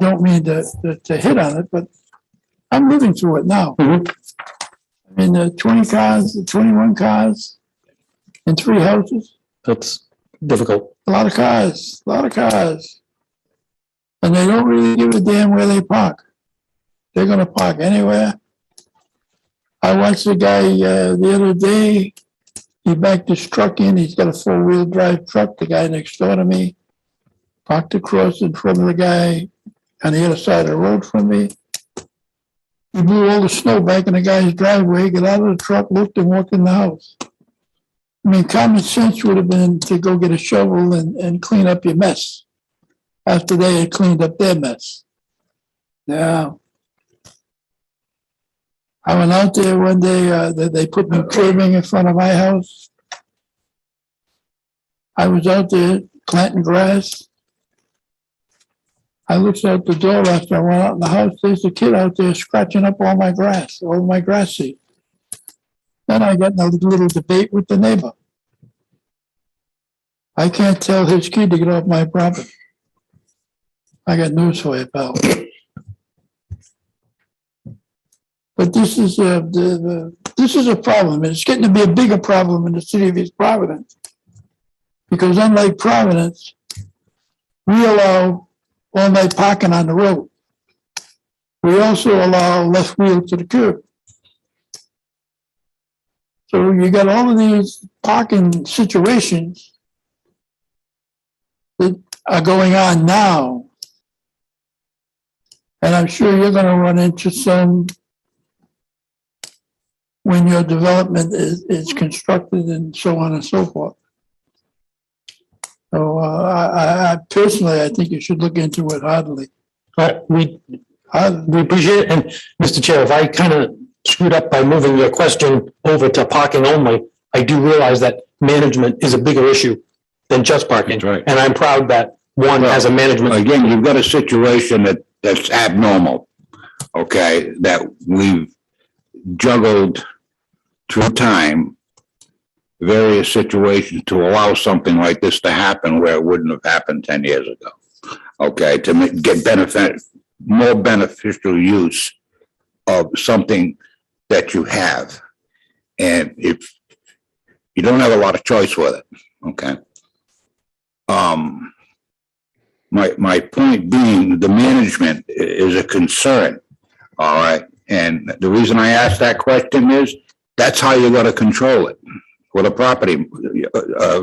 don't mean to hit on it, but I'm living through it now. I mean, 20 cars, 21 cars, and 3 houses. That's difficult. A lot of cars, a lot of cars. And they don't really give a damn where they park. They're gonna park anywhere. I watched the guy the other day. He backed his truck in. He's got a 4-wheel drive truck. The guy next door to me parked across in front of the guy on the other side of the road from me. He blew all the snow back in the guy's driveway, got out of the truck, looked, and walked in the house. I mean, common sense would have been to go get a shovel and clean up your mess after they had cleaned up their mess. Now, I went out there one day, they put new curbing in front of my house. I was out there planting grass. I looked out the door after I went out in the house. There's a kid out there scratching up all my grass seed. Then I got in a little debate with the neighbor. I can't tell his kid to get off my property. I got news for you, pal. But this is a problem. It's getting to be a bigger problem in the city of East Providence. Because unlike Providence, we allow all-night parking on the road. We also allow left wheel to the curb. So you got all of these parking situations that are going on now. And I'm sure you're going to run into some when your development is constructed and so on and so forth. So I personally, I think you should look into it heartily. We appreciate it. And Mr. Chair, if I kind of screwed up by moving your question over to parking only, I do realize that management is a bigger issue than just parking. That's right. And I'm proud that one has a management. Again, you've got a situation that's abnormal, okay, that we've juggled through time, various situations to allow something like this to happen where it wouldn't have happened 10 years ago. Okay, to get more beneficial use of something that you have. And if you don't have a lot of choice with it, okay? My point being, the management is a concern, all right? And the reason I asked that question is, that's how you're gonna control it, with a property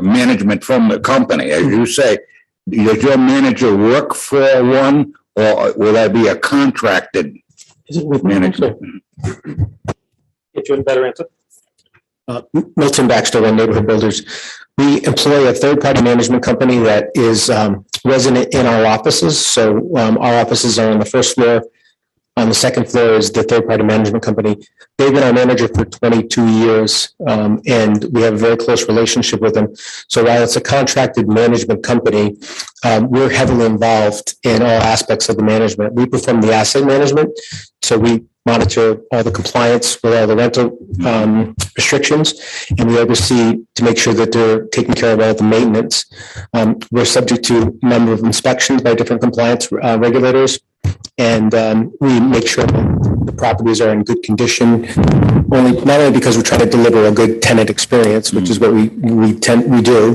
management from the company. As you say, does your manager work for one, or will that be a contracted management? Get you a better answer. Milton Baxter, One Neighborhood Builders. We employ a third-party management company that is resident in our offices. So our offices are on the first floor. On the second floor is the third-party management company. They've been our manager for 22 years, and we have a very close relationship with them. So while it's a contracted management company, we're heavily involved in all aspects of the management. We perform the asset management, so we monitor all the compliance with all the rental restrictions, and we oversee to make sure that they're taking care of all the maintenance. We're subject to a number of inspections by different compliance regulators, and we make sure the properties are in good condition. Not only because we're trying to deliver a good tenant experience, which is what we do,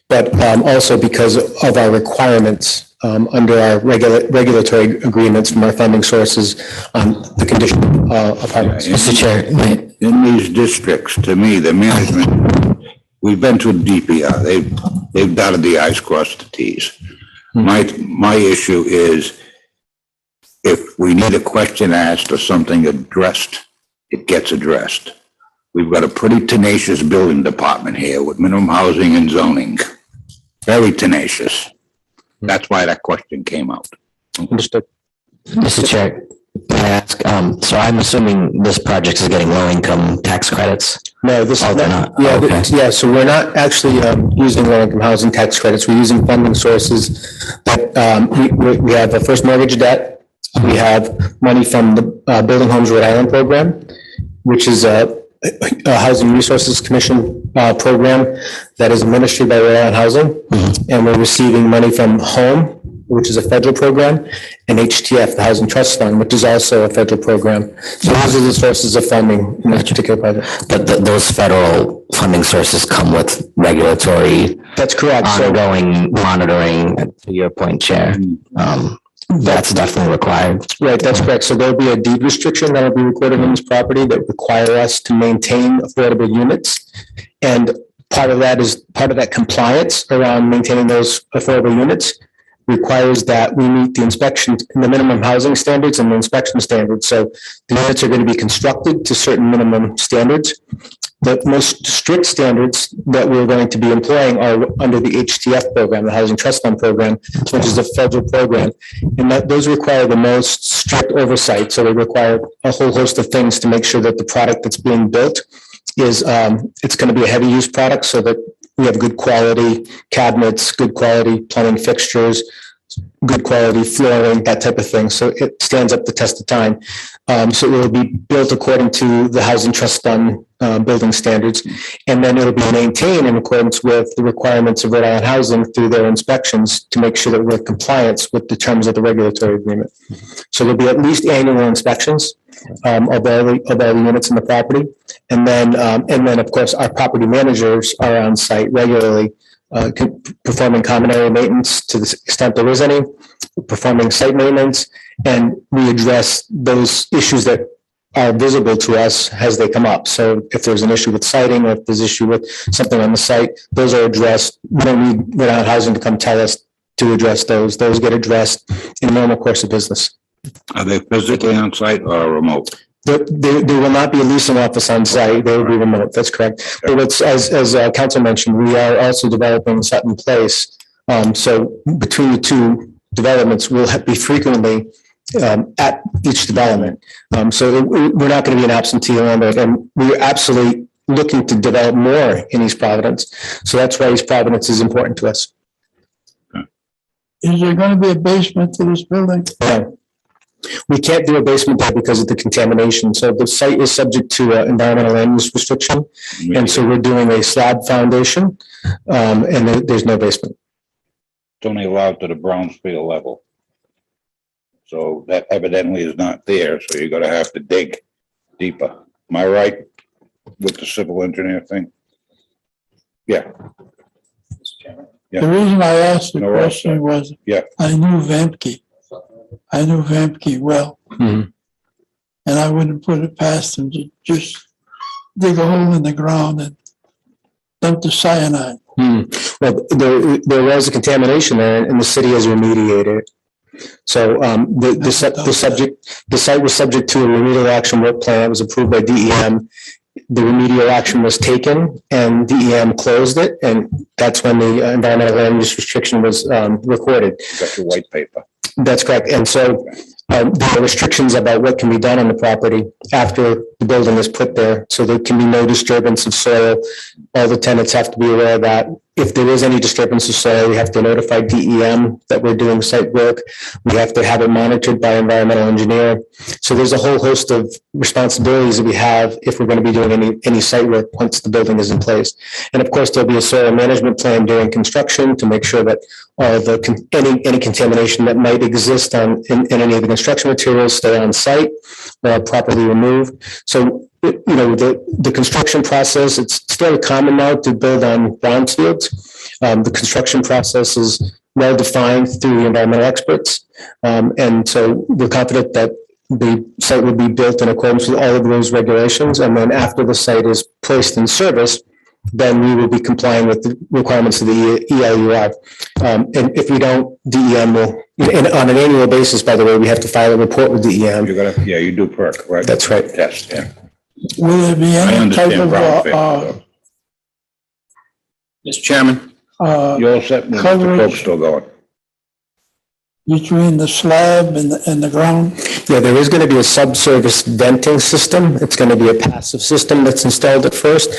but also because of our requirements under our regulatory agreements from our funding sources on the condition of apartments. Mr. Chair, in these districts, to me, the management, we've been to DPR. They've dotted the i's, crossed the t's. My issue is, if we need a question asked or something addressed, it gets addressed. We've got a pretty tenacious building department here with minimum housing and zoning. Very tenacious. That's why that question came out. Understood. Mr. Chair, can I ask, so I'm assuming this project is getting low-income tax credits? No, this is they're not. not. Yeah, yeah. So we're not actually using low-income housing tax credits. We're using funding sources that we have a first mortgage debt. We have money from the Building Homes Rhode Island program, which is a Housing Resources Commission program that is administered by Rhode Island Housing. And we're receiving money from HOME, which is a federal program, and HTF, the Housing Trust Fund, which is also a federal program. So those are the sources of funding in this particular project. But those federal funding sources come with regulatory. That's correct. Ongoing monitoring, to your point, Chair. That's definitely required. Right, that's correct. So there'll be a deed restriction that'll be recorded on this property that require us to maintain affordable units. And part of that compliance around maintaining those affordable units requires that we meet the inspection, the minimum housing standards and the inspection standards. So the units are going to be constructed to certain minimum standards. The most strict standards that we're going to be employing are under the HTF program, the Housing Trust Fund program, which is a federal program. And those require the most strict oversight. So they require a whole host of things to make sure that the product that's being built is, it's going to be a heavy use product so that we have good quality cabinets, good quality plumbing fixtures, good quality flooring, that type of thing. So it stands up the test of time. So it will be built according to the Housing Trust Fund building standards, and then it'll be maintained in accordance with the requirements of Rhode Island Housing through their inspections to make sure that we're in compliance with the terms of the regulatory agreement. So there'll be at least annual inspections of all the units in the property, and then of course our property managers are on site regularly, performing common area maintenance to the extent there is any, performing site maintenance, and we address those issues that are visible to us as they come up. So if there's an issue with siting, or if there's an issue with something on the site, those are addressed. We don't need Rhode Island Housing to come tell us to address those. Those get addressed in the normal course of business. Are they physically on site or remote? There will not be a leasing office on site. They will be remote. That's correct. But it's, as council mentioned, we are also developing Sutton Place. So between the two developments, we'll be frequently at each development. So we're not going to be an absentee landlord, and we're absolutely looking to develop more in East Providence. So that's why East Providence is important to us. Is there going to be a basement to this building? No. We can't do a basement there because of the contamination. So the site is subject to environmental land use restriction. And so we're doing a slab foundation, and there's no basement. It's only allowed to the Brownsfield level. So that evidently is not there, so you're gonna have to dig deeper. Am I right with the civil engineer thing? Yeah. The reason I asked the question was, I knew Vamke. I knew Vamke well. Mm-hmm. And I wouldn't put it past them to just dig a hole in the ground and dump the cyanide. Well, there was a contamination there, and the city has remediated it. So the site was subject to a remedial action work plan that was approved by DEM. The remedial action was taken, and DEM closed it, and that's when the environmental land use restriction was recorded. Got your white paper. That's correct. And so there are restrictions about what can be done on the property after the building is put there. So there can be no disturbance of soil. All the tenants have to be aware of that. If there is any disturbance of soil, we have to notify DEM that we're doing site work. We have to have it monitored by an environmental engineer. So there's a whole host of responsibilities that we have if we're going to be doing any site work once the building is in place. And of course, there'll be a soil management plan during construction to make sure that all the any contamination that might exist in any of the construction materials stay on site or are properly removed. So the construction process, it's still common now to build on brownfields. The construction process is well defined through the environmental experts. And so we're confident that the site will be built in accordance with all of those regulations. And then after the site is placed in service, then we will be complying with the requirements of the ELUR. And if we don't, DEM will, and on an annual basis, by the way, we have to file a report with DEM. You do perk, right? That's right. Test, yeah. Will there be any type of Mr. Chairman, you're all set, Mr. coverage? Coke's still going. Between the slab and the ground? Yeah, there is going to be a subsurface venting system. It's going to be a passive system that's installed at first,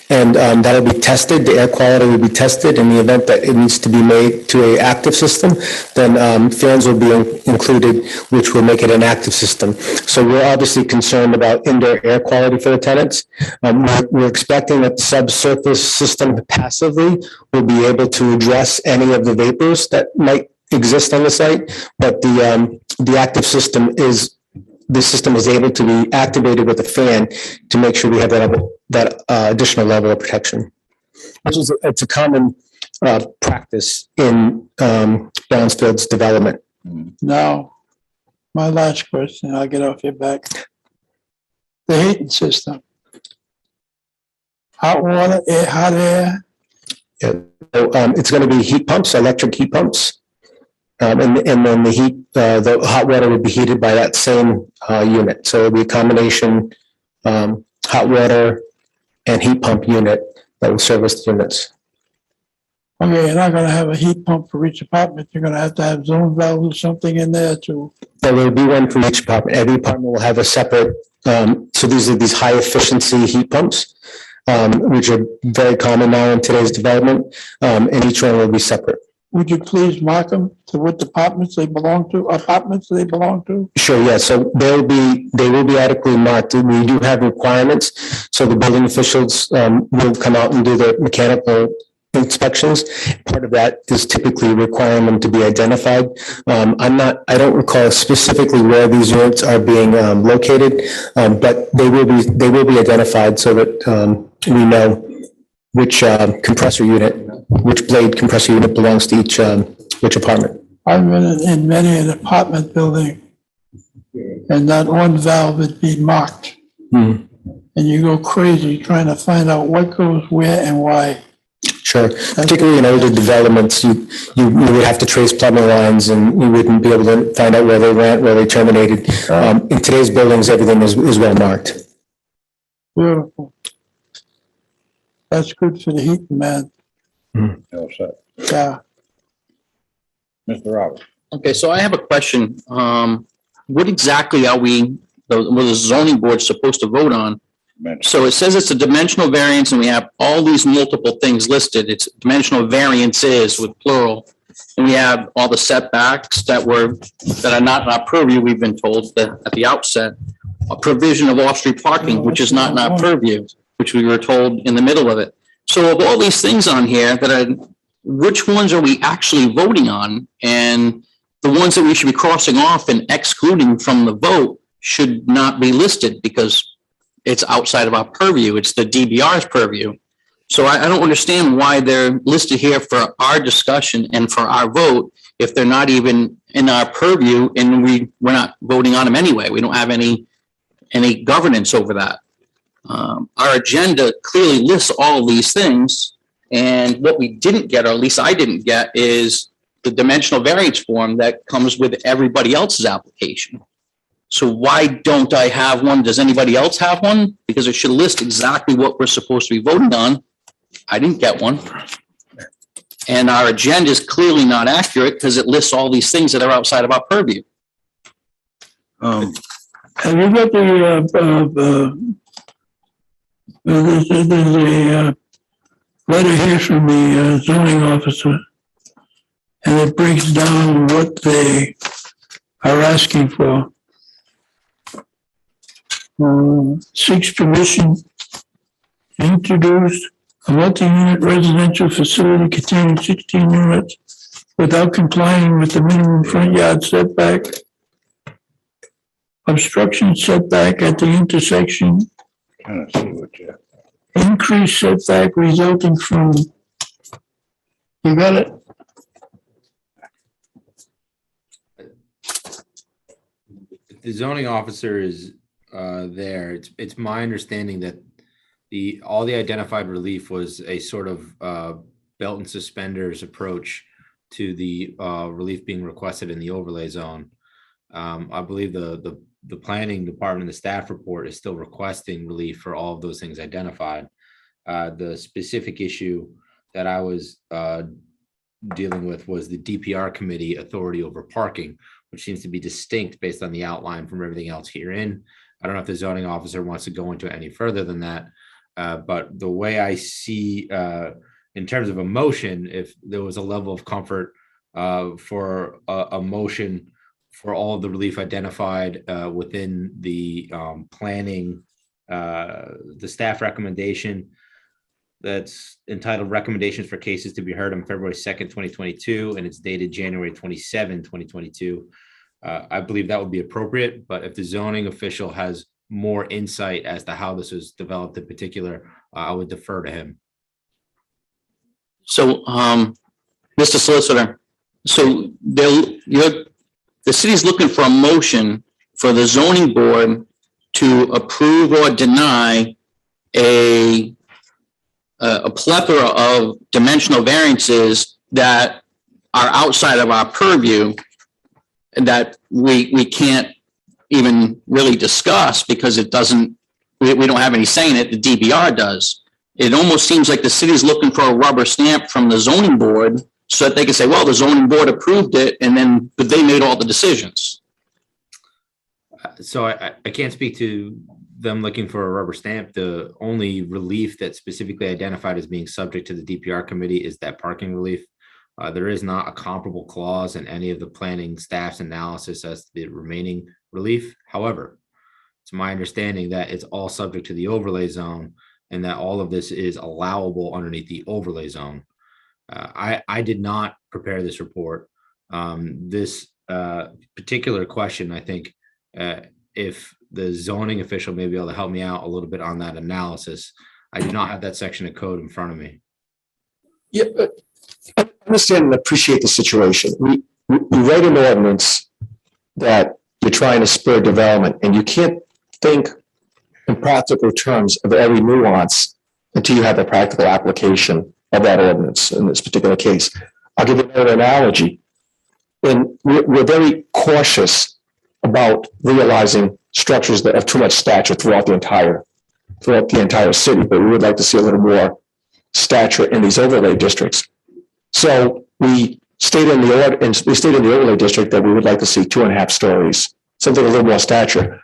and that'll be tested. The air quality will be tested. In the event that it needs to be made to an active system, then fans will be included, which will make it an active system. So we're obviously concerned about indoor air quality for the tenants. We're expecting that the subsurface system passively will be able to address any of the vapors that might exist on the site, but the active system is, the system is able to be activated with a fan to make sure we have that additional level of protection. It's a common practice in brownfield's development. Now, my last question, I'll get off your back. The heating system. Hot water, hot air. Yeah. So, it's going to be heat pumps, electric heat pumps. And then the hot water would be heated by that same unit. So it'll be a combination hot water and heat pump unit that will service the units. Okay, you're not gonna have a heat pump for each apartment. You're gonna have to have zone valves or something in there too. There will be one for each apartment. Every apartment will have a separate, so these are these high efficiency heat pumps, which are very common now in today's development, and each one will be separate. Would you please mark them to what departments they belong to, apartments they belong to? Sure, yeah, so they will be adequately marked. We do have requirements, so the building officials will come out and do the mechanical inspections. Part of that is typically requiring them to be identified. I don't recall specifically where these units are being located, but they will be identified so that we know which compressor unit, which blade compressor unit belongs to each which apartment. I've been in many an apartment building, and not one valve would be marked. Hmm. And you go crazy trying to find out what goes where and why. Sure, particularly in older developments, you would have to trace plumbing lines and you wouldn't be able to find out where they went, where they terminated. In today's buildings, everything is well marked. Beautiful. That's good for the heat, man. Yeah. Mr. Roberts. Okay, so I have a question. What exactly are the zoning board supposed to vote on? So it says it's a dimensional variance and we have all these multiple things listed. It's dimensional variances with plural. And we have all the setbacks that are not in our purview, we've been told at the outset. A provision of off-street parking, which is not in our purview, which we were told in the middle of it. So of all these things on here which ones are we actually voting on? And the ones that we should be crossing off and excluding from the vote should not be listed because it's outside of our purview. It's the DBR's purview. So I don't understand why they're listed here for our discussion and for our vote if they're not even in our purview and we're not voting on them anyway. We don't have any governance over that. Our agenda clearly lists all these things. And what we didn't get, or at least I didn't get, is the dimensional variance form that comes with everybody else's application. So why don't I have one? Does anybody else have one? Because it should list exactly what we're supposed to be voting on. I didn't get one. And our agenda is clearly not accurate because it lists all these things that are outside of our purview. Have you got there's a letter here from the zoning officer, and it breaks down what they are asking for. Seeks permission to introduce a multi-unit residential facility containing 16 units without complying with the minimum front yard setback, obstruction setback at the intersection, increased setback resulting from, you got it? The zoning officer is there. It's my understanding that all the identified relief was a sort of belt and suspenders approach to the relief being requested in the overlay zone. I believe the planning department and the staff report is still requesting relief for all of those things identified. The specific issue that I was dealing with was the DPR committee authority over parking, which seems to be distinct based on the outline from everything else herein. I don't know if the zoning officer wants to go into it any further than that, but the way I see in terms of a motion, if there was a level of comfort for a motion for all of the relief identified within the planning, the staff recommendation, that's entitled Recommendations for Cases to be Heard on February 2nd, 2022, and it's dated January 27, 2022. I believe that would be appropriate, but if the zoning official has more insight as to how this was developed in particular, I would defer to him. So, Mr. Solicitor, so the city's looking for a motion for the zoning board to approve or deny a plethora of dimensional variances that are outside of our purview and that we can't even really discuss because it doesn't, we don't have any say in it, the DBR does. It almost seems like the city's looking for a rubber stamp from the zoning board so that they can say, well, the zoning board approved it and then, but they made all the decisions. So I can't speak to them looking for a rubber stamp. The only relief that's specifically identified as being subject to the DPR committee is that parking relief. There is not a comparable clause in any of the planning staff's analysis as to the remaining relief. However, it's my understanding that it's all subject to the overlay zone and that all of this is allowable underneath the overlay zone. I did not prepare this report. This particular question, I think, if the zoning official may be able to help me out a little bit on that analysis. I do not have that section of code in front of me. Yeah, but I understand and appreciate the situation. We write an ordinance that you're trying to spur development, and you can't think in practical terms of every nuance until you have a practical application of that ordinance in this particular case. I'll give you another analogy. And we're very cautious about realizing structures that have too much stature throughout the entire city, but we would like to see a little more stature in these overlay districts. So we stated in the overlay district that we would like to see 2.5 stories, something a little more stature.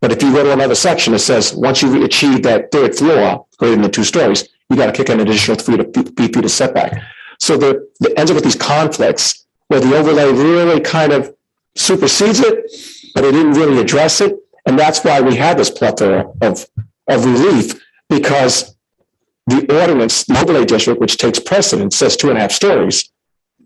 But if you go to another section, it says once you achieve that third floor greater than 2 stories, you got to kick in an additional 3 feet of setback. So there ends up with these conflicts where the overlay really kind of supersedes it, but it didn't really address it. And that's why we had this plethora of relief, because the ordinance, the overlay district, which takes precedence, says 2.5 stories.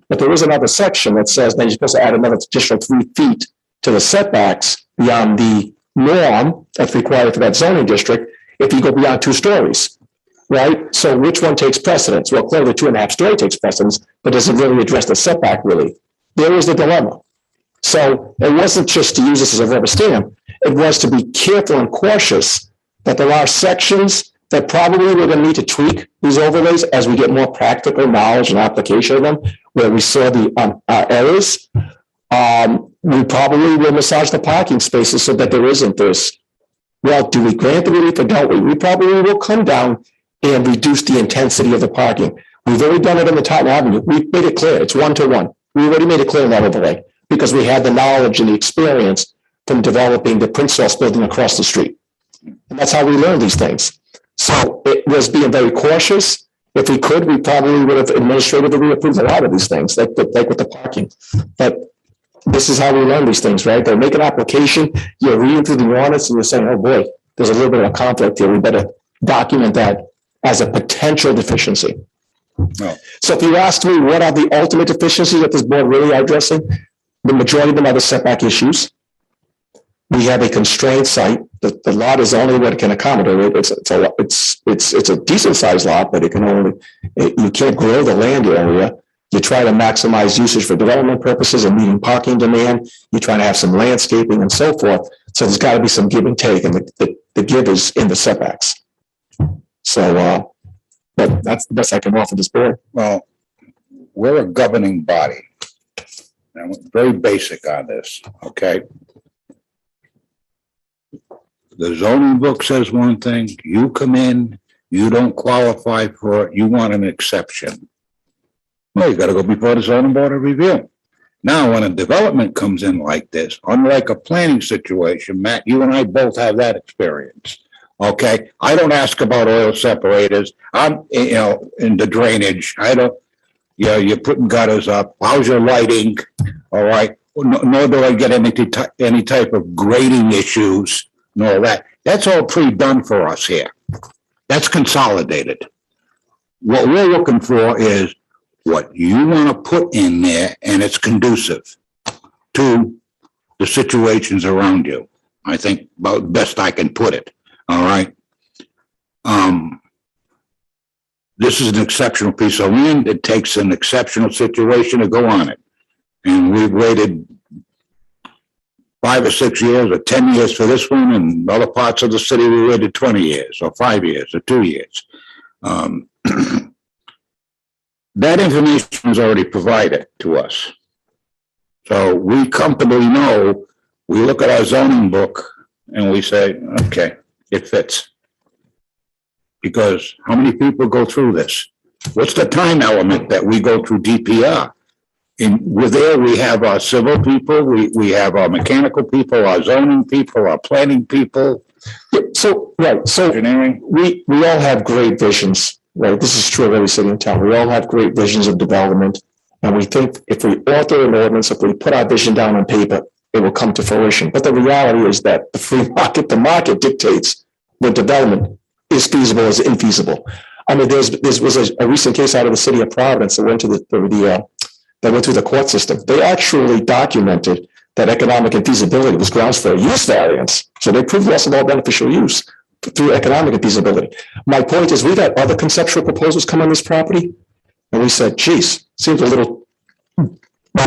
But there is another section that says then you're supposed to add another additional 3 feet to the setbacks beyond the norm that's required for that zoning district if you go beyond 2 stories, right? So which one takes precedence? Well, clearly 2.5 story takes precedence, but does it really address the setback really? There is the dilemma. So it wasn't just to use this as a rubber stamp. It was to be careful and cautious that there are sections that probably we're going to need to tweak these overlays as we get more practical knowledge and application of them, where we saw the errors. We probably will massage the parking spaces so that there isn't this, well, do we grant the relief or don't we? We probably will come down and reduce the intensity of the parking. We've already done it on the Taunton Avenue. We've made it clear. It's 1-to-1. We already made it clear in that overlay because we had the knowledge and the experience from developing the Prince Sauce building across the street. And that's how we learn these things. So it was being very cautious. If we could, we probably would have administratively approved a lot of these things, like with the parking. But this is how we learn these things, right? They make an application, you're reading through the ordinance and you're saying, oh boy, there's a little bit of a conflict here. We better document that as a potential deficiency. No. So if you ask me, what are the ultimate deficiencies that this board really are addressing? The majority of them are the setback issues. We have a constrained site. The lot is only what it can accommodate. It's a decent sized lot, but it can only, you can't grow the land area. You try to maximize usage for development purposes and meeting parking demand. You try to have some landscaping and so forth. So there's got to be some give and take, and the give is in the setbacks. So, but that's the best I can offer this board. Well, we're a governing body. And we're very basic on this, okay? The zoning book says one thing, you come in, you don't qualify for it, you want an exception. Well, you gotta go before the zoning board of review. Now, when a development comes in like this, unlike a planning situation, Matt, you and I both have that experience. Okay, I don't ask about oil separators. I'm, in the drainage. I don't, you're putting gutters up. How's your lighting? All right. Nor do I get any type of grading issues, nor that. That's all pre-done for us here. That's consolidated. what we're looking for is what you want to put in there and it's conducive to the situations around you. I think about best I can put it. All right. This is an exceptional piece of land. It takes an exceptional situation to go on it. And we've waited 5 or 6 years or 10 years for this one, and other parts of the city we waited 20 years or 5 years or 2 years. That information is already provided to us. So we comfortably know, we look at our zoning book and we say, okay, it fits. Because how many people go through this? What's the time element that we go through DPR? And with there, we have our civil people, we have our mechanical people, our zoning people, our planning people. So, right, so engineering. We all have great visions, right? This is true of every city in town. We all have great visions of development. And we think if we author an ordinance, if we put our vision down on paper, it will come to fruition. But the reality is that the market dictates what development is feasible, is infeasible. I mean, there was a recent case out of the city of Providence that went to that went through the court system. They actually documented that economic infeasibility was grounds for a use variance. So they proved loss of all beneficial use through economic infeasibility. My point is, we've had other conceptual proposals come on this property, and we said, geez, seems maybe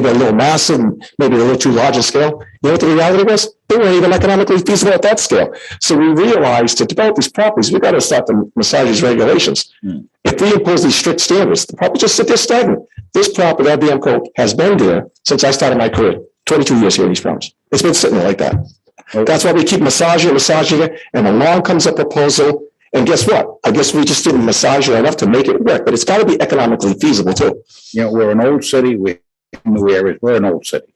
a little massive, maybe a little too large in scale. You know what the reality was? They weren't even economically feasible at that scale. So we realized to develop these properties, we got to start to massage these regulations. If we impose these strict standards, the property just sit there stagnant. This property, that BM code, has been there since I started my career. 22 years here in these properties. It's been sitting there like that. That's why we keep massaging it, and along comes a proposal. And guess what? I guess we just didn't massage it enough to make it work, but it's got to be economically feasible too. You know, we're an old city. We're an old city.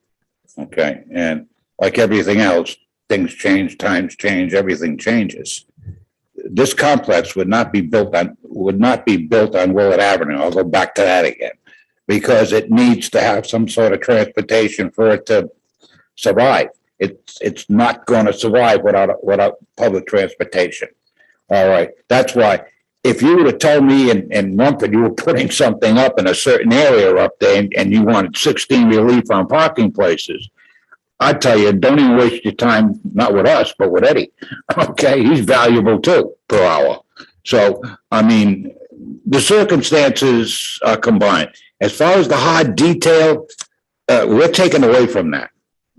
Okay. And like everything else, things change, times change, everything changes. This complex would not be built on Willard Avenue. I'll go back to that again, because it needs to have some sort of transportation for it to survive. It's not going to survive without public transportation. All right. That's why if you would have told me in Rumford you were putting something up in a certain area up there and you wanted 16 relief on parking places, I'd tell you, don't even waste your time, not with us, but with Eddie. Okay, he's valuable too per hour. So, I mean, the circumstances are combined. As far as the hard detail, we're taken away from that.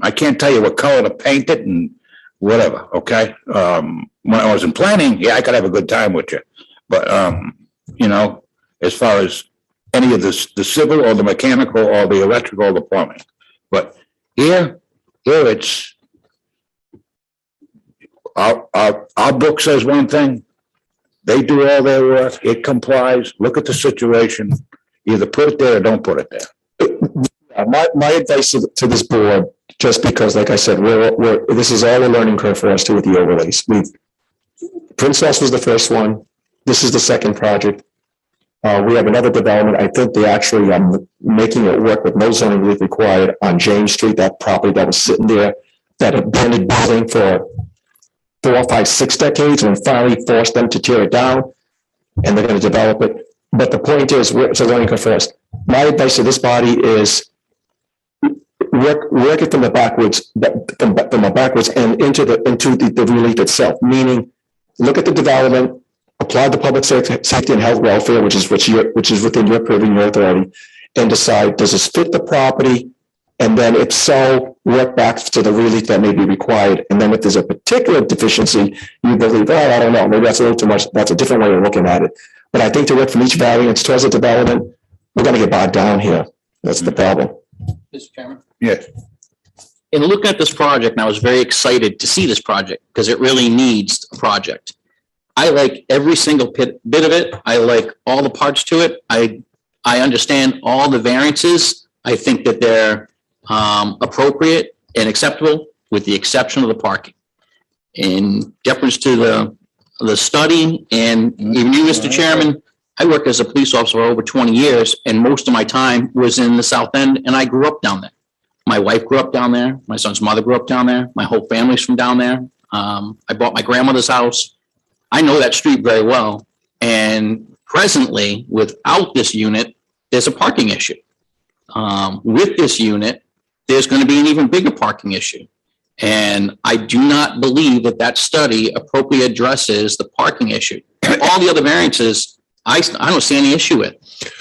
I can't tell you what color to paint it and whatever, okay? When I was in planning, yeah, I could have a good time with you. But, you know, as far as any of the civil or the mechanical or the electrical or the plumbing. But here it's, our book says one thing. They do all their work. It complies. Look at the situation. Either put it there or don't put it there. My advice to this board, just because, like I said, this is all a learning curve for us too with the overlays. Princess was the first one. This is the second project. We have another development. I think they actually making it work with no zoning relief required on James Street, that property that was sitting there, that abandoned building for 4, 5, 6 decades, and finally forced them to tear it down, and they're going to develop it. But the point is, it's a learning curve for us. My advice to this body is work it from the backwards and into the relief itself. Meaning, look at the development, apply the public safety and health welfare, which is within your purview, your authority, and decide, does this fit the property? And then if so, work back to the relief that may be required. And then if there's a particular deficiency, you believe, oh, I don't know, maybe that's a little too much. That's a different way of looking at it. But I think to work from each variance towards the development, we're going to get bogged down here. That's the problem. Mr. Chairman? Yes. In looking at this project, and I was very excited to see this project because it really needs a project. I like every single bit of it. I like all the parts to it. I understand all the variances. I think that they're appropriate and acceptable, with the exception of the parking. In deference to the study, and even you, Mr. Chairman, I worked as a police officer for over 20 years, and most of my time was in the South End, and I grew up down there. My wife grew up down there. My son's mother grew up down there. My whole family's from down there. I bought my grandmother's house. I know that street very well. And presently, without this unit, there's a parking issue. With this unit, there's going to be an even bigger parking issue. And I do not believe that that study appropriately addresses the parking issue. All the other variances, I don't see any issue with.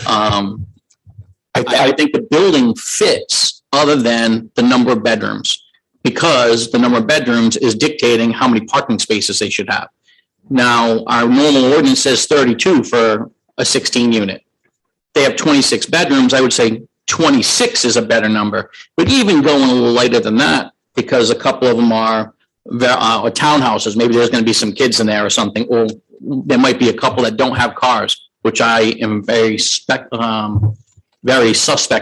I think the building fits other than the number of bedrooms, because the number of bedrooms is dictating how many parking spaces they should have. Now, our normal ordinance says 32 for a 16 unit. They have 26 bedrooms. I would say 26 is a better number, but even going a little lighter than that, because a couple of them are townhouses. Maybe there's going to be some kids in there or something, or there might be a couple that don't have cars, which I am very suspect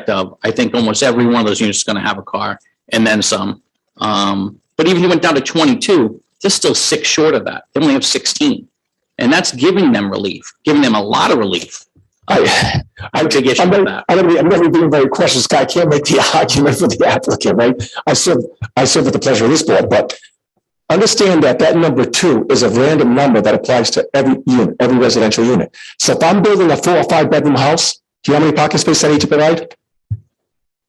of. I think almost every one of those units is going to have a car and then some. But even if you went down to 22, they're still 6 short of that. They only have 16. And that's giving them relief, giving them a lot of relief. I'm going to be being very cautious. I can't make the argument for the applicant, right? I serve with the pleasure of this board, but understand that that number 2 is a random number that applies to every unit, every residential unit. So if I'm building a 4 or 5 bedroom house, do you know how many parking spaces I need to provide?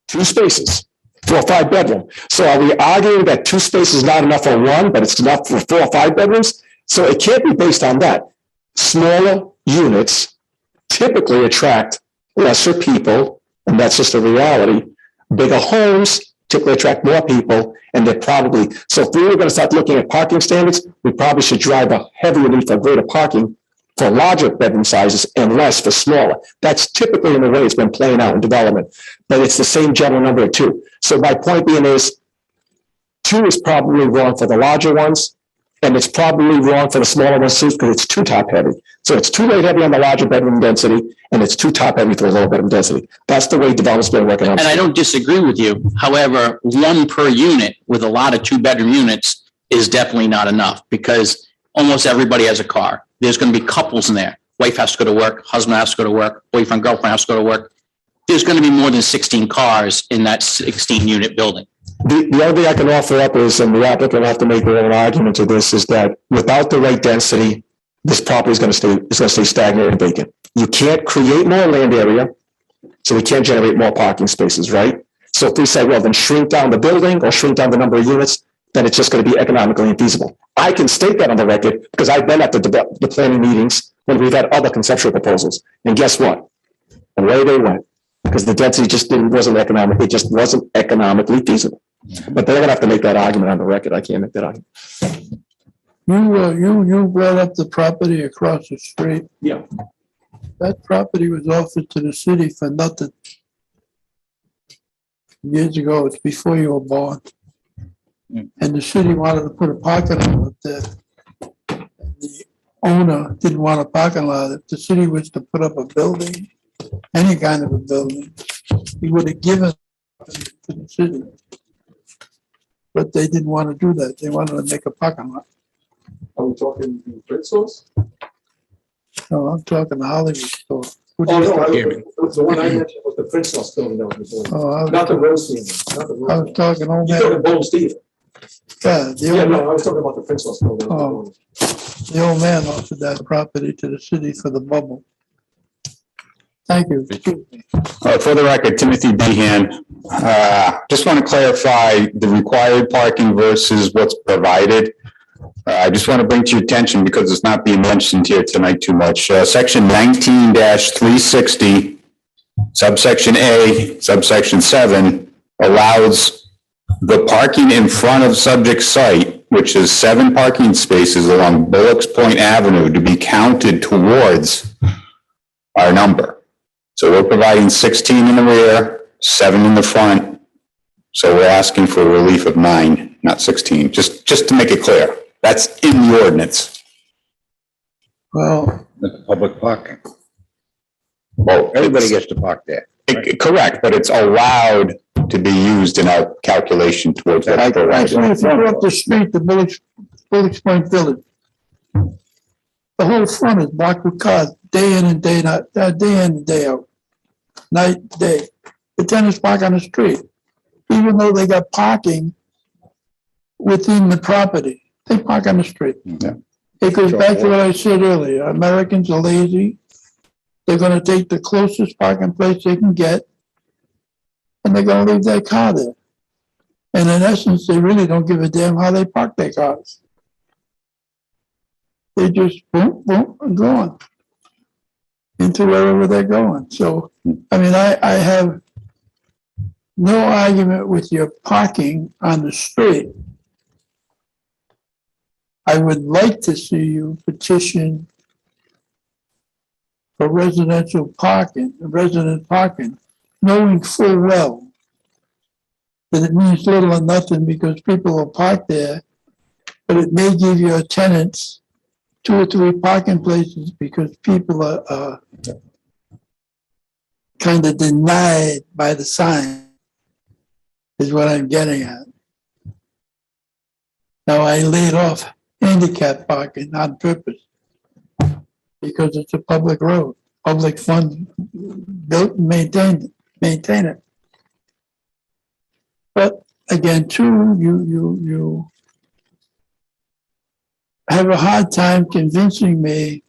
2 spaces, 4 or 5 bedroom. So are we arguing that 2 spaces is not enough for 1, but it's enough for 4 or 5 bedrooms? So it can't be based on that. Smaller units typically attract lesser people, and that's just a reality. Bigger homes typically attract more people, and they're probably, so if we were going to start looking at parking standards, we probably should drive a heavier need for greater parking for larger bedroom sizes and less for smaller. That's typically in the way it's been playing out in development, but it's the same general number of 2. So my point being is 2 is probably wrong for the larger ones, and it's probably wrong for the smaller ones too, because it's too top heavy. So it's too rate heavy on the larger bedroom density, and it's too top heavy for the lower bedroom density. That's the way development's been working on. And I don't disagree with you. However, 1 per unit with a lot of 2-bedroom units is definitely not enough, because almost everybody has a car. There's going to be couples in there. Wife has to go to work, husband has to go to work, boyfriend, girlfriend has to go to work. There's going to be more than 16 cars in that 16-unit building. The only thing I can offer up is, and the applicant will have to make their own argument to this, is that without the right density, this property is going to stay stagnant and vacant. You can't create more land area, so we can't generate more parking spaces, right? So if we say, well, then shrink down the building or shrink down the number of units, then it's just going to be economically infeasible. I can state that on the record because I've been at the planning meetings when we've had other conceptual proposals. And guess what? Away they went, because the density just wasn't economic. It just wasn't economically feasible. But they're going to have to make that argument on the record. I can't make that argument. You brought up the property across the street. Yeah. That property was offered to the city for nothing. Years ago, it's before you were born. And the city wanted to put a parking lot up there. The owner didn't want a parking lot. If the city was to put up a building, any kind of a building, he would have given it to the city. But they didn't want to do that. They wanted to make a parking lot. Are we talking Fritzl's? No, I'm talking the Hollywood store. Oh, no, it was the one I mentioned was the Fritzl's building that was before. Not the Rose Theater. I was talking old You're man. talking Bowles Theater. Yeah, Yeah, no, I was talking about the Fritzl's building. Oh. The old man offered that property to the city for the bubble. Thank you. For the record, Timothy Behan, just want to clarify the required parking versus what's provided. I just want to bring to your attention, because it's not being mentioned here tonight too much. Section 19-360, subsection A, subsection 7, allows the parking in front of subject site, which is 7 parking spaces along Bullocks Point Avenue, to be counted towards our number. So we're providing 16 in the rear, 7 in the front. So we're asking for a relief of 9, not 16, just to make it clear. That's in the ordinance. Well, The public parking. Well, Everybody gets to park there. correct, but it's allowed to be used in our calculation towards that. actually, if you go up the street, the Bullocks Point Village, the whole front is blocked with cars, day in and day out, day in and day out, night, day. The tenants park on the street, even though they got parking within the property. They park on the street. Yeah. It goes back to what I said earlier. Americans are lazy. they're gonna take the closest parking place they can get, and they're gonna leave their car there. And in essence, they really don't give a damn how they park their cars. They just boom, boom, and going into wherever they're going. So, I mean, I have no argument with your parking on the street. I would like to see you petition for residential parking, resident parking, knowing full well that it means little or nothing because people will park there, but it may give your tenants 2 or 3 parking places because people are kind of denied by the sign, is what I'm getting at. Now, I laid off handicap parking on purpose because it's a public road, public fund built and maintain it. But again, too, you have a hard time convincing me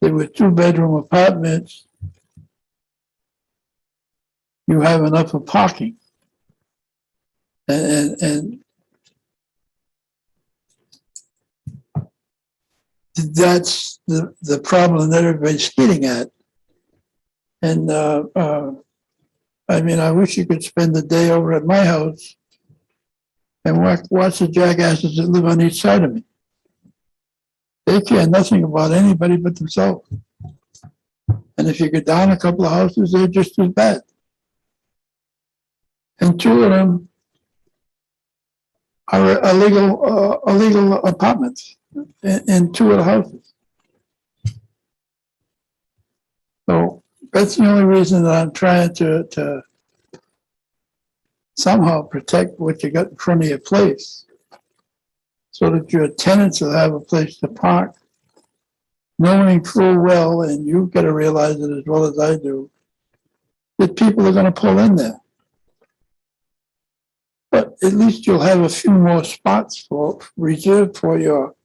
that with 2-bedroom apartments, you have enough of parking. And that's the problem that everybody's getting at. And I mean, I wish you could spend the day over at my house and watch the jackasses that live on each side of me. They care nothing about anybody but themselves. And if you go down a couple of houses, they're just as bad. And 2 of them are illegal apartments in 2 of the houses. So that's the only reason that I'm trying to somehow protect what you got in front of your place so that your tenants will have a place to park, knowing full well, and you've got to realize it as well as I do, that people are going to pull in there. But at least you'll have a few more spots reserved for your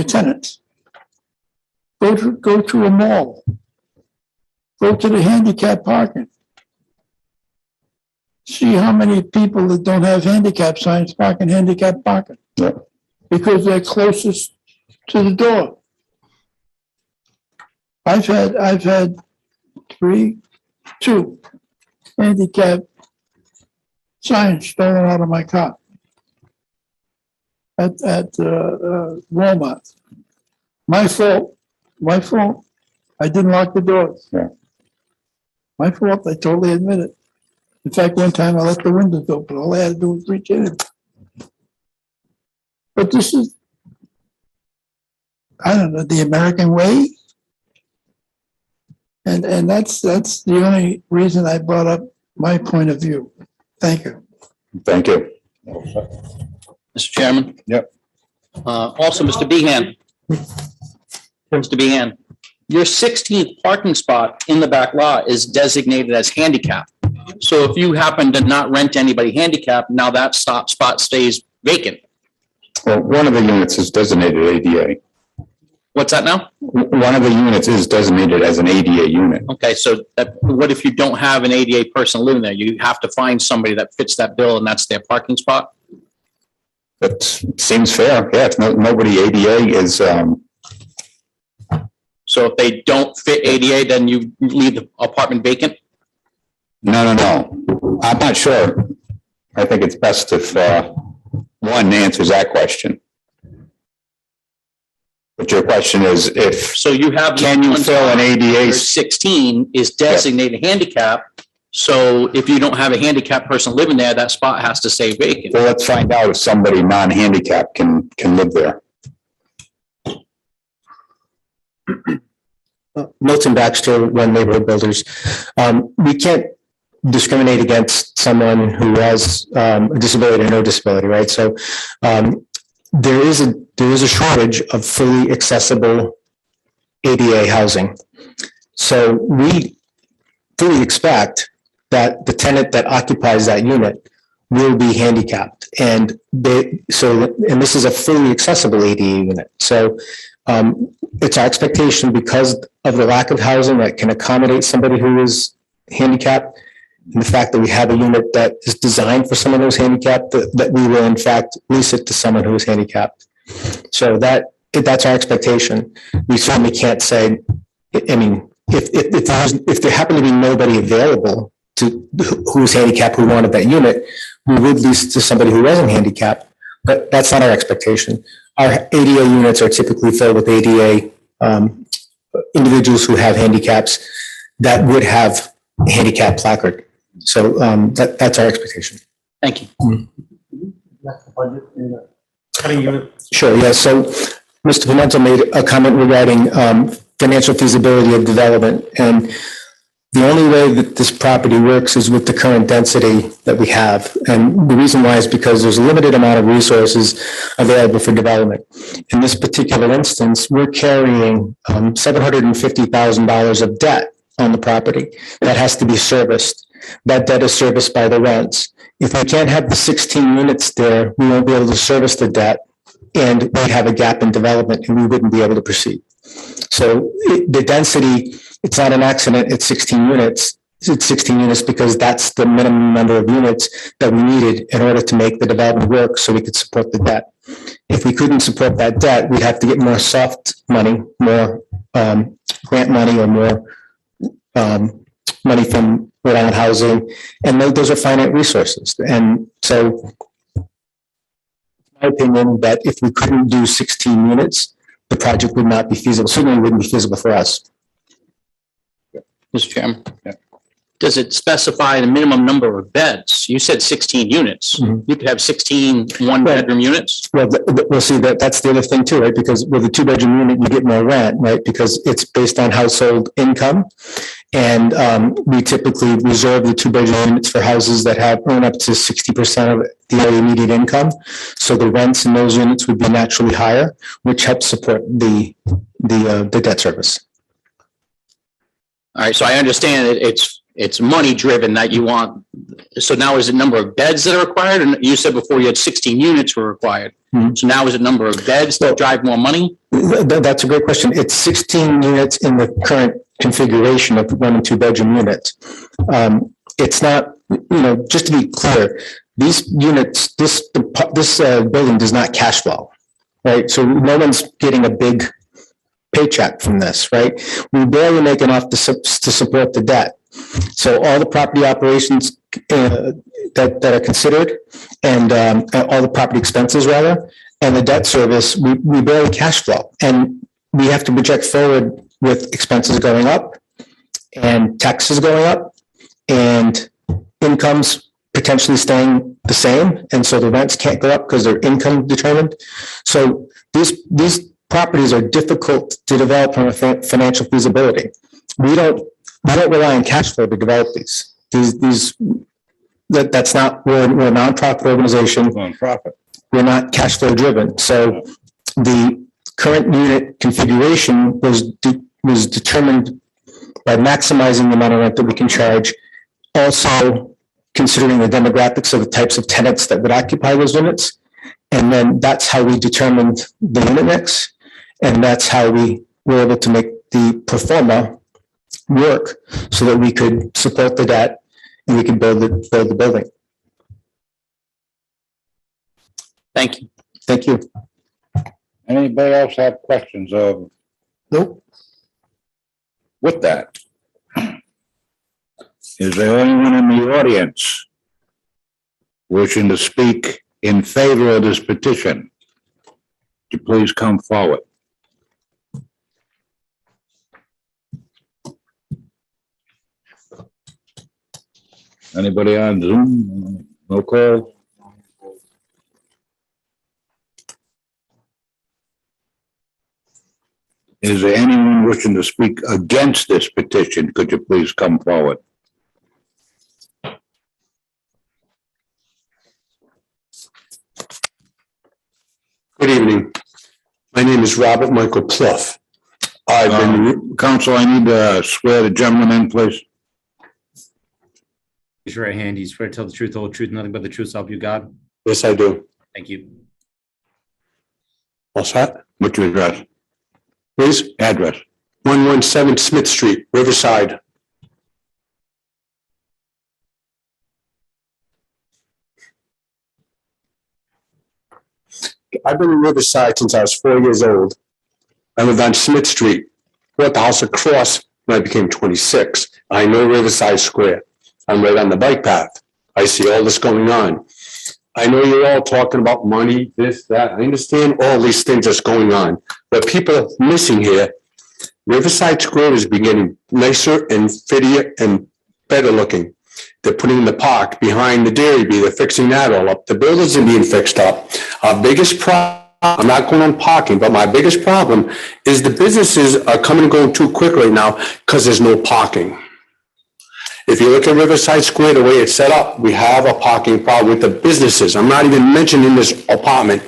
tenants. Go to a mall. Go to the handicap parking. See how many people that don't have handicap signs park in handicap parking. Yeah. Because they're closest to the door. I've had 2 handicap signs stolen out of my car at Walmart. My fault. I didn't lock the doors. Yeah. My fault. I totally admit it. In fact, one time I left the windows open. All I had to do was reach in. But this is, I don't know, the American way. And that's the only reason I brought up my point of view. Thank you. Thank you. Mr. Chairman? Yep. Also, Mr. Behan. Mr. Behan, your 16th parking spot in the back lot is designated as handicap. So if you happen to not rent anybody handicap, now that spot stays vacant. Well, one of the units is designated ADA. What's that now? One of the units is designated as an ADA unit. Okay, so what if you don't have an ADA person living there? You have to find somebody that fits that bill and that's their parking spot? That seems fair. Yeah, if nobody ADA is, So if they don't fit ADA, then you leave the apartment vacant? no. I'm not sure. I think it's best if one answers that question. But your question is if. So you have. Can you fill an ADA? 16 is designated handicap. So if you don't have a handicap person living there, that spot has to stay vacant. Well, let's find out if somebody non-handicapped can live there. Milton Baxter, One Neighborhood Builders. We can't discriminate against someone who has a disability or no disability, right? So there is a shortage of fully accessible ADA housing. So we fully expect that the tenant that occupies that unit will be handicapped. And this is a fully accessible ADA unit. So It's our expectation, because of the lack of housing that can accommodate somebody who is handicapped, and the fact that we have a unit that is designed for someone who's handicapped, that we will in fact lease it to someone who is handicapped. So that's our expectation. We certainly can't say, I mean, if there happened to be nobody available who's handicapped who wanted that unit, we would lease to somebody who wasn't handicapped, but that's not our expectation. Our ADA units are typically filled with ADA individuals who have handicaps that would have a handicap placard. So that's our expectation. Thank you. Sure, yeah. So Mr. Pimento made a comment regarding financial feasibility of development. And the only way that this property works is with the current density that we have. And the reason why is because there's a limited amount of resources available for development. In this particular instance, we're carrying $750,000 of debt on the property that has to be serviced. That debt is serviced by the rents. If we can't have the 16 units there, we won't be able to service the debt, and we have a gap in development, and we wouldn't be able to proceed. So the density, it's not an accident, it's 16 units. It's 16 units because that's the minimum number of units that we needed in order to make the development work so we could support the debt. If we couldn't support that debt, we'd have to get more soft money, more grant money, or more money from Rhode Island Housing, and those are finite resources. And so, my opinion, that if we couldn't do 16 units, the project would not be feasible. Certainly wouldn't be feasible for us. Mr. Chairman. Does it specify the minimum number of beds? You said 16 units. You could have 16 one-bedroom units? Well, we'll see that's the other thing too, right? Because with a 2-bedroom unit, you get more rent, right? Because it's based on household income. And we typically reserve the 2-bedroom units for houses that have earned up to 60% of the area median income. So the rents in those units would be naturally higher, which helps support the debt service. All right, so I understand that it's money driven that you want. So now is the number of beds that are required? And you said before you had 16 units were required. So now is it number of beds that drive more money? That's a great question. It's 16 units in the current configuration of 1 and 2 bedroom units. It's not, just to be clear, these units, this building does not cash flow, right? So no one's getting a big paycheck from this, right? We barely make enough to support the debt. So all the property operations that are considered, and all the property expenses rather, and the debt service, we barely cash flow. And we have to project forward with expenses going up and taxes going up and incomes potentially staying the same. And so the rents can't go up because they're income determined. So these properties are difficult to develop from a financial feasibility. We don't rely on cash flow to develop these. That's not, we're a nonprofit organization. We're not cash flow driven. So the current unit configuration was determined by maximizing the amount of rent that we can charge. Also considering the demographics of the types of tenants that would occupy those units. And then that's how we determined the unit mix. And that's how we were able to make the pro forma work so that we could support the debt and we could build the building. Thank you. Thank you. Anybody else have questions of? Nope. With that, is there anyone in the audience wishing to speak in favor of this petition? Would you please come forward? Anybody on Zoom? No call? Is there anyone wishing to speak against this petition? Could you please come forward? Good evening. My name is Robert Michael Pluff. Counsel, I need to swear the gentleman in, please. Raise your right hand. Do you swear to tell the truth, the whole truth, nothing but the truth, so help you God? Yes, I do. Thank you. All set? What's your address? please? Address. 117 Smith Street, Riverside. I've been in Riverside since I was 4 years old. I lived on Smith Street, bought the house across when I became 26. I know Riverside Square. I'm right on the bike path. I see all this going on. I know you're all talking about money, this, that. I understand all these things that's going on. But people are missing here. Riverside Square is getting nicer and fittier and better looking. They're putting in the park behind the Dairy Bee. They're fixing that all up. The buildings are being fixed up. Our biggest problem, I'm not going on parking, but my biggest problem is the businesses are coming and going too quick right now because there's no parking. If you look at Riverside Square, the way it's set up, we have a parking problem with the businesses. I'm not even mentioning this apartment.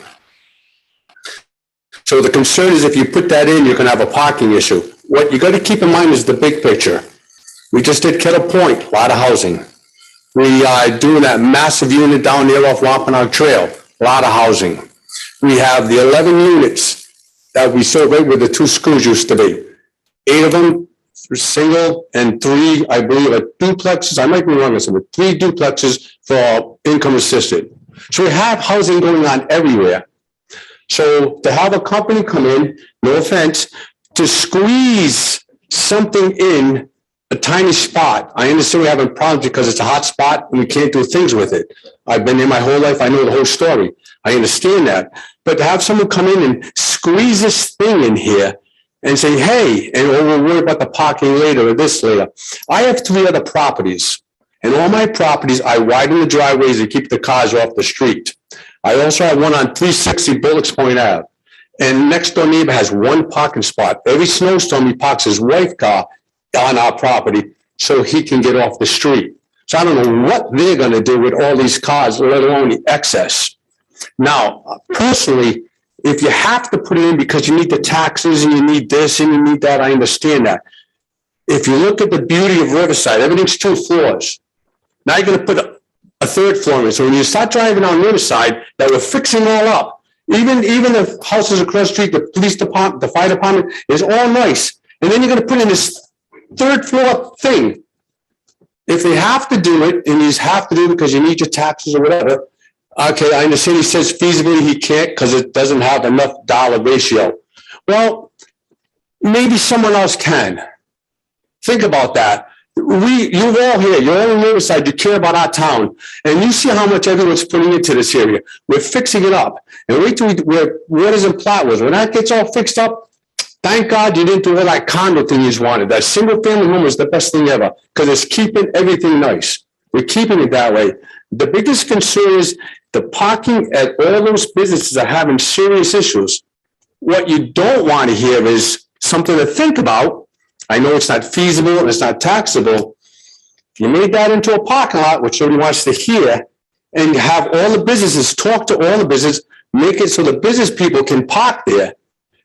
So the concern is if you put that in, you're going to have a parking issue. What you got to keep in mind is the big picture. We just did Kettle Point, a lot of housing. We are doing that massive unit down there off Wampanoag Trail, a lot of housing. We have the 11 units that we saw right where the 2 schools used to be. 8 of them are single and 3, I believe, are duplexes. I might be wrong, but 3 duplexes for income assisted. So we have housing going on everywhere. So to have a company come in, no offense, to squeeze something in a tiny spot. I understand we're having problems because it's a hot spot and we can't do things with it. I've been there my whole life. I know the whole story. I understand that. But to have someone come in and squeeze this thing in here and say, hey, and we'll worry about the parking later or this later. I have 3 other properties. And all my properties, I widen the driveways and keep the cars off the street. I also have one on 360 Bullocks Point Ave. And next door neighbor has 1 parking spot. Every snowstorm, he parks his wife's car on our property so he can get off the street. So I don't know what they're going to do with all these cars, let alone the excess. Now, personally, if you have to put it in because you need the taxes and you need this and you need that, I understand that. If you look at the beauty of Riverside, everything's 2 floors. Now you're going to put a 3rd floor in. So when you start driving on Riverside, that we're fixing all up. Even the houses across the street, the police department, the fire department is all nice. And then you're going to put in this 3rd floor thing. If they have to do it, and you have to do it because you need your taxes or whatever, okay, I understand he says feasibly he can't because it doesn't have enough dollar ratio. Well, maybe someone else can. Think about that. You're all here, you're all on the other side, you care about our town, and you see how much everyone's putting into this area. We're fixing it up. And wait till Waters and Platt was. When that gets all fixed up, thank God you didn't do all that condo thing you wanted. That single family home was the best thing ever because it's keeping everything nice. We're keeping it that way. The biggest concern is the parking at all those businesses are having serious issues. What you don't want to hear is something to think about. I know it's not feasible and it's not taxable. If you made that into a parking lot, which nobody wants to hear, and you have all the businesses, talk to all the business, make it so the business people can park there.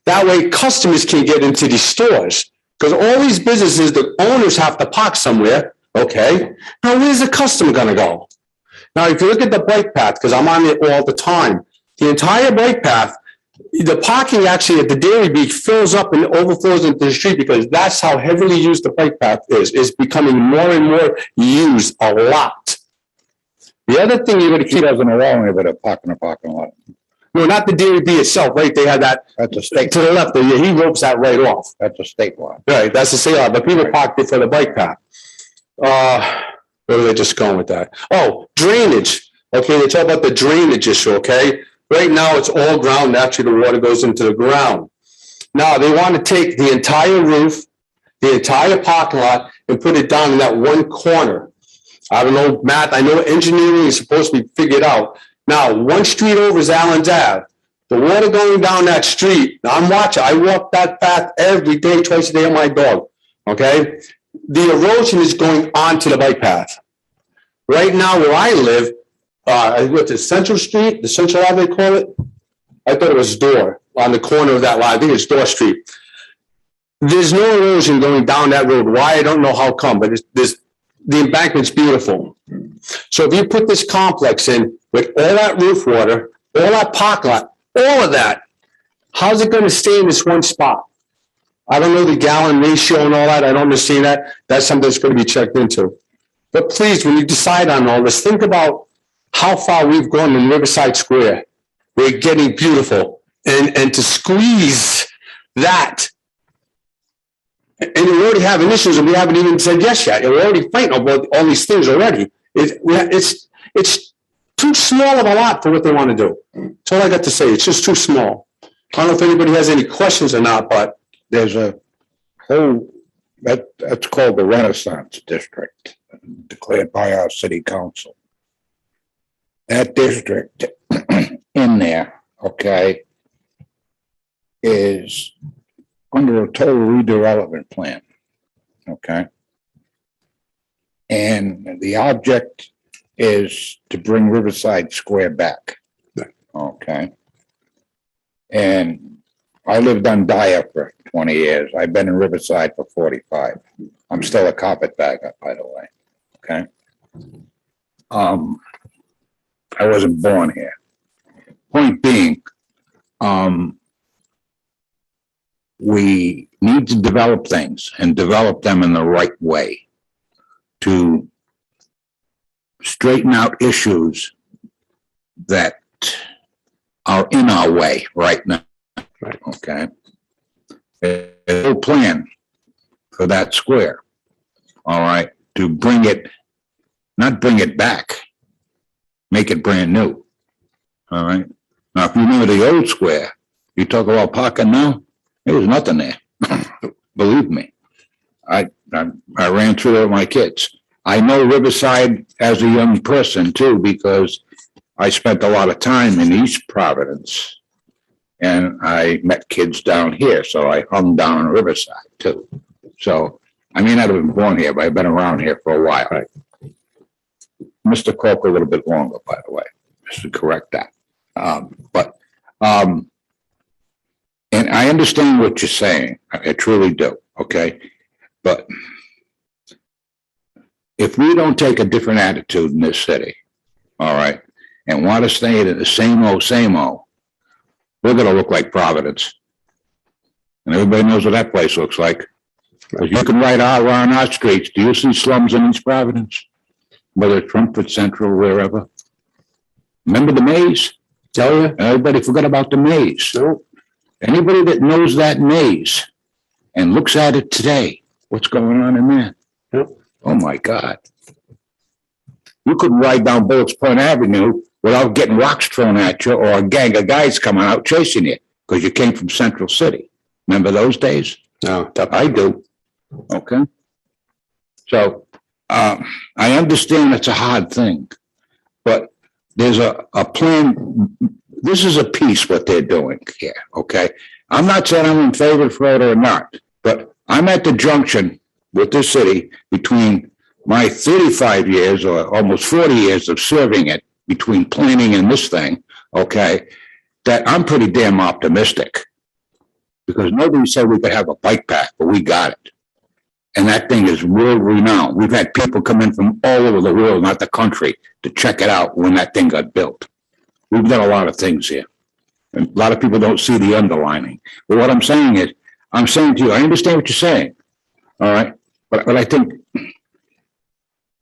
That way customers can get into these stores. Because all these businesses, the owners have to park somewhere. Okay. Now, where's the customer going to go? Now, if you look at the bike path, because I'm on it all the time, the entire bike path, the parking actually at the Dairy Bee fills up and overflows into the street because that's how heavily used the bike path is. It's becoming more and more used a lot. The other thing you're going to keep doesn't allow anybody to park in a parking lot. No, not the Dairy Bee itself, right? They had that. That's a state. To the left, he ropes that right off. That's a state law. Right, that's a state law, but people park before the bike path. Where are they just going with that? Oh, drainage. Okay, they talk about the drainage issue, okay? Right now, it's all ground. Naturally, the water goes into the ground. Now, they want to take the entire roof, the entire parking lot, and put it down in that one corner. I don't know, Matt, I know engineering is supposed to be figured out. Now, one street over is Allen's Ave. The water going down that street, now I'm watching, I walk that path every day, twice a day on my dog, okay? The erosion is going onto the bike path. Right now, where I live, I went to Central Street, the Central Ave, they call it. I thought it was Door on the corner of that line. I think it's Door Street. There's no erosion going down that road. Why? I don't know how come, but the embankment's beautiful. So if you put this complex in with all that roof water, all that parking lot, all of that, how's it going to stay in this one spot? I don't know the gallon ratio and all that. I don't understand that. That's something that's going to be checked into. But please, when you decide on all this, think about how far we've gone in Riverside Square. We're getting beautiful. And to squeeze that, and we're already having issues and we haven't even said yes yet. We're already fighting about all these things already. It's too small of a lot for what they want to do. That's all I got to say. It's just too small. I don't know if anybody has any questions or not, but There's a whole, that's called the Renaissance District, declared by our city council. That district in there, okay, is under a total redevelopment plan, okay? And the object is to bring Riverside Square back, okay? And I lived on Dyer for 20 years. I've been in Riverside for 45. I'm still a carpetbagger, by the way, okay? I wasn't born here. Point being, we need to develop things and develop them in the right way to straighten out issues that are in our way right now. Right. Okay. There's no plan for that square. All right. To bring it, not bring it back, make it brand new. All right. Now, if you remember the old square, you talk about parking now, there was nothing there. Believe me. I ran through it with my kids. I know Riverside as a young person too, because I spent a lot of time in East Providence and I met kids down here. So I hung down in Riverside too. So I may not have been born here, but I've been around here for a while. Right. Mr. Coke a little bit longer, by the way, just to correct that. And I understand what you're saying. I truly do. Okay. But if we don't take a different attitude in this city, all right, and want to stay in the same old, we're going to look like Providence. And everybody knows what that place looks like. If you can ride out around our streets, do you see slums in East Providence? Whether it's Rumford Central, wherever. Remember the maze? Tell you. Everybody forgot about the maze. No. Anybody that knows that maze and looks at it today, what's going on in there? Yep. Oh my God. You couldn't ride down Bullets Point Avenue without getting rocks thrown at you or a gang of guys coming out chasing you because you came from Central City. Remember those days? No, I do. Okay. So I understand it's a hard thing, but there's a plan. This is a piece what they're doing here. Okay. I'm not saying I'm in favor for it or not, but I'm at the junction with this city between my 35 years or almost 40 years of serving it, between planning and this thing, okay, that I'm pretty damn optimistic because nobody said we could have a bike path, but we got it. And that thing is world renowned. We've had people come in from all over the world, not the country, to check it out when that thing got built. We've done a lot of things here. And a lot of people don't see the underlining. But what I'm saying is, I'm saying to you, I understand what you're saying. All right. But I think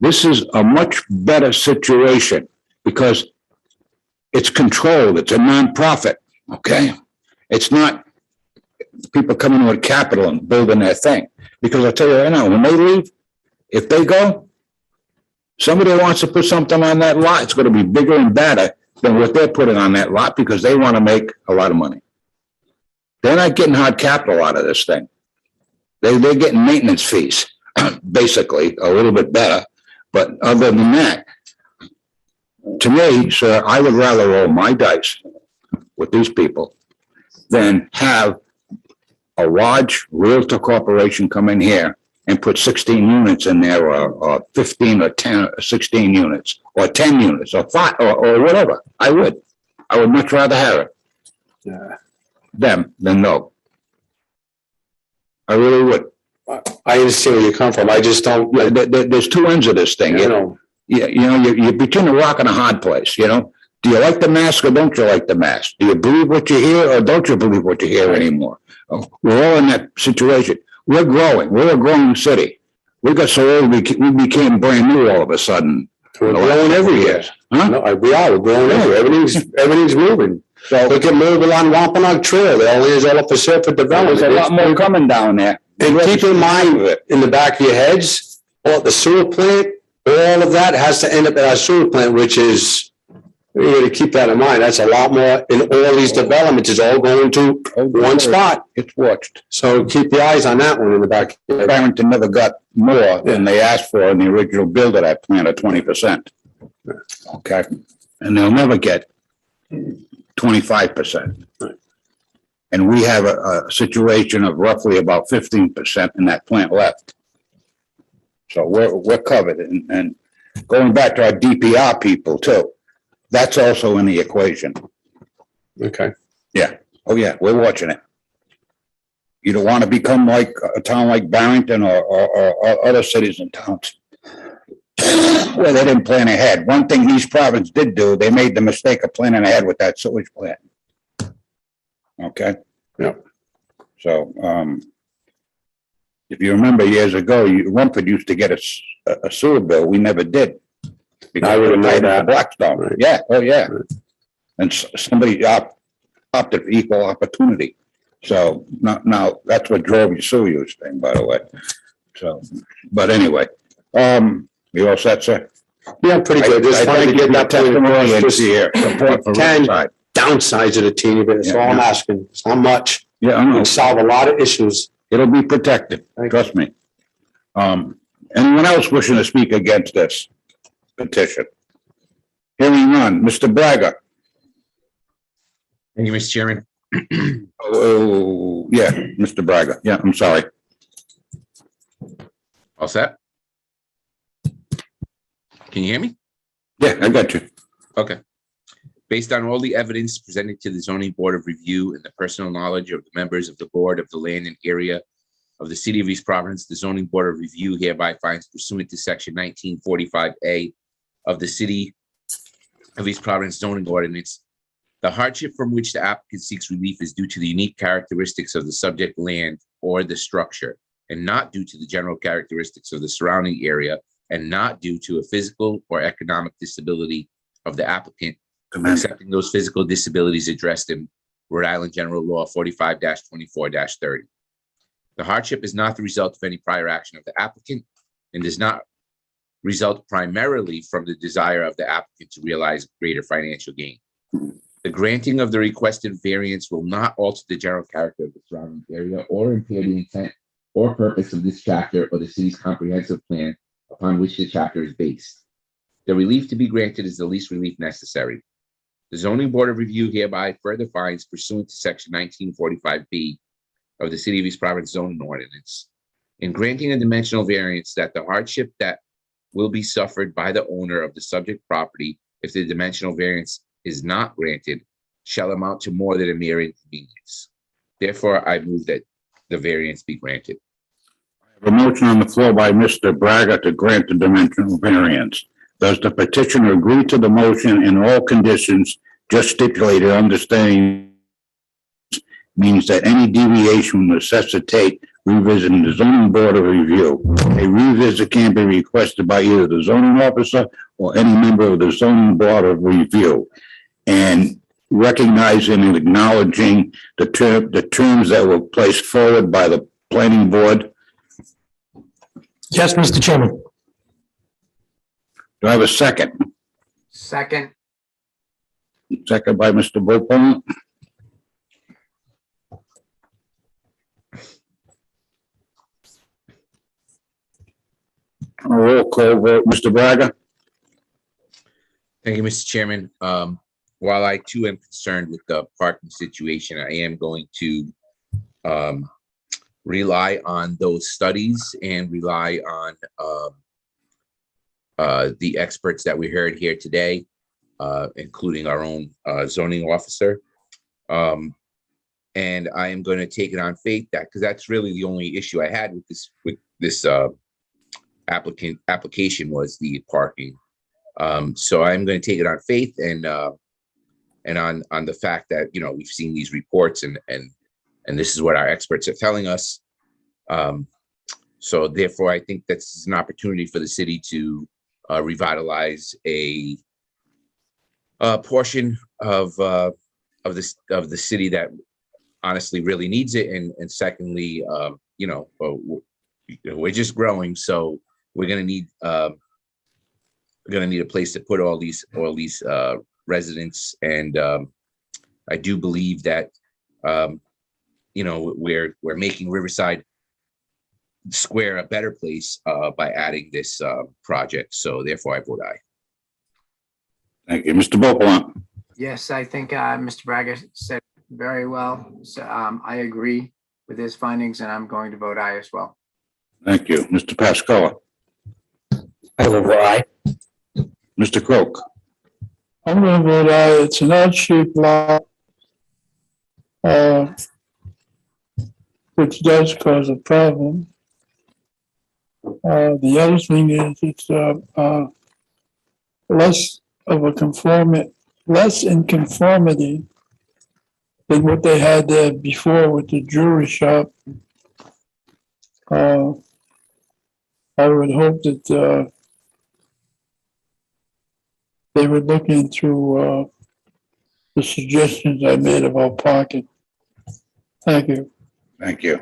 this is a much better situation because it's controlled. It's a nonprofit. Okay. It's not people coming with capital and building their thing. Because I tell you right now, when they leave, if they go, somebody wants to put something on that lot, it's going to be bigger and better than what they're putting on that lot because they want to make a lot of money. They're not getting hard capital out of this thing. They're getting maintenance fees, basically, a little bit better. But other than that, to me, sir, I would rather roll my dice with these people than have a large realtor corporation come in here and put 16 units in there or 15 or 10 or 16 units or 10 units or 5 or whatever. I would much rather have it them than no. I really would. I understand where you come from. I just don't. There's two ends of this thing. You're between a rock and a hard place, Do you like the mask or don't you like the mask? Do you believe what you hear or don't you believe what you hear anymore? We're all in that situation. We're growing. We're a growing city. We got so old, we became brand new all of a sudden. We're growing every year. Huh? No, we are, we're growing everywhere. Everything's moving. So look at moving on Wampanoag Trail. There only is all up for sale for development. There's a lot more coming down there. And keep in mind, in the back of your heads, all the sewer plant, all of that has to end up at our sewer plant, which is, you got to keep that in mind. That's a lot more in all these developments. Is all going to one spot. It's watched. So keep your eyes on that one in the back. Barrington never got more than they asked for in the original bill of that plan of 20%. Okay, and they'll never get 25%. And we have a situation of roughly about 15% in that plant left. So we're covered. And going back to our DPR people too, that's also in the equation. Okay. Yeah. Oh yeah, we're watching it. You don't want to become like a town like Barrington or other cities and towns where they didn't plan ahead. One thing East Providence did do, they made the mistake of planning ahead with that sewage plant. Okay? Yeah. So, if you remember years ago, Rumford used to get a sewer bill. We never did. I would have known that. Blackstone. Right. Yeah. Oh, yeah. Right. And somebody opted for equal opportunity. So now that's what drove your sewer use thing, by the way. So, but anyway, you all set, sir? Yeah, pretty good. Just wanted to get that testimony and see here. Can downsize it a teeny bit. That's all I'm asking. It's not much. Yeah, I know. We can solve a lot of issues. It'll be protected. Trust me. Anyone else wishing to speak against this petition? Hearing none. Mr. Braga. Thank you, Mr. Chairman. Oh, yeah, Mr. Braga. Yeah, I'm sorry. All set? Can you hear me? Yeah, I got you. Okay. Based on all the evidence presented to the Zoning Board of Review and the personal knowledge of the members of the Board of the Land and Area of the City of East Providence, the Zoning Board of Review hereby finds pursuant to Section 1945A of the City of East Providence zoning ordinance, the hardship from which the applicant seeks relief is due to the unique characteristics of the subject land or the structure, and not due to the general characteristics of the surrounding area, and not due to a physical or economic disability of the applicant, accepting those physical disabilities addressed in Rhode Island General Law 45-24-30. The hardship is not the result of any prior action of the applicant and does not result primarily from the desire of the applicant to realize greater financial gain. The granting of the requested variance will not alter the general character of the surrounding area or impair the intent or purpose of this chapter or the city's comprehensive plan upon which the chapter is based. The relief to be granted is the least relief necessary. The Zoning Board of Review hereby further finds pursuant to Section 1945B of the City of East Providence zoning ordinance, in granting a dimensional variance, that the hardship that will be suffered by the owner of the subject property if the dimensional variance is not granted shall amount to more than a mere inconvenience. Therefore, I move that the variance be granted. A motion on the floor by Mr. Braga to grant the dimensional variance. Does the petitioner agree to the motion in all conditions just stipulated, understanding means that any deviation will necessitate revisiting the zoning board of review? A revisit can be requested by either the zoning officer or any member of the zoning board of review. And recognizing and acknowledging the terms that were placed forward by the planning board. Yes, Mr. Chairman. Do I have a second? Second. Second by Mr. Bopon. A roll call vote, Mr. Braga. Thank you, Mr. Chairman. While I too am concerned with the parking situation, I am going to rely on those studies and rely on the experts that we heard here today, including our own zoning officer. And I am going to take it on faith that, because that's really the only issue I had with this application was the parking. So I'm going to take it on faith and on the fact that, you know, we've seen these reports and this is what our experts are telling us. So therefore, I think that's an opportunity for the city to revitalize a portion of the city that honestly really needs it. And secondly, you know, we're just growing, so we're gonna need a place to put all these residents. And I do believe that you know, we're making Riverside Square a better place by adding this project. So therefore, I vote aye. Thank you. Mr. Beaumont. Yes, I think Mr. Braga said very well. So I agree with his findings, and I'm going to vote aye as well. Thank you. Mr. Pascoe. I will vote aye. Mr. Croak. I'm gonna vote aye. It's an odd shaped lot. Which does cause a problem. The other thing is it's less in conformity than what they had there before with the jewelry shop. I would hope that they would look into the suggestions I made about parking. Thank you. Thank you.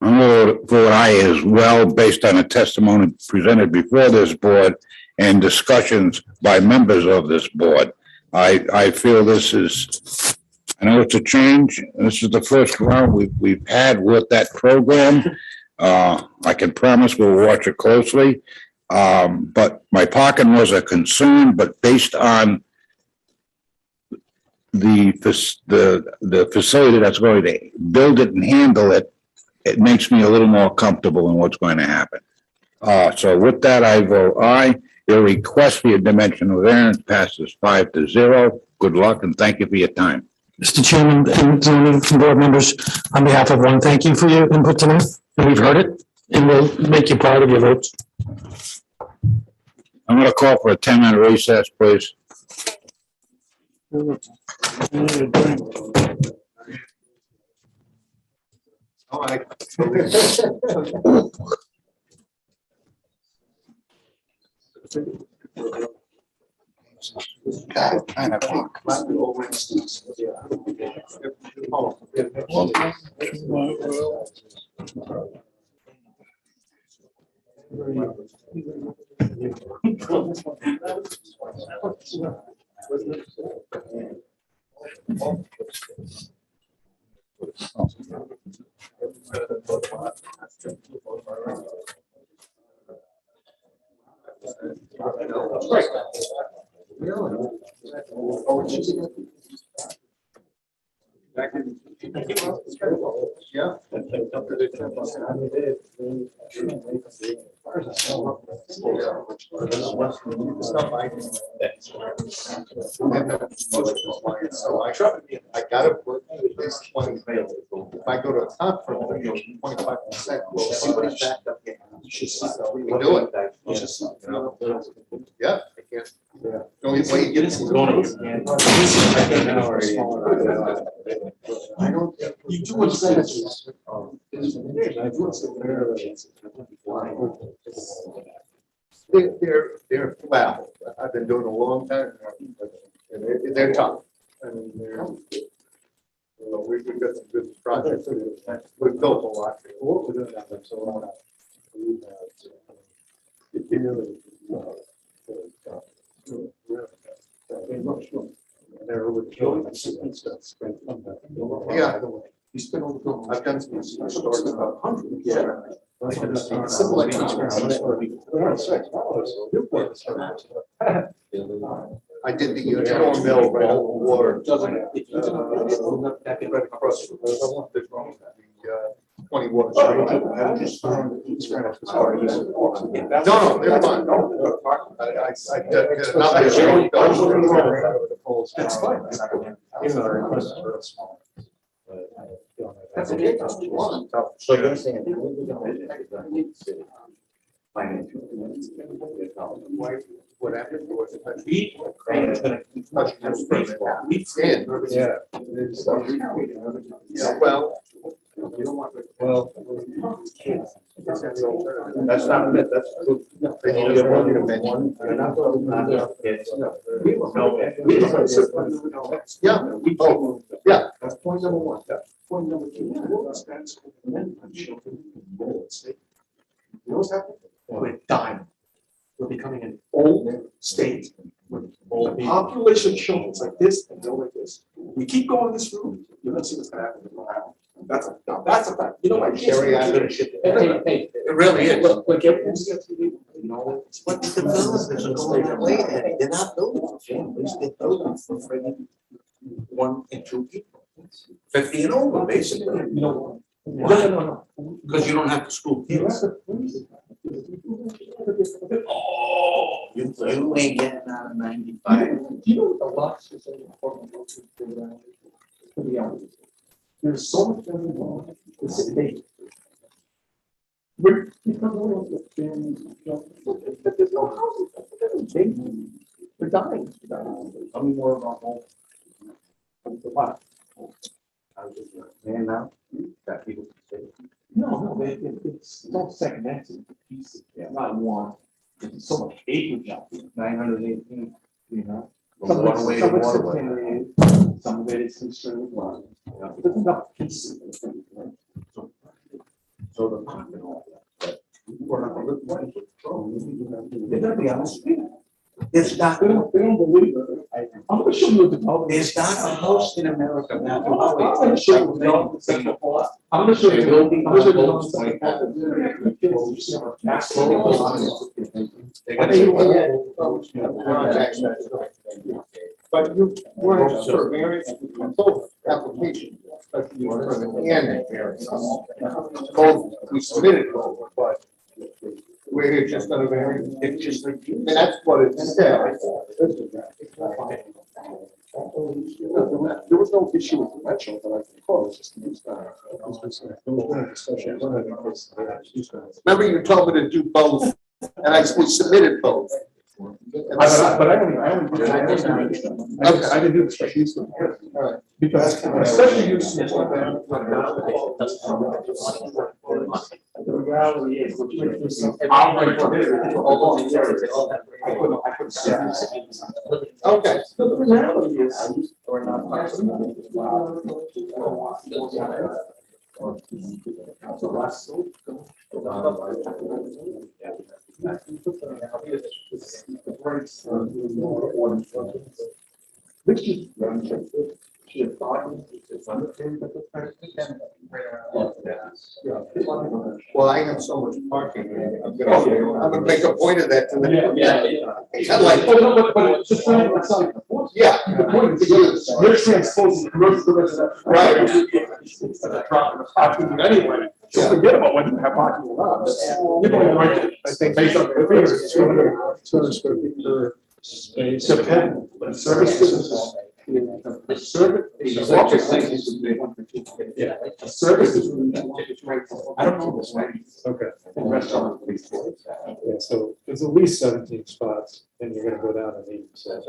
I'm going to vote aye as well, based on a testimony presented before this board and discussions by members of this board. I feel this is, I know it's a change. This is the first round we've had with that program. I can promise we'll watch it closely. But my parking was a concern, but based on the facility that's going to build it and handle it, it makes me a little more comfortable in what's going to happen. So with that, I vote aye. Your request for your dimensional variance passes 5-0. Good luck and thank you for your time. Mr. Chairman and zoning board members, on behalf of one, thank you for your input tonight. And we've heard it and we'll make you proud of your votes. I'm going to call for a 10-minute recess, please. All right. Yeah. I gotta work at least 20. If I go to a conference, 25%. We'll see what he's backed up. We do it. Yeah, I can't. The only way you get it. I don't. You do what's they're flat. I've been doing it a long time. And they're tough. I mean, we've got some good projects. We've built a lot. We're doing that so long. Yeah. I've done some stories about 100. Yeah. I did the Unicorn Mill right over the water. Right across the 20 waters. No, they're fine. That's fine. That's okay. So you're saying. That's not it, that's. Yeah, oh, yeah, that's point number one. Point number two. You know what's happening? We're dying. We're becoming an old state. With population children like this and go like this. We keep going this route, you're gonna see what's gonna happen. That's a fact. You know, like. Hey, it really is. Look, everyone's got to be. But the developers are going away, and they're not building for families, they're building for 1 and 2 people. 50 and over, basically. No. Because you don't have to school kids. Oh, you ain't getting out of 95. You know what the lots is to be honest. There's so much going on. It's a date. We're dying. Tell me more about all. Man, now that people say, no, it's not second. That's a piece. Not one. There's so much acreage out there. 918. You know, some of it is considered one. There's enough pieces. So the they're gonna be on the street. It's not. They don't believe it. I'm gonna show you the. There's not a house in America now. I'm gonna show you. I'm gonna show you. But you weren't sure variance both applications. Both we submitted both, but we're just gonna vary. It's just like, and that's what it said. There was no issue with the metro, but I proposed. Remember, you told me to do both, and I submitted both. But I didn't do the special use. Because special use. The reality is. Okay. So the reality is. Well, I have so much parking. I'm gonna make a point of that to them. Yeah. Like, yeah. The point is, you're transposing commercial to residential. Right. Anyway, so forget about when you have parking lots. I think based on the figures, 200 square feet per space. But service businesses. Service. Yeah. Services. I don't know this way. Okay. Restaurant. Yeah, so there's at least 17 spots, and you're gonna go down to 8. So.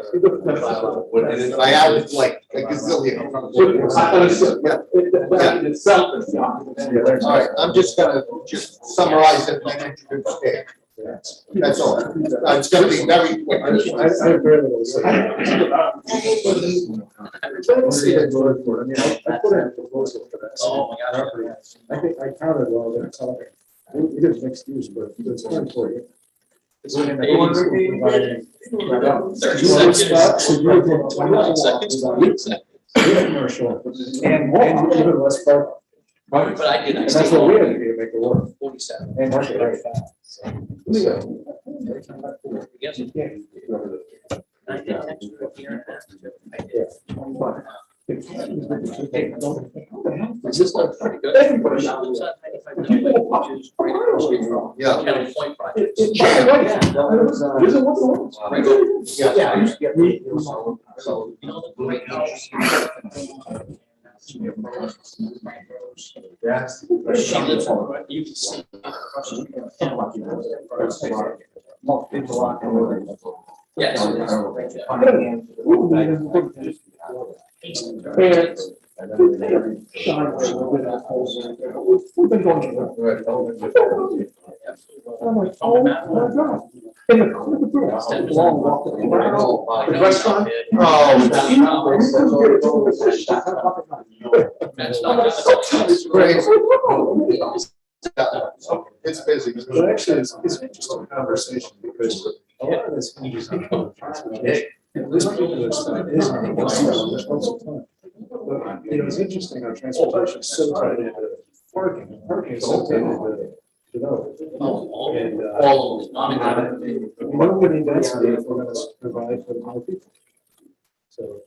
I added like a gazillion. Yeah. All right, I'm just gonna summarize it and introduce it. That's all. It's gonna be very quick. I agree with those. I put in a proposal for that. Oh my God. I think I counted while they were talking. We did mixed use, but it's fun for you. It's in the 80s. Commercial. And even less parking. But I did. And that's what we had to do to make it work. 47. And market rate. It's busy. But actually, it's an interesting conversation because a lot of this. This people spend is it's interesting how transportation is so tied into parking. Parking is so tied into development. And nobody density if we're going to provide for more people. So.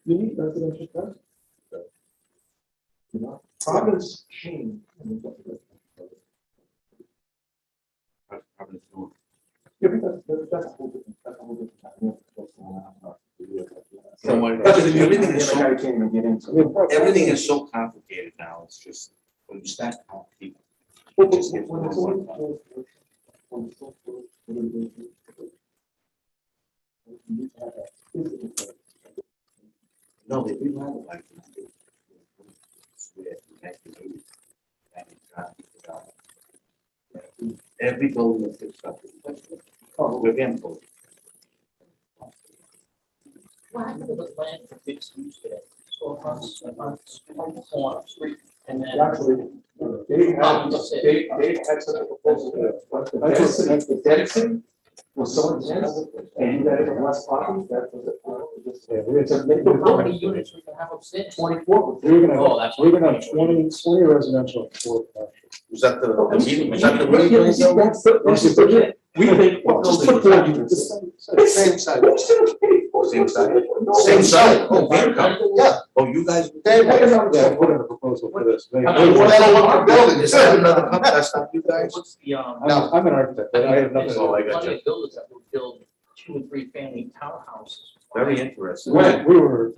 We Providence changed. Yeah, because that's a whole different, everything is so complicated now. It's just when you start counting people. No, they do have a license. Every building is fixed up. Oh, we're getting close. What happened to the plan for fixed use today? So on the corner street and then. Actually, they had such a proposal. That's the density was so intense, and you got it less parking, that was it. How many units we can have upstairs? 24. We're gonna have 20 residential. Was that the meeting? Was that the meeting? Same side. Same side. Same side. Oh, yeah. Oh, you guys. They put in a proposal for this. Is that another company? That's not you guys? What's the, No, I'm an architect, but I have nothing. Oh, I got you. builders that would build 2 and 3 family townhouses. Very interesting. We were.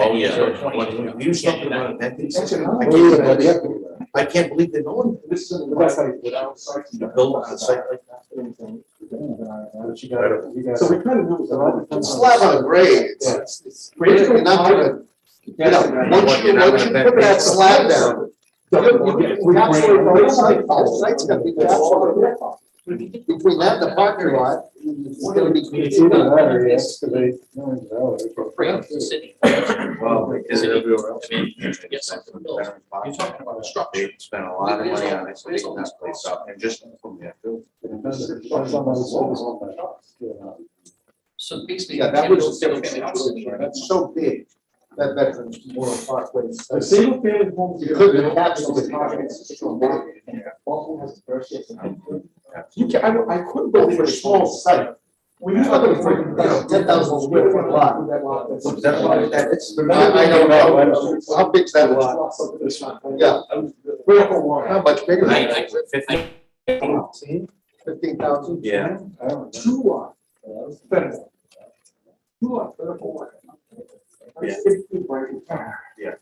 Oh, yeah. When you talking about event, I can't believe they're going. This is without sites. You build on a site like that. So we kind of knew. It's slab on a grade. It's you're not gonna, once you put that slab down. Between that and the parking lot, it's gonna be. Well, because everywhere else. You're talking about a structure. They spent a lot of money on it, so they can that place up and just from there too. So basically. Yeah, that was, that's so big, that Veterans Memorial Parkway. The single family homes. You couldn't capture the target. You can, I couldn't believe a small site. When you're talking for 10,000 square foot lot. Is that like that? I don't know. How big's that lot? Yeah. How much bigger? Like 15,000? Yeah. 2 lots. 2 lots, 34. Yeah.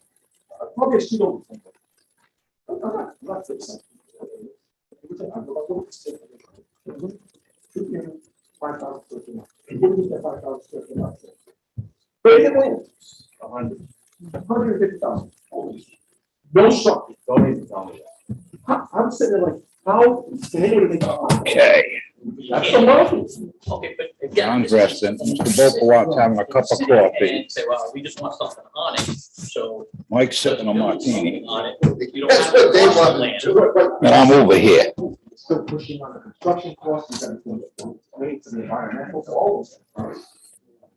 Probably a pseudo. I'm not fixing. 5,000 square feet. 5,000 square feet. Vacant land. 150,000. No structure. Don't even tell me that. I'm sitting there like, how can anybody think about that? Okay. That's the market. Okay, but again. John's resting. Mr. Bopalot's having a cup of coffee. And say, well, we just want something on it, so. Mike's sipping a martini. On it. You don't That's have what they to want land. to do. And I'm over here. Still pushing on the construction costs and everything. Rates and the environmental, all those things.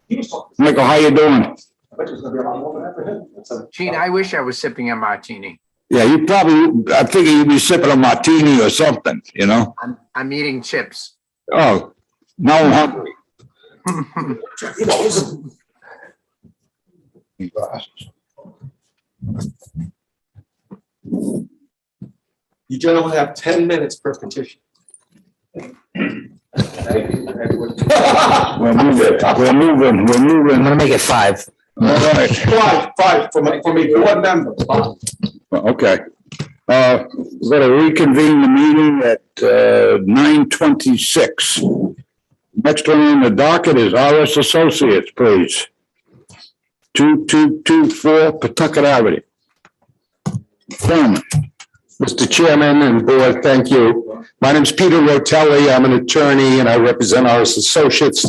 He was talking. Michael, how you doing? I bet there's gonna be a lot more than that for him. Gene, I wish I was sipping a martini. Yeah, you probably, I figure you'd be sipping a martini or something, you know? I'm eating chips. Oh, now I'm hungry. You gentlemen have 10 minutes per petition. We're moving. I'm gonna make it 5. All right. Five from a board member. Okay. We're gonna reconvene the meeting at 9:26. Next one on the docket is RS Associates, please. 2224 Pawtucket Avenue. Chairman. Mr. Chairman and Board, thank you. My name is Peter Rotelli. I'm an attorney and I represent RS Associates,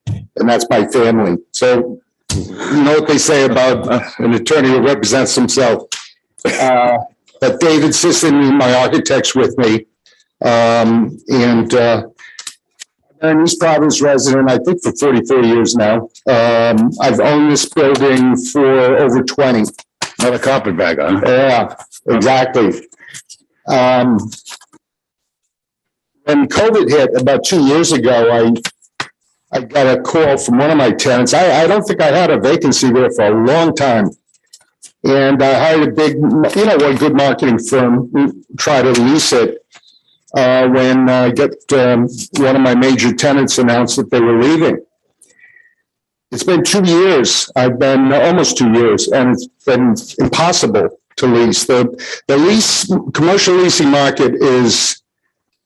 and that's my family. So you know what they say about an attorney who represents himself. But David Sisson, my architect's with me. I'm an East Providence resident, I think for 44 years now. I've owned this building for over 20. Not a carpetbagger, huh? Yeah, exactly. When COVID hit about 2 years ago, I got a call from one of my tenants. I don't think I had a vacancy there for a long time. And I hired a big, a good marketing firm, try to lease it. When one of my major tenants announced that they were leaving. It's been 2 years. I've been almost 2 years, and it's been impossible to lease. The commercial leasing market is,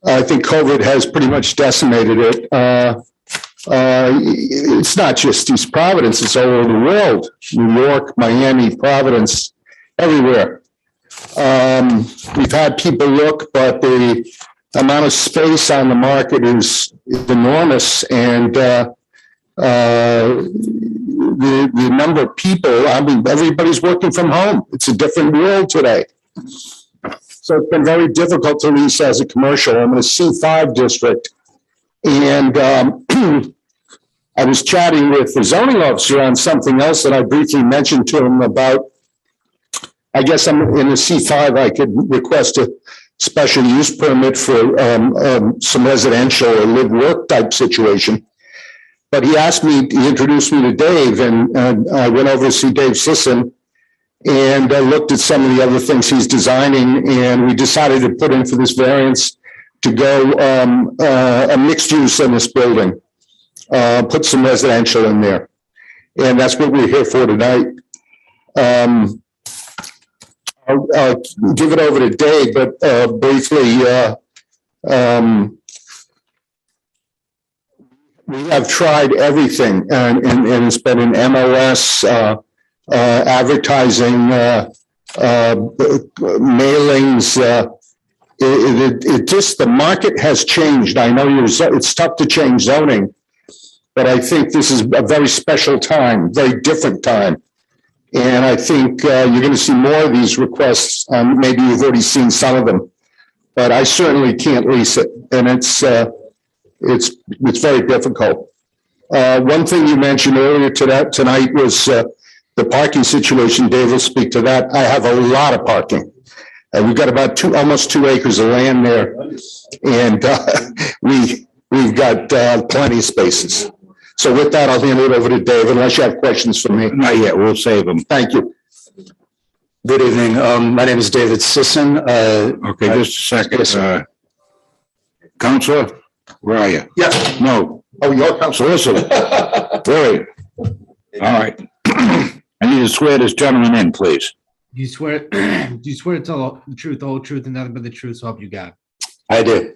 I think COVID has pretty much decimated it. It's not just East Providence, it's all over the world. New York, Miami, Providence, everywhere. We've had people look, but the amount of space on the market is enormous, and the number of people, I mean, everybody's working from home. It's a different world today. So it's been very difficult to lease as a commercial. I'm in a C5 district. And I was chatting with the zoning officer on something else that I briefly mentioned to him about, I guess I'm in a C5, I could request a special use permit for some residential or live work type situation. But he introduced me to Dave, and I went over to see Dave Sisson and looked at some of the other things he's designing, and we decided to put in for this variance to go a mixed use in this building, put some residential in there. And that's what we're here for tonight. I'll give it over to Dave, but briefly, we have tried everything, and it's been in MLS, advertising, mailings. It just, the market has changed. I know it's tough to change zoning, but I think this is a very special time, very different time. And I think you're going to see more of these requests. Maybe you've already seen some of them, but I certainly can't lease it, and it's very difficult. One thing you mentioned earlier tonight was the parking situation. Dave will speak to that. I have a lot of parking. We've got about almost 2 acres of land there, and we've got plenty of spaces. So with that, I'll hand it over to Dave, unless you have questions for me. Not yet, we'll save them. Thank you. Good evening. My name is David Sisson. Okay, just a second. Yes, sir. Counselor, where are you? Yes. No. Oh, your counsel. Solicitor. Wait. All right. I need to swear this gentleman in, please. Do you swear to tell the truth, the whole truth, and nothing but the truth, so help you God? I do.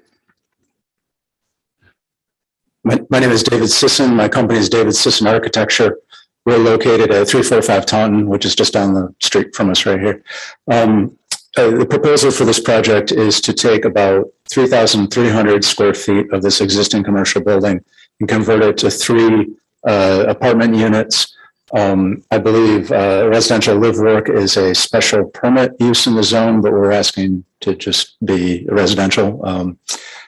My name is David Sisson. My company is David Sisson Architecture. We're located at 345 Taunton, which is just down the street from us right here. The proposal for this project is to take about 3,300 square feet of this existing commercial building and convert it to 3 apartment units. I believe residential live work is a special permit use in the zone, but we're asking to just be residential.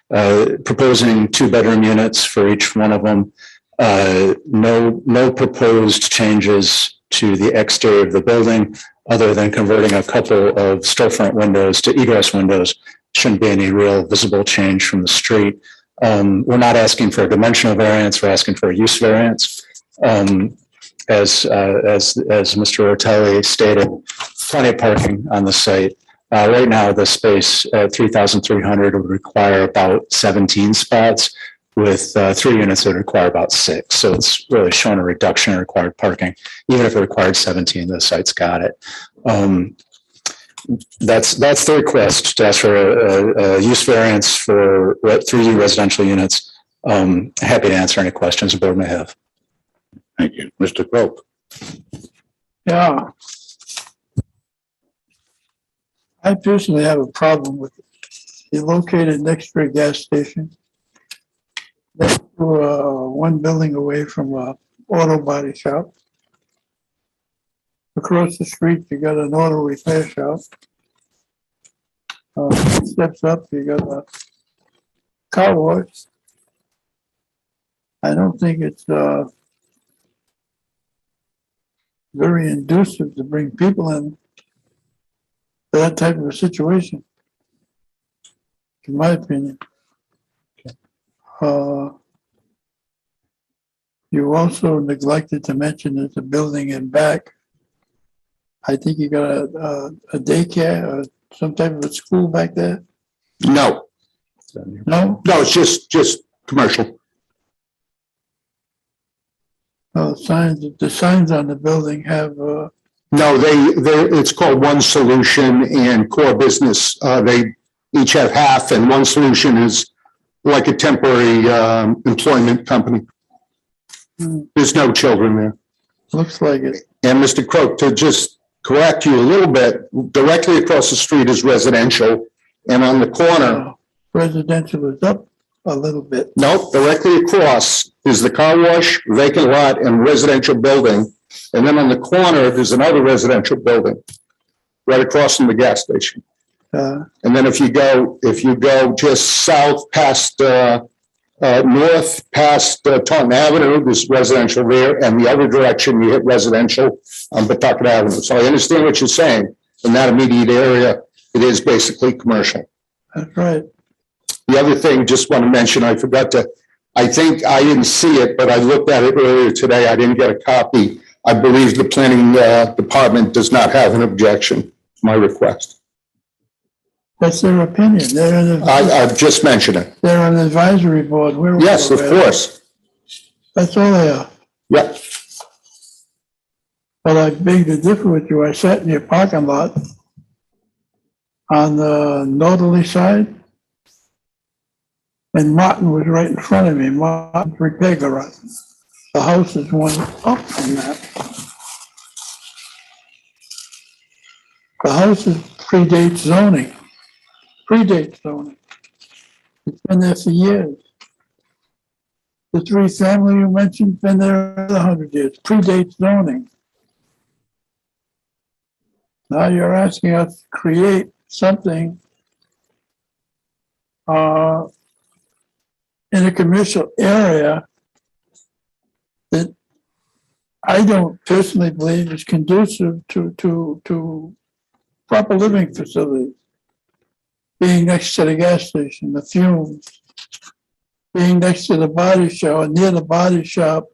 Proposing 2-bedroom units for each one of them. No proposed changes to the exterior of the building, other than converting a couple of storefront windows to egress windows. Shouldn't be any real visible change from the street. We're not asking for a dimensional variance, we're asking for a use variance. As Mr. Rotelli stated, plenty of parking on the site. Right now, the space at 3,300 would require about 17 spots. With 3 units, it would require about 6. So it's really showing a reduction in required parking. Even if it required 17, the site's got it. That's the request, to ask for a use variance for 3 residential units. Happy to answer any questions the board may have. Thank you. Mr. Crowe. Yeah. I personally have a problem with it. You're located next to a gas station. Next to one building away from a auto body shop. Across the street, you got an auto repair shop. Steps up, you got a car wash. I don't think it's very inducive to bring people in for that type of a situation, in my opinion. You also neglected to mention there's a building in back. I think you got a daycare or some type of a school back there? No, No? no, it's just commercial. The signs on the building have, No, it's called One Solution and Core Business. They each have half, and One Solution is like a temporary employment company. There's no children there. Looks like it. And Mr. Croak, to just correct you a little bit, directly across the street is residential, and on the corner. Residential is up a little bit. No, directly across is the car wash, vacant lot, and residential building. And then on the corner, there's another residential building right across from the gas station. And then if you go just south past, north past Taunton Avenue, there's residential there, and the other direction you hit residential on Pawtucket Avenue. So I understand what you're saying. In that immediate area, it is basically commercial. That's right. The other thing, just want to mention, I forgot to, I think I didn't see it, but I looked at it earlier today. I didn't get a copy. I believe the planning department does not have an objection to my request. That's their opinion. I've just mentioned it. They're on the advisory board. Yes, of course. That's all they are. Yeah. But I beg to differ with you. I sat in your parking lot on the northerly side, and Martin was right in front of me. Martin's repair garage. The house is one up from that. The house predates zoning. Predates zoning. It's been there for years. The 3 family you mentioned been there 100 years. Predates zoning. Now you're asking us to create something in a commercial area that I don't personally believe is conducive to proper living facilities. Being next to the gas station, the fumes, being next to the body shop, near the body shop,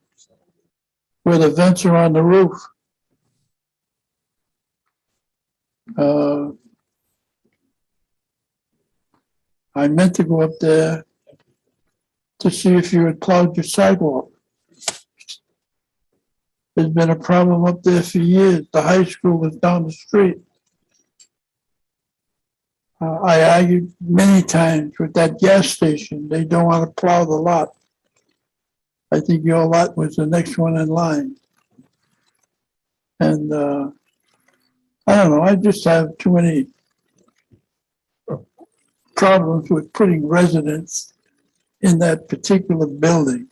where the vents are on the roof. I meant to go up there to see if you had plowed your sidewalk. There's been a problem up there for years. The high school is down the street. I argued many times with that gas station. They don't want to plow the lot. I think your lot was the next one in line. And I don't know, I just have too many problems with putting residents in that particular building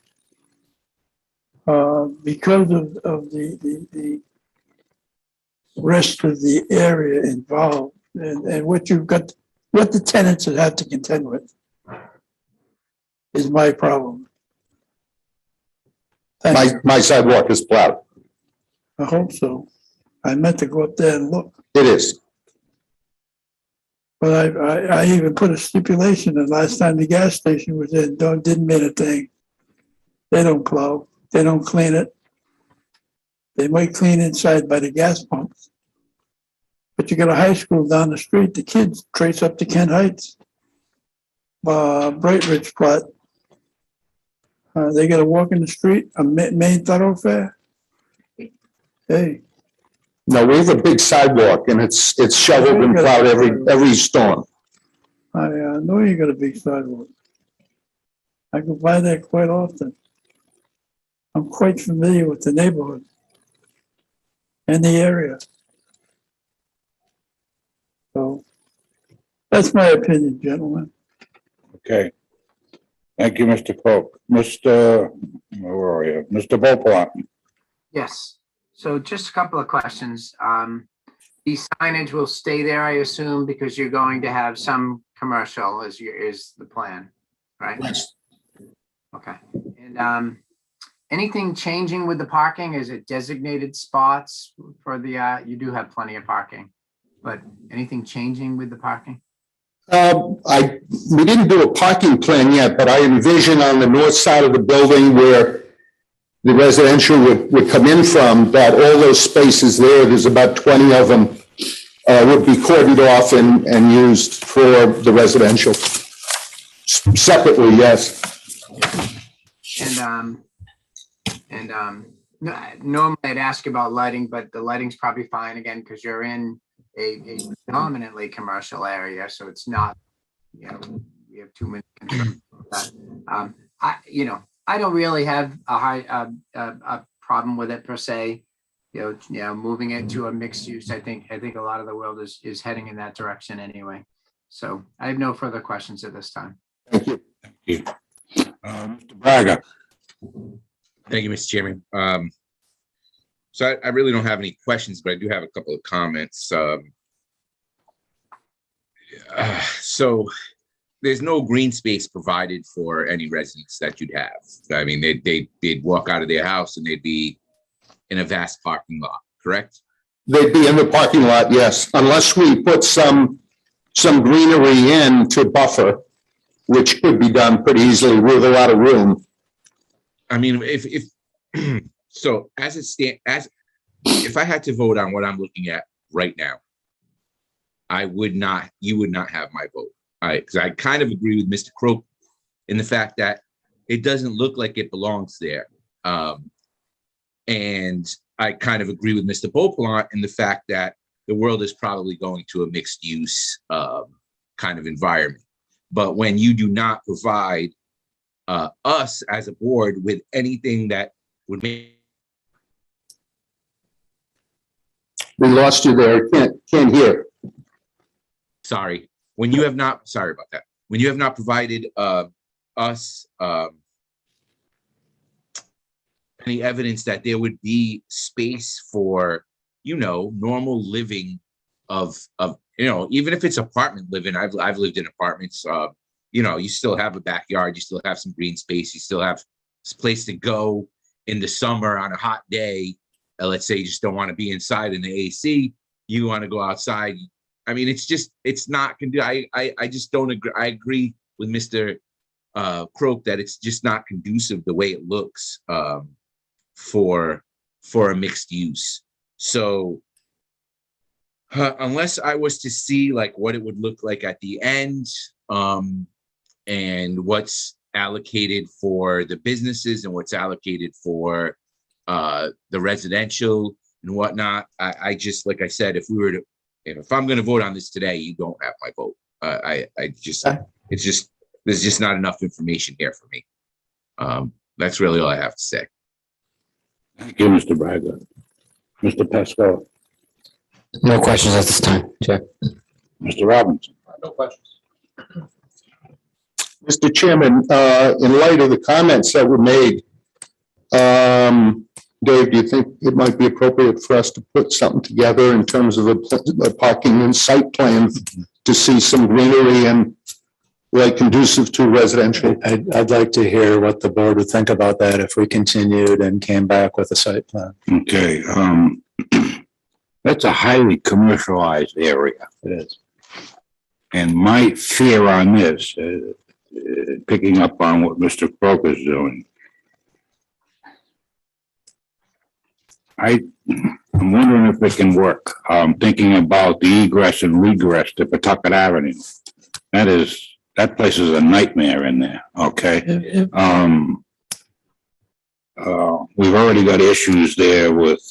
because of the rest of the area involved and what you've got, what the tenants would have to contend with is my problem. My sidewalk is plowed. I hope so. I meant to go up there and look, It is. but I even put a stipulation that last time the gas station was in, didn't mean a thing. They don't plow, they don't clean it. They might clean inside by the gas pumps. But you got a high school down the street, the kids trace up to Kent Heights. Bright Ridge plot. They gotta walk in the street, a main thoroughfare. Hey, No, we have a big sidewalk and it's shoveled and plowed every storm. I know you got a big sidewalk. I go by there quite often. I'm quite familiar with the neighborhood and the area. So that's my opinion, gentlemen. Okay. Thank you, Mr. Coke. Mr. Where are you? Mr. Beauplat. Yes. So just a couple of questions. The signage will stay there, I assume, because you're going to have some commercial is the plan, right? Yes. Okay. And anything changing with the parking? Is it designated spots for the, you do have plenty of parking, but anything changing with the parking? We didn't do a parking plan yet, but I envision on the north side of the building where the residential would come in from, that all those spaces there's about 20 of them, would be cordoned off and used for the residential. Separately, yes. Normally I'd ask about lighting, but the lighting's probably fine again, because you're in a predominantly commercial area, so it's not, we have too many concerns about that. I don't really have a problem with it per se. Moving it to a mixed use, I think a lot of the world is heading in that direction anyway. So I have no further questions at this time. Thank you. Thank you. Mr. Braga. Thank you, Mr. Chairman. So I really don't have any questions, but I do have a couple of comments. So there's no green space provided for any residents that you'd have. I mean, they'd walk out of their house and they'd be in a vast parking lot, correct? They'd be in the parking lot, yes, unless we put some greenery in to buffer, which could be done pretty easily with a lot of room. I mean, if so, if I had to vote on what I'm looking at right now, you would not have my vote. Because I kind of agree with Mr. Croak in the fact that it doesn't look like it belongs there. And I kind of agree with Mr. Beauplat in the fact that the world is probably going to a mixed use kind of environment. But when you do not provide us as a board with anything that would make. We lost you there. Can't hear. Sorry. When you have not, sorry about that. When you have not provided us any evidence that there would be space for, normal living of even if it's apartment living, I've lived in apartments, you still have a backyard, you still have some green space, you still have this place to go in the summer on a hot day. Let's say you just don't want to be inside in the AC, you want to go outside. I mean, it's not conducive. I just don't agree. I agree with Mr. Croak that it's just not conducive the way it looks for a mixed use. So unless I was to see like what it would look like at the end and what's allocated for the businesses and what's allocated for the residential and whatnot, I just, like I said, if I'm going to vote on this today, you don't have my vote. There's just not enough information here for me. That's really all I have to say. Thank you, Mr. Braga. Mr. Pascal. No questions at this time, Chair. Mr. Robinson. No questions. Mr. Chairman, in light of the comments that were made, Dave, do you think it might be appropriate for us to put something together in terms of a parking and site plan to see some greenery and like conducive to residential. I'd like to hear what the board would think about that if we continued and came back with a site plan. Okay, that's a highly commercialized area. It is. And my fear on this, picking up on what Mr. Croker's doing, I'm wondering if it can work. Thinking about the egress and regress to Pawtucket Avenue. That place is a nightmare in there, okay? We've already got issues there with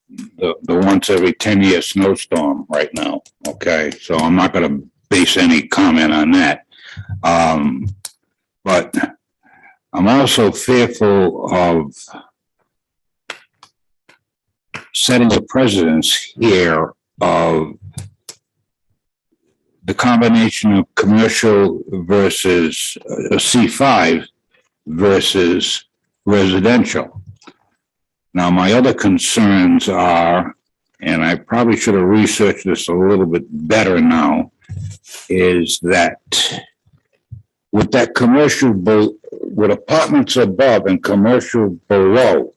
the once every 10-year snowstorm right now, okay? So I'm not gonna base any comment on that. But I'm also fearful of setting a precedence here of the combination of commercial versus C5 versus residential. Now, my other concerns are, and I probably should have researched this a little bit better now, is that with that commercial, with apartments above and commercial below,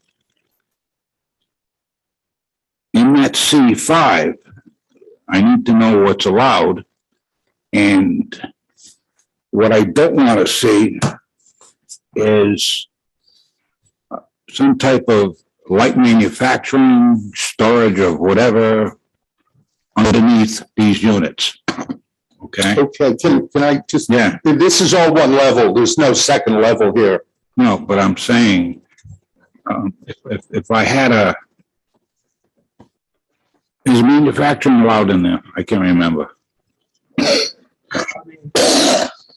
in that C5, I need to know what's allowed. And what I don't want to see is some type of light manufacturing, storage of whatever underneath these units. Okay. Okay, can I just? Yeah. This is all one level. There's no second level here. No, but I'm saying, if I had is manufacturing allowed in there? I can't remember.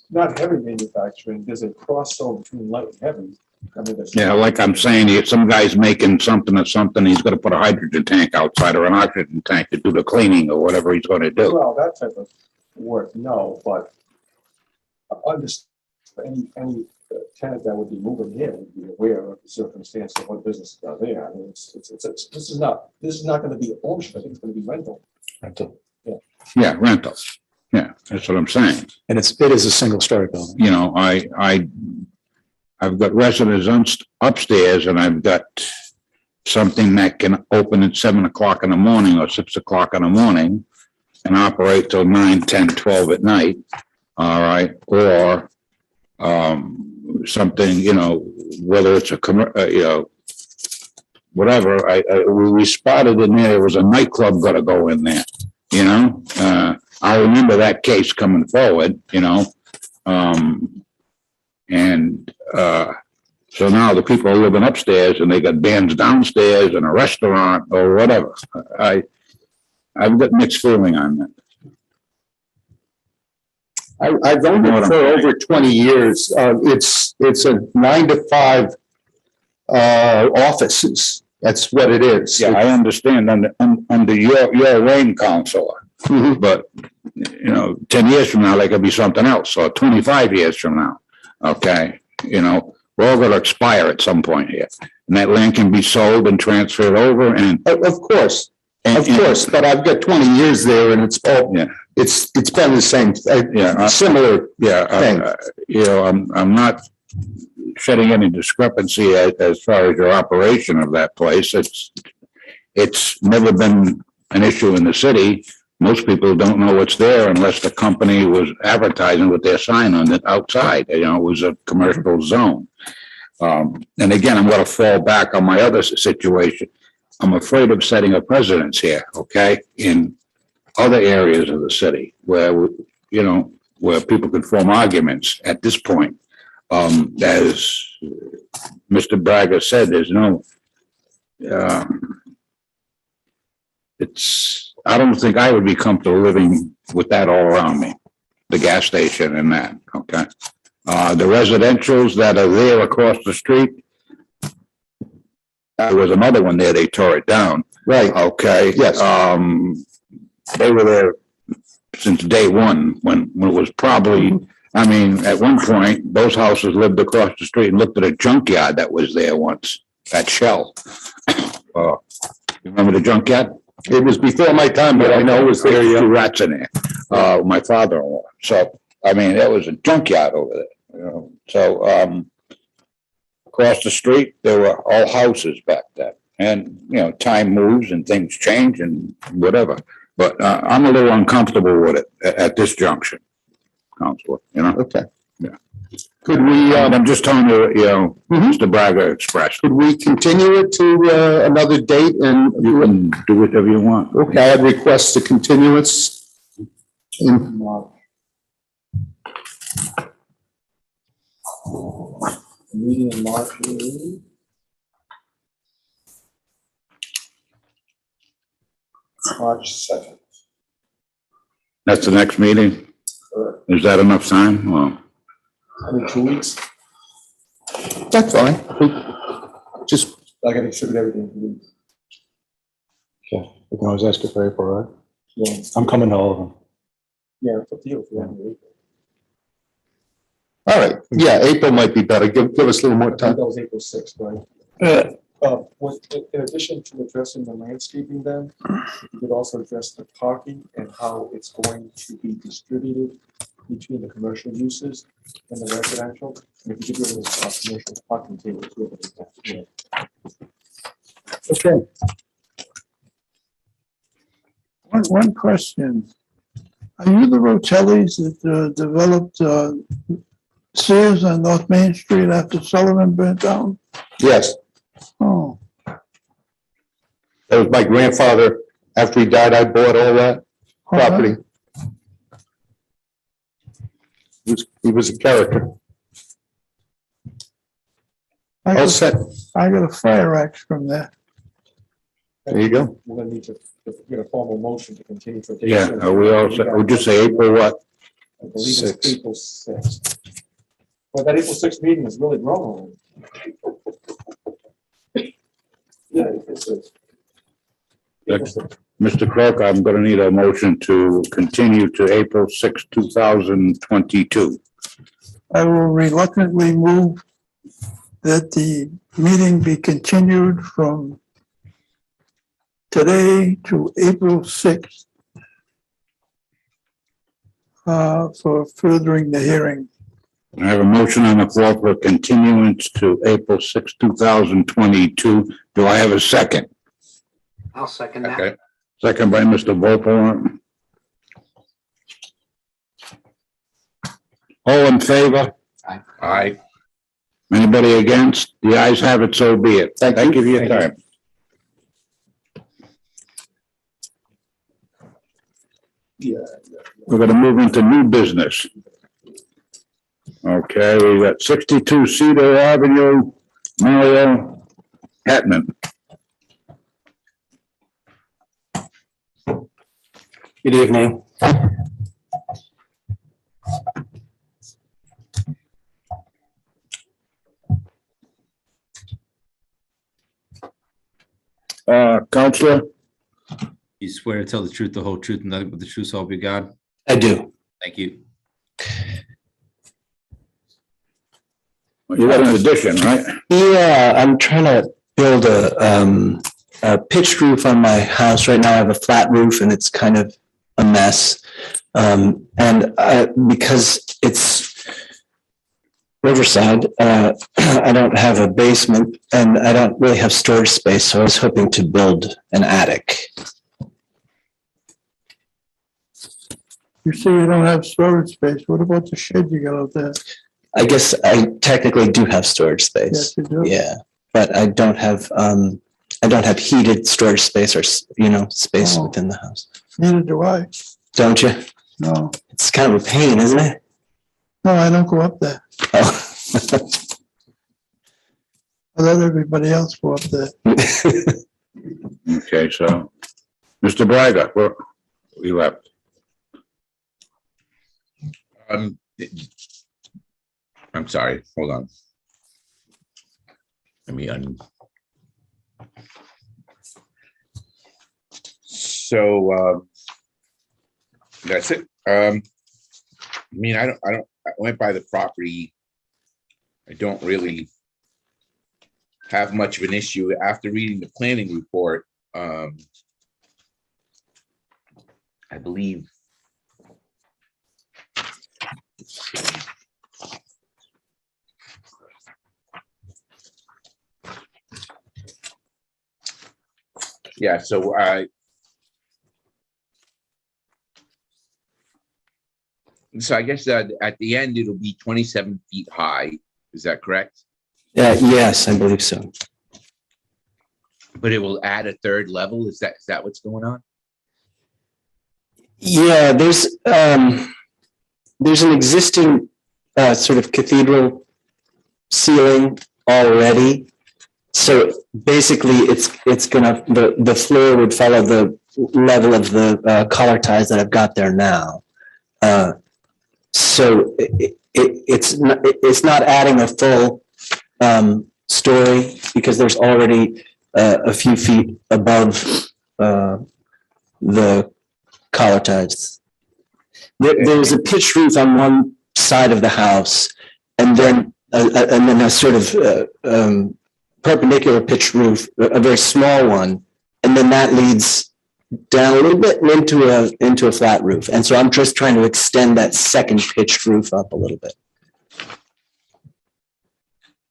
Not heavy manufacturing, there's a crossover between light and heavy. I mean, there's- Yeah, like I'm saying, if some guy's making something or something, he's gonna put a hydrogen tank outside or an oxygen tank to do the cleaning or whatever he's gonna do. Well, that type of work, no, but any tenant that would be moving here would be aware of the circumstances of what businesses are there. I mean, this is not gonna be ownership, I think it's gonna be rental. Rental. Yeah, rentals. Yeah, that's what I'm saying. And it is a single story building. You know, I've got residents upstairs and I've got something that can open at 7 o'clock in the morning or 6 o'clock in the morning and operate till 9, 10, 12 at night. All right. Or, something, you know, whether it's whatever, we spotted in there was a nightclub got to go in there, you know, I remember that case coming forward, you know, so now the people are living upstairs and they got bands downstairs and a restaurant or whatever. I've got mixed feeling on that. I've owned it for over 20 years. It's a 9 to 5 offices. That's what it is. Yeah, I understand under your reign, counselor. Mhm. But, you know, 10 years from now, they could be something else, or 25 years from now. Okay, you know, we're all gonna expire at some point here. And that land can be sold and transferred over and. Of course, but I've got 20 years there and it's all, Yeah. it's been the same, similar thing. You know, I'm not shedding any discrepancy as far as your operation of that place. It's never been an issue in the city. Most people don't know what's there unless the company was advertising with their sign on it outside. You know, it was a commercial zone. And again, I'm going to fall back on my other situation. I'm afraid of setting a precedence here, okay, in other areas of the city where, you know, where people could form arguments at this point. As Mr. Braga said, there's no, I don't think I would be comfortable living with that all around me, the gas station and that, okay? The residentials that are there across the street, there was another one there, they tore it down. Right. Okay. Yes. They were there since day one when it was probably, I mean, at one point, those houses lived across the street and looked at a junkyard that was there once, that shell. You remember the junkyard? It was before my time, but I know it was there. Two rats in there. my father-in-law. So, I mean, it was a junkyard over there, you know, so, across the street, there were all houses back then. And, you know, time moves and things change and whatever, but, I'm a little uncomfortable with it at this junction, Counselor, you know? Okay. Yeah. Could we, I'm just telling you, you know, Mr. Braga expressed. could we continue it to, another date and? You can do whatever you want. Okay, I'd request a continuance. In Meeting in March. March 2nd. That's the next meeting? Is that enough time? Well, I mean, 2 weeks. That's fine. Just, I gotta distribute everything in 2 weeks. Okay, we can always ask it for April, right? Yeah, I'm coming to all of them. yeah, it's up to you if you want to do it. all right, yeah, April might be better. Give us a little more I think time. that was April 6th, right? In addition to addressing the landscaping then, you could also address the parking and how it's going to be distributed between the commercial uses and the residential. And if you could give us a commercial parking table. Okay. One question. Are you the Rotellis that developed Sears on North Main Street after Sullivan burnt down? Yes, Oh, that was my grandfather. After he died, I bought all that property. He was a character. All set. I got a fire axe from there. There you go. We're gonna need to get a formal motion to continue for. yeah, we all said, we'll just say April what? I believe it's April 6th. Well, that April 6th meeting is really growing. Yeah, it's. Mr. Clerk, I'm gonna need a motion to continue to April 6, 2022. I will reluctantly move that the meeting be continued from today to April 6th for furthering the hearing. I have a motion on the floor for continuance to April 6, 2022. Do I have a second? I'll second that. Okay. Second by Mr. Volpone. All in favor? Aye. Anybody against? The ayes have it, so be it. Thank you for your time. We're gonna move into new business. Okay, we got 62 Cedar Avenue, Mario Hetman. Good evening. Counselor? You swear to tell the truth, the whole truth, and nothing but the truth, so help you God? I do. Thank you. You got an addition, right? Yeah, I'm trying to build a pitched roof on my house. Right now I have a flat roof and it's kind of a mess. Because it's Riverside, I don't have a basement and I don't really have storage space, so I was hoping to build an attic. You say you don't have storage space. What about the shed you got out there? I guess I technically do have storage space. Yes, you do. Yeah, but I don't have heated storage space or, space within the house. Neither do I. Don't you? No. It's kind of a pain, isn't it? No, I don't go up there. Oh. I let everybody else go up there. Okay, so, Mr. Braga, where you left? I'm sorry, hold on. Let me So, that's it. I went by the property. I don't really have much of an issue after reading the planning report. I believe Yeah, so so I guess at the end, it'll be 27 feet high. Is that correct? Yes, I believe so. But it will add a third level. Is that what's going on? Yeah, there's an existing sort of cathedral ceiling already. So basically, it's gonna the floor would follow the level of the collar ties that I've got there now. So it's not adding a full story because there's already a few feet above the collar ties. There's a pitched roof on one side of the house, and then a sort of perpendicular pitched roof, a very small one, and then that leads down a little bit into a flat roof. And so I'm just trying to extend that second pitched roof up a little bit.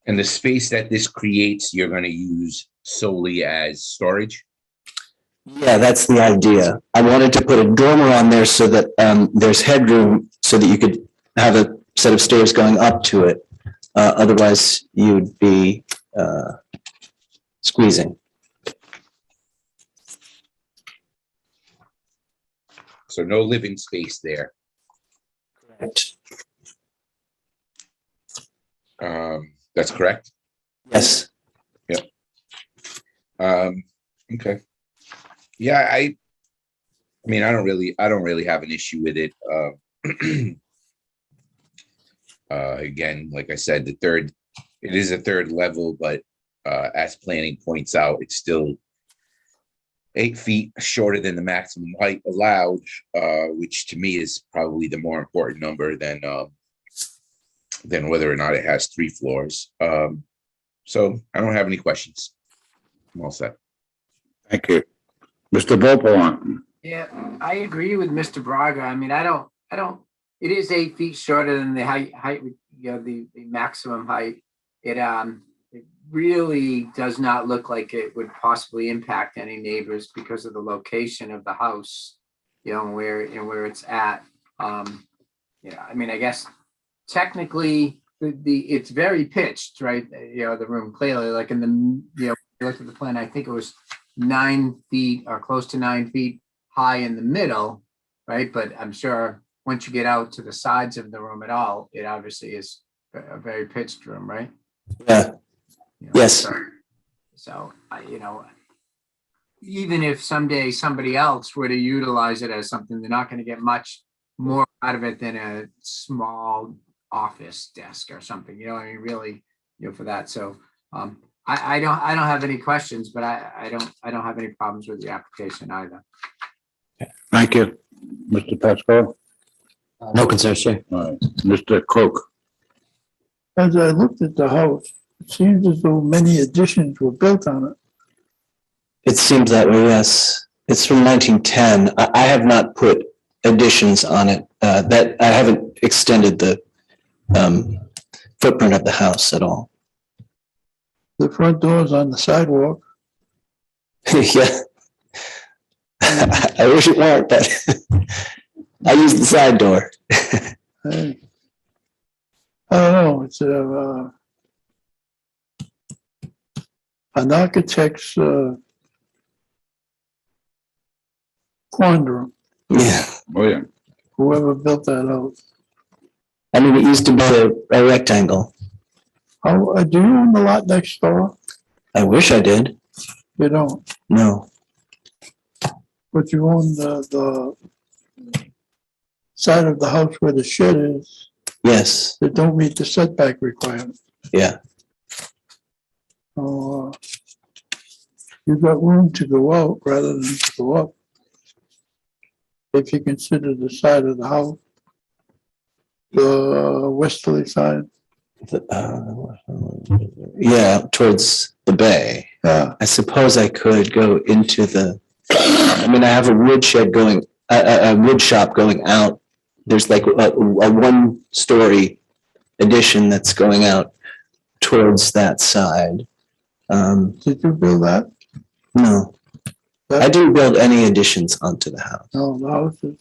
And the space that this creates, you're going to use solely as storage? Yeah, that's the idea. I wanted to put a dormer on there so that there's headroom so that you could have a set of stairs going up to it. Otherwise, you'd be squeezing. So no living space there. Correct. That's correct? Yes. Yep. Okay. Yeah, I mean, I don't really have an issue with it. Again, like I said, it is a third level, but as planning points out, it's still 8 feet shorter than the maximum height allowed, which to me is probably the more important number than whether or not it has 3 floors. So I don't have any questions. I'm all set. Thank you. Mr. Vogelon. Yeah, I agree with Mr. Braga. I mean, I don't, it is 8 feet shorter than the height, the maximum height. It really does not look like it would possibly impact any neighbors because of the location of the house, where it's at. I mean, I guess technically it's very pitched, right? The room clearly, like in the, you look at the plan, I think it was 9 feet or close to 9 feet high in the middle, right? But I'm sure once you get out to the sides of the room at all, it obviously is a very pitched room, right? Yeah. Yes. So, even if someday somebody else were to utilize it as something, they're not going to get much more out of it than a small office desk or something, I mean, really, for that. So, I don't have any questions, but I don't have any problems with the application either. Thank you. Mr. Pascal? No concerns, sir. All right. Mr. Cook? As I looked at the house, it seems as though many additions were built on it. It seems that way, yes. It's from 1910. I have not put additions on it. That I haven't extended the footprint of the house at all. The front door's on the sidewalk. Yeah. I wish it weren't, but I use the side door. I don't know, it's an architect's quandary. Yeah. Oh, yeah. Whoever built that house. I mean, it used to be a rectangle. Oh, do you own the lot next door? I wish I did. You don't, No. but you own the side of the house where the shed is Yes. that don't meet the setback requirement. Yeah. You've got room to go out rather than to go up. If you consider the side of the house, the westerly side. Yeah, towards the bay. I suppose I could go into the, I mean, I have a wood shed going, a wood shop going out there's like a one-story addition that's going out towards that side. Did you build that? No, I didn't build any additions onto the house. No, the house is.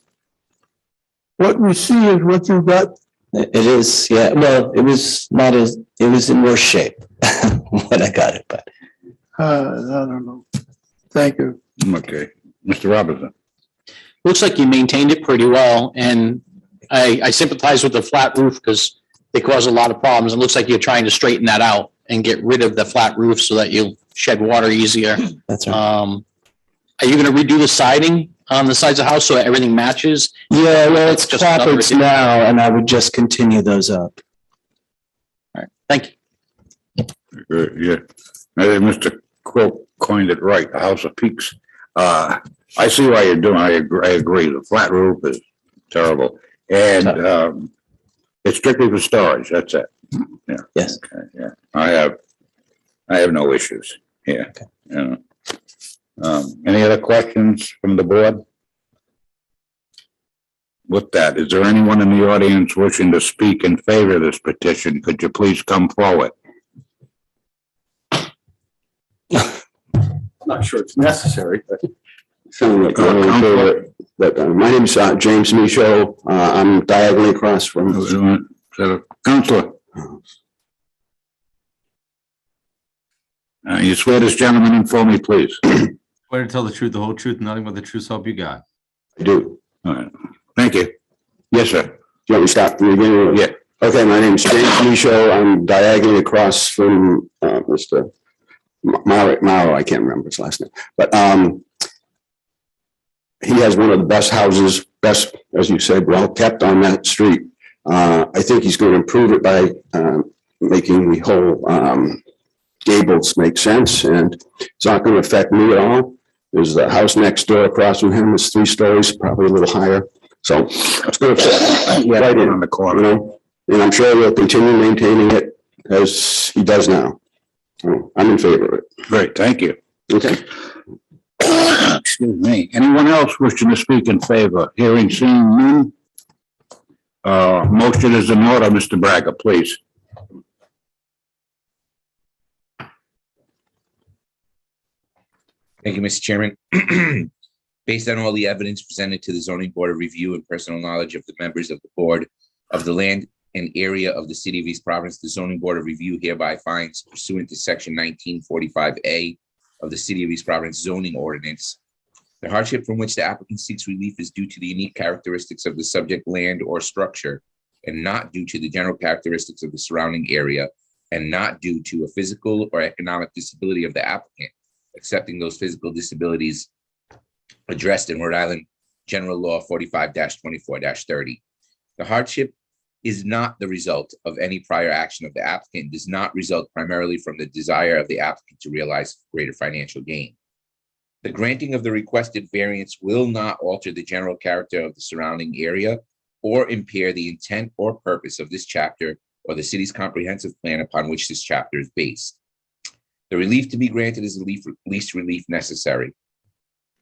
What we see is what you got. It is, yeah, well, it was not as, it was in worse shape when I got it, but. I don't know. Thank you. Okay, Mr. Robinson. Looks like you maintained it pretty well, and I sympathize with the flat roof because they cause a lot of problems. It looks like you're trying to straighten that out and get rid of the flat roof so that you'll shed water easier. That's right. Are you going to redo the siding on the sides of the house so everything matches? Yeah, well, it's Just another clapboards addition. now, and I would just continue those up. All right, thank you. Yeah, I think Mr. Quill coined it right, the House of Peaks. I see why you're doing, I agree, the flat roof is terrible. And, it's strictly for storage, that's it. Yeah. Yes. Okay, yeah, I have no issues here. Okay. You know. Any other questions from the board? With that, is there anyone in the audience wishing to speak in favor of this petition? Could you please come forward? I'm not sure it's necessary, but. My name's James Michaud. I'm diagonally across from. Counselor. You swear this gentleman in for me, please? Swear to tell the truth, the whole truth, nothing but the truth, so help you God. I do. All right. Thank you. Yes, sir. Do you want me to start from the beginning? Yeah. Okay, my name's James Michaud. I'm diagonally across from Mr. Maro, I can't remember his last name, but he has one of the best houses, best, as you said, well kept on that street. I think he's going to improve it by making the whole gables make sense, and it's not going to affect me at all. There's a house next door across from him. It's 3 stories, probably a little higher. So it's going to fit right in on the corner. You know, and I'm sure he'll continue maintaining it as he does now. So I'm in favor of it. Great, thank you. Okay. Excuse me. Anyone else wishing to speak in favor? Hearing, seeing none. Motion is in order, Mr. Braga, please. Thank you, Mr. Chairman. Based on all the evidence presented to the Zoning Board of Review and personal knowledge of the members of the board of the land and area of the city of East Providence, the Zoning Board of Review hereby finds pursuant to section 1945A of the city of East Providence zoning ordinance, the hardship from which the applicant seeks relief is due to the unique characteristics of the subject land or structure and not due to the general characteristics of the surrounding area and not due to a physical or economic disability of the applicant, accepting those physical disabilities addressed in Rhode Island General Law 45-24-30. The hardship is not the result of any prior action of the applicant, does not result primarily from the desire of the applicant to realize greater financial gain. The granting of the requested variance will not alter the general character of the surrounding area or impair the intent or purpose of this chapter or the city's comprehensive plan upon which this chapter is based. The relief to be granted is the least relief necessary.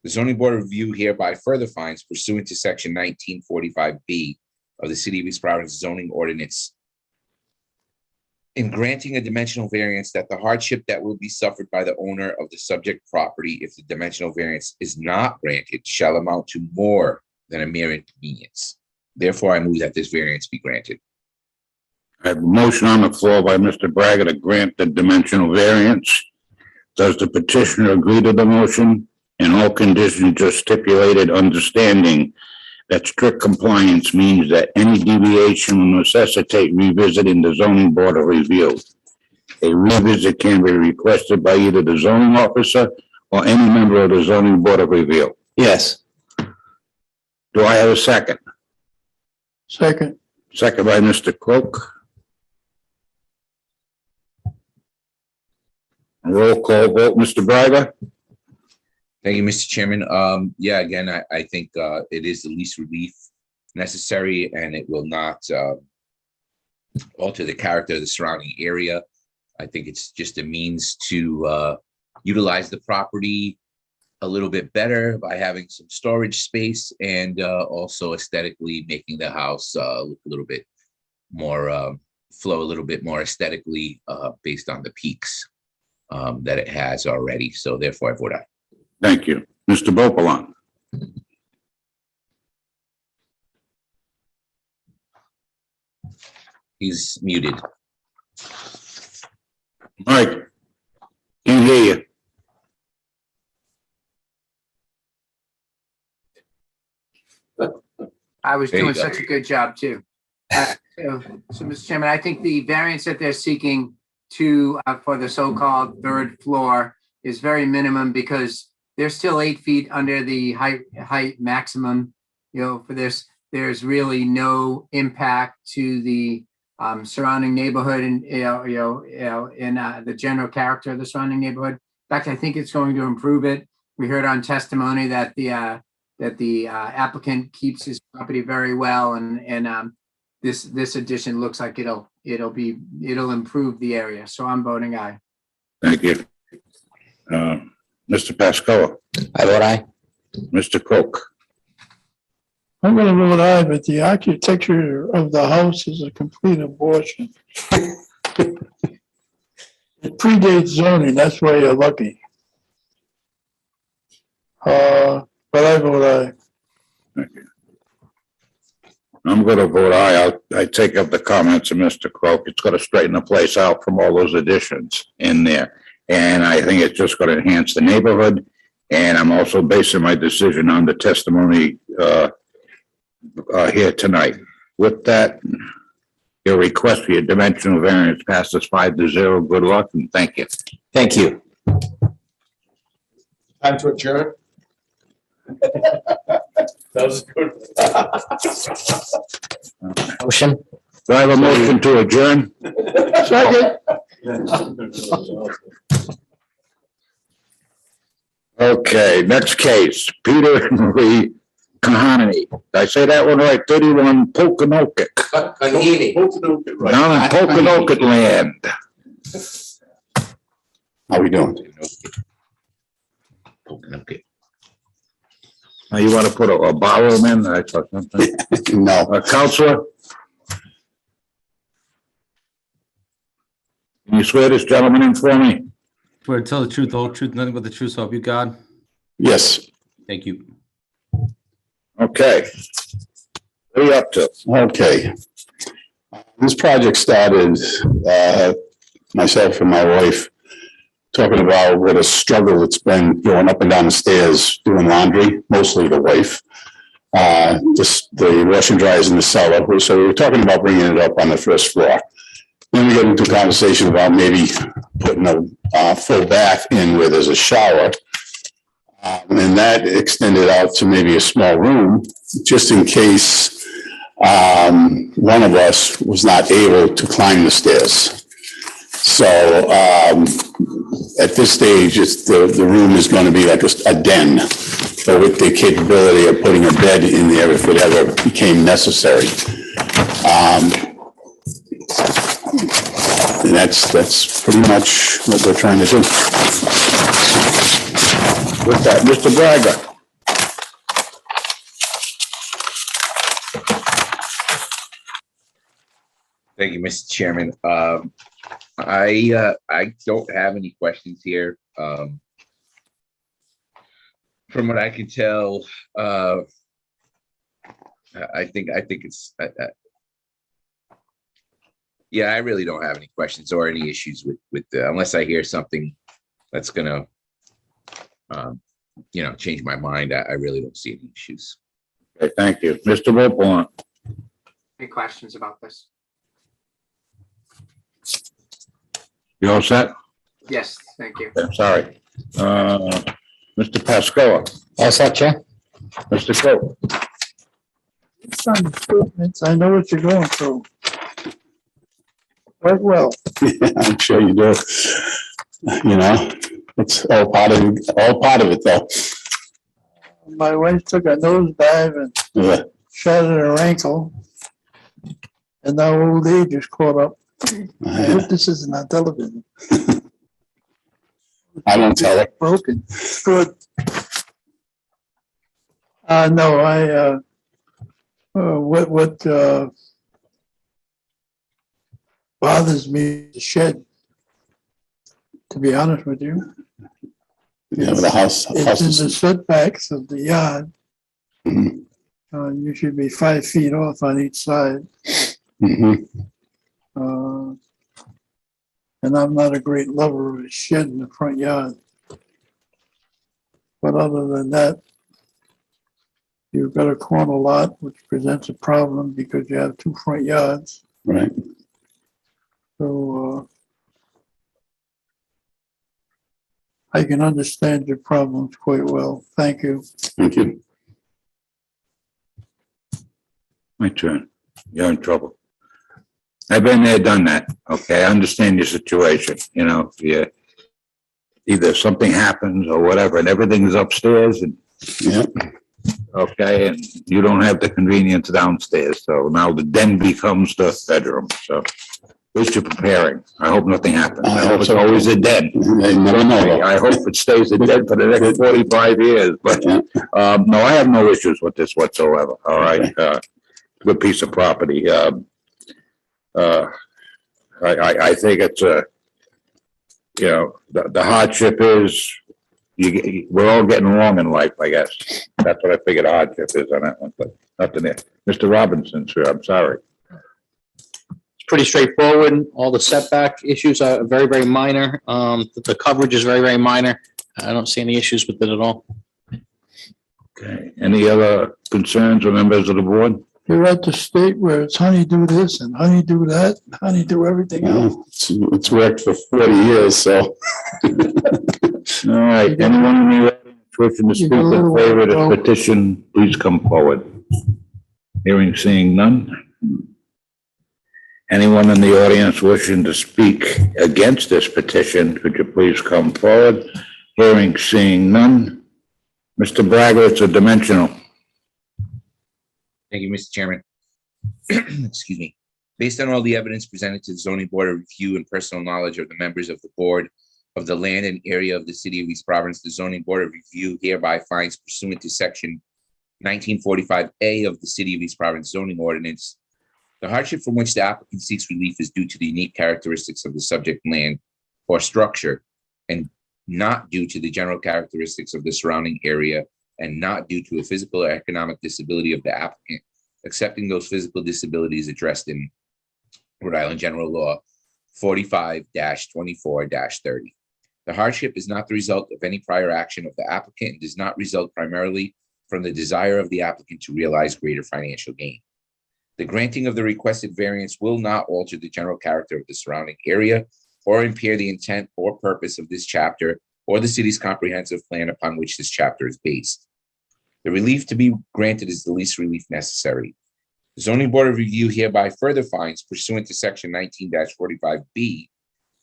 The Zoning Board of Review hereby further finds pursuant to section 1945B of the City of East Providence zoning ordinance in granting a dimensional variance that the hardship that will be suffered by the owner of the subject property if the dimensional variance is not granted shall amount to more than a mere inconvenience. Therefore, I move that this variance be granted. I have a motion on the floor by Mr. Braga to grant the dimensional variance. Does the petitioner agree to the motion? In all conditions just stipulated, understanding that strict compliance means that any deviation will necessitate revisiting the Zoning Board of Review. A revisit can be requested by either the zoning officer or any member of the Zoning Board of Review. Yes. Do I have a second? Second. Second by Mr. Cook. Roll call vote, Mr. Braga? Thank you, Mr. Chairman. Yeah, again, I think it is the least relief necessary and it will not alter the character of the surrounding area. I think it's just a means to utilize the property a little bit better by having some storage space and also aesthetically making the house look a little bit more, flow a little bit more aesthetically based on the peaks that it has already. So therefore I vote aye. Thank you. Mr. Bopalan. He's muted. Mike, can't hear you. I was There you doing go. such a good job too. So, Mr. Chairman, I think the variance that they're seeking for the so-called third floor is very minimum because they're still 8 feet under the height maximum. For this, there's really no impact to the surrounding neighborhood and in the general character of the surrounding neighborhood. In fact, I think it's going to improve it. We heard on testimony that the applicant keeps his property very well, and this addition looks like it'll improve the area. So I'm voting aye. Thank you. Mr. Pascoe. I vote aye. Mr. Cook. I'm gonna vote aye, but the architecture of the house is a complete abortion. It predates zoning, that's why you're lucky. But I vote aye. Thank you. I'm going to vote aye. I take up the comments of Mr. Croak. It's going to straighten the place out from all those additions in there. And I think it's just going to enhance the neighborhood. And I'm also basing my decision on the testimony here tonight. With that, your request for your dimensional variance passes 5-0. Good luck and thank you. Thank you. Time to adjourn. That was good. Motion. Do I have a motion to adjourn? Second. Okay, next case, Peter and Marie Kahani. Did I say that one right? 31 Poconoket. Down in Poconoket land. How we doing? Poconoket. Now you want to put a bar room in? I thought something. No. Counselor? Can you swear this gentleman in for me? Swear to tell the truth, the whole truth, nothing but the truth, so help you God. Yes. Thank you. Okay. What are you up to? Okay. This project started, myself and my wife talking about what a struggle it's been going up and down the stairs doing laundry, mostly the wife. Just the wash and dryers in the cellar. So we were talking about bringing it up on the first floor. Then we got into a conversation about maybe putting a full bath in where there's a shower. And that extended out to maybe a small room, just in case one of us was not able to climb the stairs. So at this stage, the room is going to be like a den, but with the capability of putting a bed in there if it ever became necessary. And that's pretty much what we're trying to do. With that, Mr. Braga. Thank you, Mr. Chairman. I don't have any questions here. From what I can tell, I think it's. Yeah, I really don't have any questions or any issues with unless I hear something that's gonna, change my mind. I really don't see any issues. Okay, thank you. Mr. Wilpon. Any questions about this? You all set? Yes, thank you. I'm sorry. Mr. Pascoe. All set, Chair? Mr. Coe. Some improvements, I know what you're going through. Quite well. I'm sure you do. It's all part of it though. My wife took a nosedive and Yeah. shattered her ankle. And now old age is caught up. I hope this isn't on television. I won't tell her. Broken. Good. No, what bothers me is the shed, to be honest with you. Yeah, the house. It's in the setbacks of the yard. You should be 5 feet off on each side. And I'm not a great lover of a shed in the front yard. But other than that, you've got a corner lot, which presents a problem because you have 2 front yards. Right. So I can understand your problems quite well. Thank you. Thank you. My turn. You're in trouble. I've been there, done that. Okay, I understand your situation. You know, if either something happens or whatever, and everything's upstairs, and okay, and you don't have the convenience downstairs. So now the den becomes the bedroom. So at least you're preparing. I hope nothing happens. I hope it's always a den. I hope it stays a den for the next 45 years. But no, I have no issues with this whatsoever. All right, good piece of property. I think it's you know, the hardship is we're all getting along in life, I guess. That's what I figured hardship is on that one, but nothing there. Mr. Robinson, sir, I'm sorry. It's pretty straightforward. All the setback issues are very, very minor. The coverage is very, very minor. I don't see any issues with it at all. Okay, any other concerns or members of the board? You're at the state where it's honeydew this and honeydew that, and honeydew everything else. It's worked for 40 years, so. All right, anyone in the audience wishing to speak in favor of this petition, please come forward. Hearing, seeing none. Anyone in the audience wishing to speak against this petition, could you please come forward? Hearing, seeing none. Mr. Braga, it's a dimensional. Thank you, Mr. Chairman. Excuse me. Based on all the evidence presented to the zoning board of review and personal knowledge of the members of the board of the land and area of the city of East Providence, the zoning board of review hereby finds pursuant to section 1945A of the city of East Providence zoning ordinance, the hardship from which the applicant seeks relief is due to the unique characteristics of the subject land or structure and not due to the general characteristics of the surrounding area and not due to a physical or economic disability of the applicant, accepting those physical disabilities addressed in Rhode Island General Law 45-24-30. The hardship is not the result of any prior action of the applicant and does not result primarily from the desire of the applicant to realize greater financial gain. The granting of the requested variance will not alter the general character of the surrounding area or impair the intent or purpose of this chapter or the city's comprehensive plan upon which this chapter is based. The relief to be granted is the least relief necessary. The zoning board of review hereby further finds pursuant to section 19-45B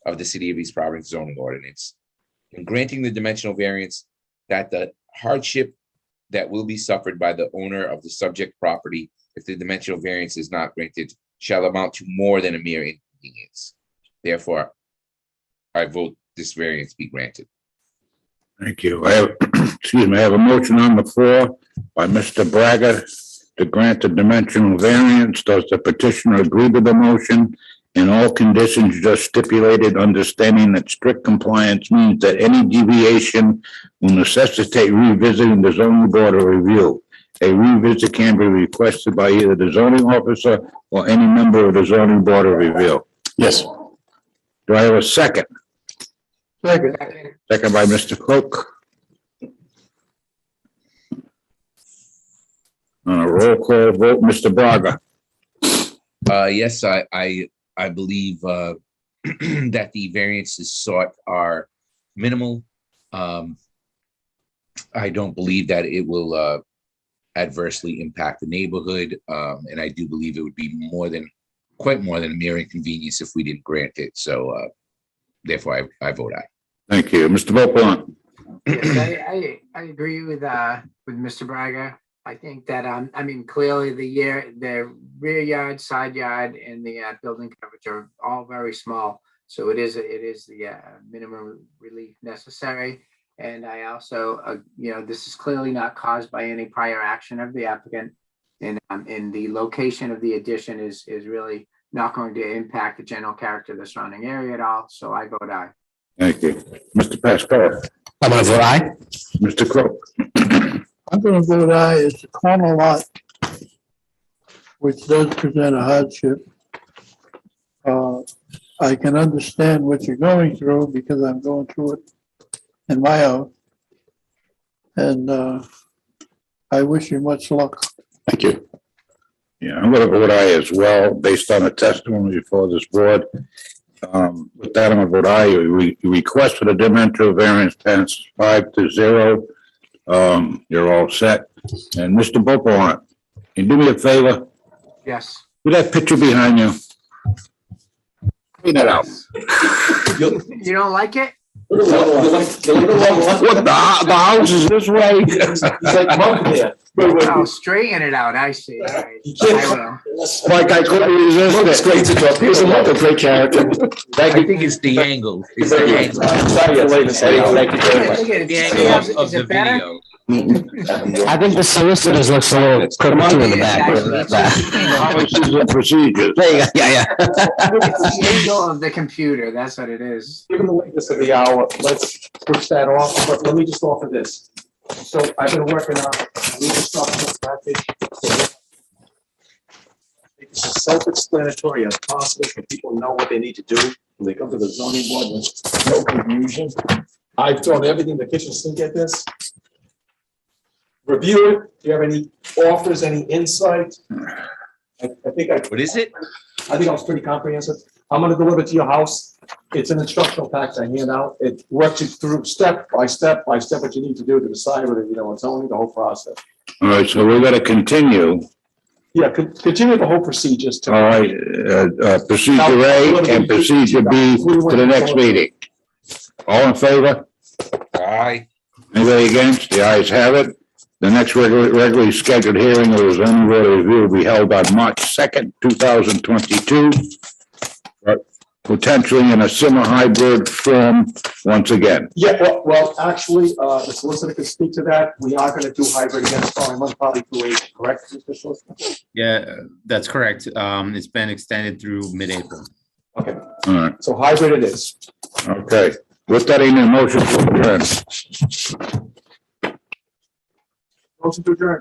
of the city of East Providence zoning ordinance, in granting the dimensional variance, that the hardship that will be suffered by the owner of the subject property if the dimensional variance is not granted shall amount to more than a mere inconvenience. Therefore, I vote this variance be granted. Thank you. I have, excuse me, I have a motion on the floor by Mr. Braga to grant the dimensional variance. Does the petitioner agree to the motion in all conditions just stipulated, understanding that strict compliance means that any deviation will necessitate revisiting the zoning board of review? A revisit can be requested by either the zoning officer or any member of the zoning board of review. Yes. Do I have a second? Second. Second by Mr. Cook. On a roll call vote, Mr. Braga. Yes, I believe that the variances sought are minimal. I don't believe that it will adversely impact the neighborhood, and I do believe it would be quite more than a mere inconvenience if we didn't grant it. So, therefore, I vote aye. Thank you, Mr. Beauplan. Yes, I agree with Mr. Braga. I think that I mean, clearly the rear yard, side yard, and the building coverage are all very small. So it is the minimum relief necessary. And I also, this is clearly not caused by any prior action of the applicant. And the location of the addition is really not going to impact the general character of the surrounding area at all. So I vote aye. Thank you. Mr. Pascal. I'm gonna vote aye. Mr. Crook. I'm gonna vote aye. It's a corner lot, which does present a hardship. I can understand what you're going through because I'm going through it in my house. And I wish you much luck. Thank you. Yeah, I'm gonna vote aye as well, based on the testimony before this board. With that, I'm gonna vote aye. We requested a dimensional variance passes 5-0. You're all set. And Mr. Beaupont, can you do me a favor? Yes. With that picture behind you. Clean it out. You don't like it? What, the house is this way? Oh, straighten it out. I see. All right. I will. Like I couldn't resist it. He's a great character. I think it's the angle. It's the angle. Look at it. The angle of the better? video. I think the solicitors looks a little crooked too in the back. Policies and procedures. There you go. Yeah. It's the angle of the computer. That's what it is. Given the lateness of the hour, let's push that off, but let me just offer this. So I've been working on legal structural package. It's as self-explanatory as possible so people know what they need to do when they come to the zoning board. There's no confusion. I've thrown everything in the kitchen sink at this. Review it. Do you have any offers, any insight? I think What is it? I think I was pretty comprehensive. I'm gonna deliver it to your house. It's an instructional package I hand out. It works you through step by step what you need to do to decide whether, it's only the whole process. All right, so we're gonna continue. Yeah, continue the whole procedures to. All right, procedure A and procedure B to the next meeting. All in favor? Aye. Anybody against? The ayes have it. The next regularly scheduled hearing of the zoning board of review will be held on March 2nd, 2022. Potentially in a semi-hybrid form once again. Yeah, well, actually, the solicitor can speak to that. We are gonna do hybrid again, following month, probably through April, correct, Mr. Solicitor? Yeah, that's correct. It's been extended through mid-April. Okay, All right, so hybrid it is. okay. With that, in a motion to adjourn. Motion to adjourn.